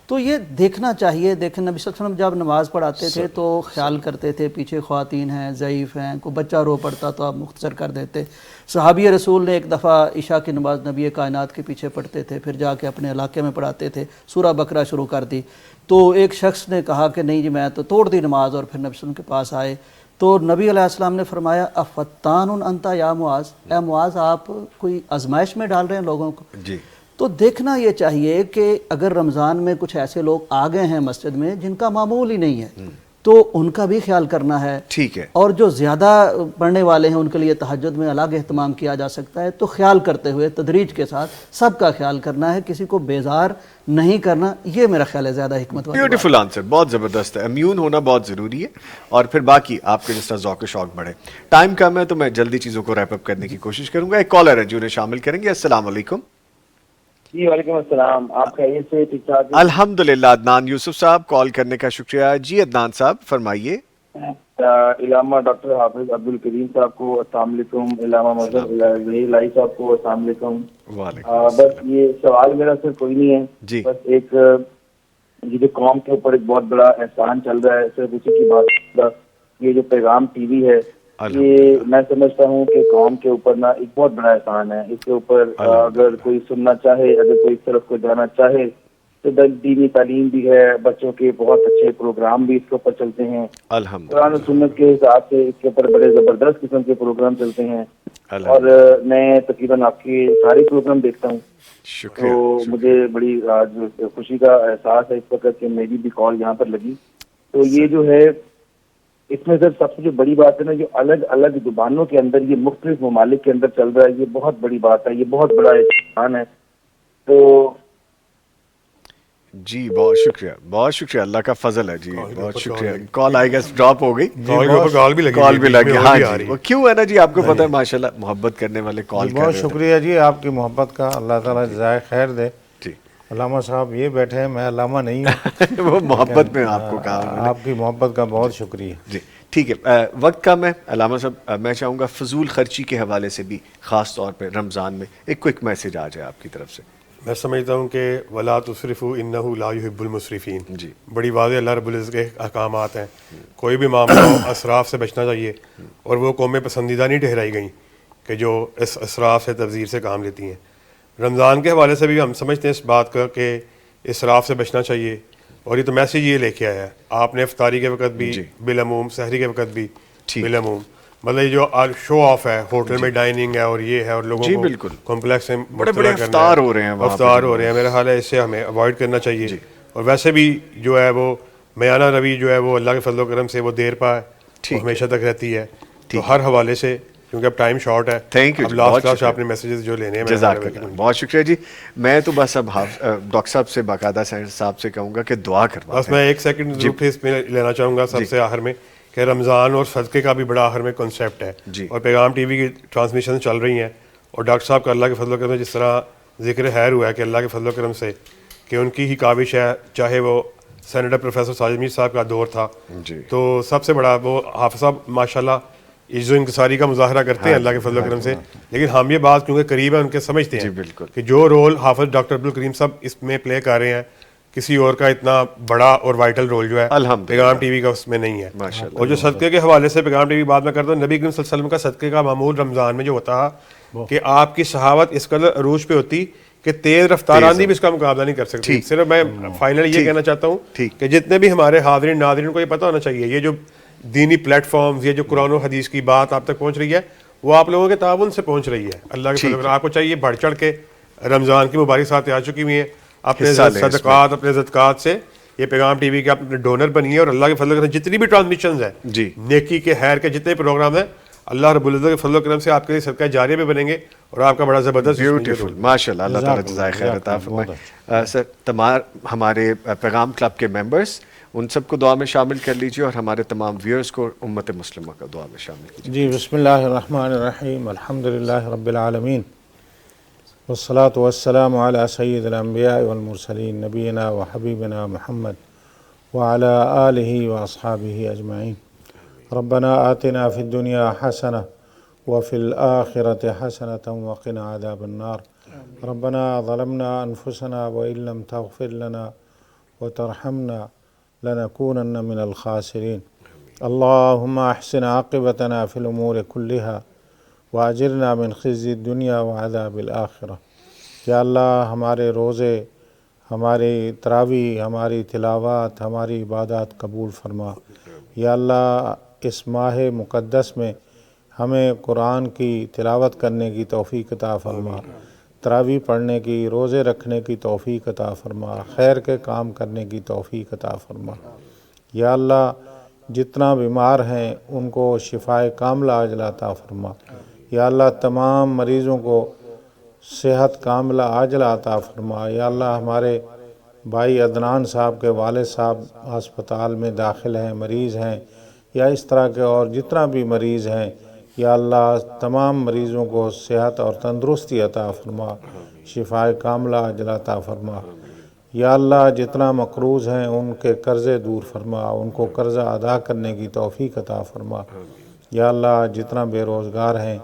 تو یہ دیکھنا چاہیے. دیکھیں نبی صلی اللہ علیہ وسلم جب نماز پڑھاتے تھے تو خیال کرتے تھے پیچھے خواتین ہیں, ضعیف ہیں, کوئی بچہ رو پڑتا تو آپ مختصر کر دیتے. صحابی رسول نے ایک دفعہ عشاء کی نماز نبی کائنات کے پیچھے پڑھتے تھے, پھر جا کے اپنے علاقے میں پڑھاتے تھے, سورہ بقرہ شروع کر دی. تو ایک شخص نے کہا کہ نہیں جی میں تو توڑ دی نماز, اور پھر نبی صلی اللہ علیہ وسلم کے پاس آئے تو نبی علیہ السلام نے فرمایا افتان انت یا معاذ, اے معاذ آپ کوئی آزمائش میں ڈال رہے ہیں لوگوں کو. جی, تو دیکھنا یہ چاہیے کہ اگر رمضان میں کچھ ایسے لوگ آ گئے ہیں مسجد میں جن کا معمول ہی نہیں ہے تو ان کا بھی خیال کرنا ہے. ٹھیک ہے, اور جو زیادہ پڑھنے والے ہیں ان کے لیے تہجد میں الگ اہتمام کیا جا سکتا ہے. تو خیال کرتے ہوئے تدریج کے ساتھ سب کا خیال کرنا ہے, کسی کو بیزار نہیں کرنا. یہ میرا خیال ہے زیادہ حکمت والی. بیوٹیفل آنسر, بہت زبردست ہے. امیون ہونا بہت ضروری ہے, اور پھر باقی آپ کے جس طرح ذوق و شوق بڑھے. ٹائم کم ہے تو میں جلدی چیزوں کو ریپ اپ کرنے کی کوشش کروں گا. ایک کالر ہے جنہیں شامل کریں گے. السلام علیکم. جی وعلیکم السلام, آپ خیریت سے؟ ٹھیک ٹھاک؟ الحمدللہ. عدنان یوسف صاحب کال کرنے کا شکریہ. جی عدنان صاحب فرمائیے. علامہ ڈاکٹر حافظ عبدالکریم صاحب کو السلام علیکم. علامہ مظہر لائی صاحب کو السلام علیکم. بس یہ سوال میرا صرف کوئی نہیں ہے, بس ایک یہ جو قوم کے اوپر ایک بہت بڑا احسان چل رہا ہے, صرف اسی کی بات, یہ جو پیغام ٹی وی ہے, یہ میں سمجھتا ہوں کہ قوم کے اوپر نا ایک بہت بڑا احسان ہے. اس کے اوپر اگر کوئی سننا چاہے, اگر کوئی اس طرف کو جانا چاہے تو دینی تعلیم بھی ہے, بچوں کے بہت اچھے پروگرام بھی اس کے اوپر چلتے ہیں. قرآن و سنت کے حساب سے اس کے اوپر بڑے زبردست قسم کے پروگرام چلتے ہیں, اور میں تقریباً آپ کے سارے پروگرام دیکھتا ہوں. تو مجھے بڑی آج خوشی کا احساس ہے اس وقت کہ میری بھی کال یہاں پر لگی. تو یہ جو ہے اس میں سب سے جو بڑی بات ہے نا, جو الگ الگ زبانوں کے اندر یہ مختلف ممالک کے اندر چل رہا ہے, یہ بہت بڑی بات ہے, یہ بہت بڑا احسان ہے. تو جی بہت شکریہ, بہت شکریہ, اللہ کا فضل ہے. جی بہت شکریہ. کال آئی گیس ڈراپ ہو گئی, کال بھی لگی. ہاں جی, وہ کیوں ہے نا جی, آپ کو پتہ ہے ماشاءاللہ محبت کرنے والے کال کر رہے ہیں. بہت شکریہ جی آپ کی محبت کا, اللہ تعالیٰ جزائے خیر دے. علامہ صاحب یہ بیٹھے ہیں, میں علامہ نہیں ہوں. وہ محبت میں آپ کو کہا, آپ کی محبت کا بہت شکریہ. جی ٹھیک ہے, وقت کم ہے. علامہ صاحب میں چاہوں گا فضول خرچی کے حوالے سے بھی خاص طور پہ رمضان میں ایک کوئک میسج آ جائے آپ کی طرف سے. میں سمجھتا ہوں کہ ولا تسرفوا انہ لا یحب المسرفین, جی بڑی واضح اللہ رب العزت کے احکامات ہیں. کوئی بھی معاملہ ہو اسراف سے بچنا چاہیے, اور وہ قومیں پسندیدہ نہیں ٹھہرائی گئیں کہ جو اس اسراف سے تبذیر سے کام لیتی ہیں. رمضان کے حوالے سے بھی ہم سمجھتے ہیں اس بات کا کہ اسراف سے بچنا چاہیے, اور یہ تو میسیج یہ لے کے آیا ہے. آپ نے افطاری کے وقت بھی بالعموم, سحری کے وقت بھی بالعموم, مطلب یہ جو شو آف ہے, ہوٹل میں ڈائننگ ہے اور یہ ہے, اور لوگوں کو بالکل کمپلیکس میں بڑے افطار ہو رہے ہیں, افطار ہو رہے ہیں. میرا خیال ہے اس سے ہمیں اوائڈ کرنا چاہیے. اور ویسے بھی جو ہے وہ میانہ روی جو ہے وہ اللہ کے فضل و کرم سے وہ دیر پا ہمیشہ تک رہتی ہے. تو ہر حوالے سے, کیونکہ اب ٹائم شارٹ ہے. تھینک یو, لاسٹ آپ نے میسیجز جو لینے ہیں, جزاک اللہ, بہت شکریہ جی. میں تو بس اب ڈاکٹر صاحب سے, باقاعدہ صاحب سے کہوں گا کہ دعا کروا. بس میں ایک سیکنڈ اس میں لینا چاہوں گا سب سے آخر میں, کہ رمضان اور صدقے کا بھی بڑا آخر میں کنسیپٹ ہے. اور پیغام ٹی وی کی ٹرانسمیشن چل رہی ہیں, اور ڈاکٹر صاحب کا اللہ کے فضل و کرم سے جس طرح ذکر خیر ہوا ہے کہ اللہ کے فضل و کرم سے کہ ان کی ہی کاوش ہے, چاہے وہ سینیٹر پروفیسر ساجد میر صاحب کا دور تھا, تو سب سے بڑا وہ حافظ صاحب ماشاءاللہ عجز و انکساری کا مظاہرہ کرتے ہیں اللہ کے فضل و کرم سے. لیکن ہم یہ بات کیونکہ قریب ہے ان کے سمجھتے ہیں کہ جو رول حافظ ڈاکٹر عبدالکریم صاحب اس میں پلے کر رہے ہیں کسی اور کا اتنا بڑا اور وائٹل رول جو ہے پیغام ٹی وی کا اس میں نہیں ہے. اور جو صدقے کے حوالے سے پیغام ٹی وی بات میں کرتا ہوں, نبی کریم صلی اللہ علیہ وسلم کا صدقے کا معمول رمضان میں جو ہوتا کہ آپ کی صحاوت اس قدر عروج پہ ہوتی کہ تیز رفتار آندھی بھی اس کا مقابلہ نہیں کر سکتی. صرف میں فائنل یہ کہنا چاہتا ہوں کہ جتنے بھی ہمارے حاضرین ناظرین کو یہ پتہ ہونا چاہیے, یہ جو دینی پلیٹ فارمز, یہ جو قرآن و حدیث کی بات آپ تک پہنچ رہی ہے وہ آپ لوگوں کے تعاون سے پہنچ رہی ہے. اللہ کے فضل. آپ کو چاہیے بڑھ چڑھ کے رمضان کی مبارک ساتھ آ چکی ہوئی ہیں, اپنے صدقات اپنے صدقات سے یہ پیغام ٹی وی کے اپنے ڈونر بنیے, اور اللہ کے فضل سے جتنی بھی ٹرانسمیشنز ہیں نیکی کے خیر کے جتنے پروگرام ہیں, اللہ رب العزت کے فضل و کرم سے آپ کے لیے صدقہ جاریہ بھی بنیں گے اور آپ کا بڑا زبردست بیوٹیفل. ماشاءاللہ, اللہ تعالیٰ جزائے خیر عطا فرمائے. سر تمام ہمارے پیغام کلب کے ممبرس ان سب کو دعا میں شامل کر لیجیے, اور ہمارے تمام ویورز کو امت مسلمہ کا دعا میں شامل کیجیے. جی بسم اللہ الرحمن الرحیم, الحمدللہ رب العالمین, والصلاة والسلام علی سید الانبیاء والمرسلین, نبینا و حبیبنا محمد وعلی آلہ واصحابہ اجمعین. ربنا آتنا فی الدنیا حسنہ وفی الآخرۃ حسنۃ وقنا عذاب النار. ربنا ظلمنا انفسنا وإن لم تغفر لنا وترحمنا لنكونن من الخاسرین. اللهم احسن عاقبتنا في الامور كلها واجرنا من خزي الدنيا وعذاب الآخرة. یا اللہ ہمارے روزے, ہماری تراویح, ہماری تلاوات, ہماری عبادات قبول فرما. یا اللہ اس ماہ مقدس میں ہمیں قرآن کی تلاوت کرنے کی توفیق عطا فرما, تراویح پڑھنے کی, روزے رکھنے کی توفیق عطا فرما, خیر کے کام کرنے کی توفیق عطا فرما. یا اللہ جتنا بیمار ہیں ان کو شفائے کاملہ عاجلہ عطا فرما. یا اللہ تمام مریضوں کو صحت کاملہ عاجلہ عطا فرما. یا اللہ ہمارے بھائی عدنان صاحب کے والد صاحب ہسپتال میں داخل ہیں, مریض ہیں, یا اس طرح کے اور جتنا بھی مریض ہیں, یا اللہ تمام مریضوں کو صحت اور تندرستی عطا فرما, شفائے کاملہ عاجلہ عطا فرما. یا اللہ جتنا مقروض ہیں ان کے قرضے دور فرما, ان کو قرضہ ادا کرنے کی توفیق عطا فرما. یا اللہ جتنا بے روزگار ہیں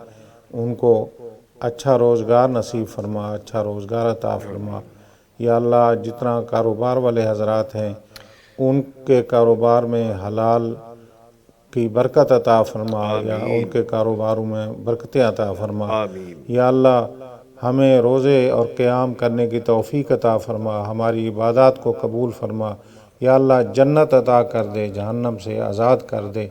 ان کو اچھا روزگار نصیب فرما, اچھا روزگار عطا فرما. یا اللہ جتنا کاروبار والے حضرات ہیں ان کے کاروبار میں حلال کی برکت عطا فرما, یا ان کے کاروباروں میں برکتیں عطا فرما. یا اللہ ہمیں روزے اور قیام کرنے کی توفیق عطا فرما, ہماری عبادات کو قبول فرما. یا اللہ جنت عطا کر دے, جہنم سے آزاد کر دے.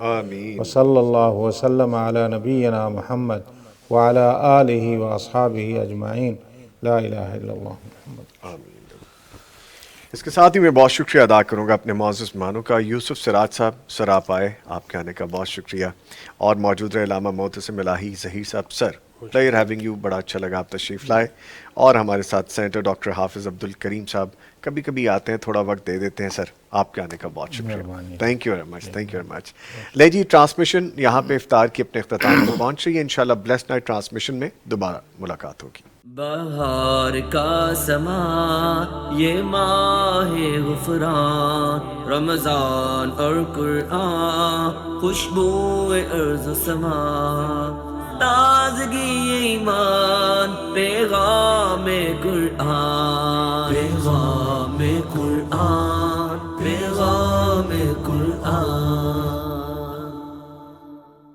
وصلی اللہ وسلم علی نبینا محمد وعلی آلہ واصحابہ اجمعین. لا الہ الا اللہ محمد. اس کے ساتھ ہی میں بہت شکریہ ادا کروں گا اپنے معزز مہمانوں کا. یوسف سراج صاحب, سر آپ آئے, آپ کے آنے کا بہت شکریہ. اور موجود رہے علامہ معتصم الہی ظہیر صاحب, سر پلیئر ہیونگ یو, بڑا اچھا لگا آپ تشریف لائے. اور ہمارے ساتھ سینیٹر ڈاکٹر حافظ عبد الکریم صاحب کبھی کبھی آتے ہیں, تھوڑا وقت دے دیتے ہیں. سر آپ کے آنے کا بہت شکریہ, thank you very much, thank you very much. لے جی ٹرانسمیشن یہاں پہ افطار کی اپنے اختتام کو پہنچ رہی ہے. انشاءاللہ بلیس نائٹ ٹرانسمیشن میں دوبارہ ملاقات ہوگی. بہار کا سما یہ ماہ غفران, رمضان اور قرآن خوشبو ارض و سما, تازگی ایمان پیغام قرآن, پیغام قرآن, پیغام قرآن.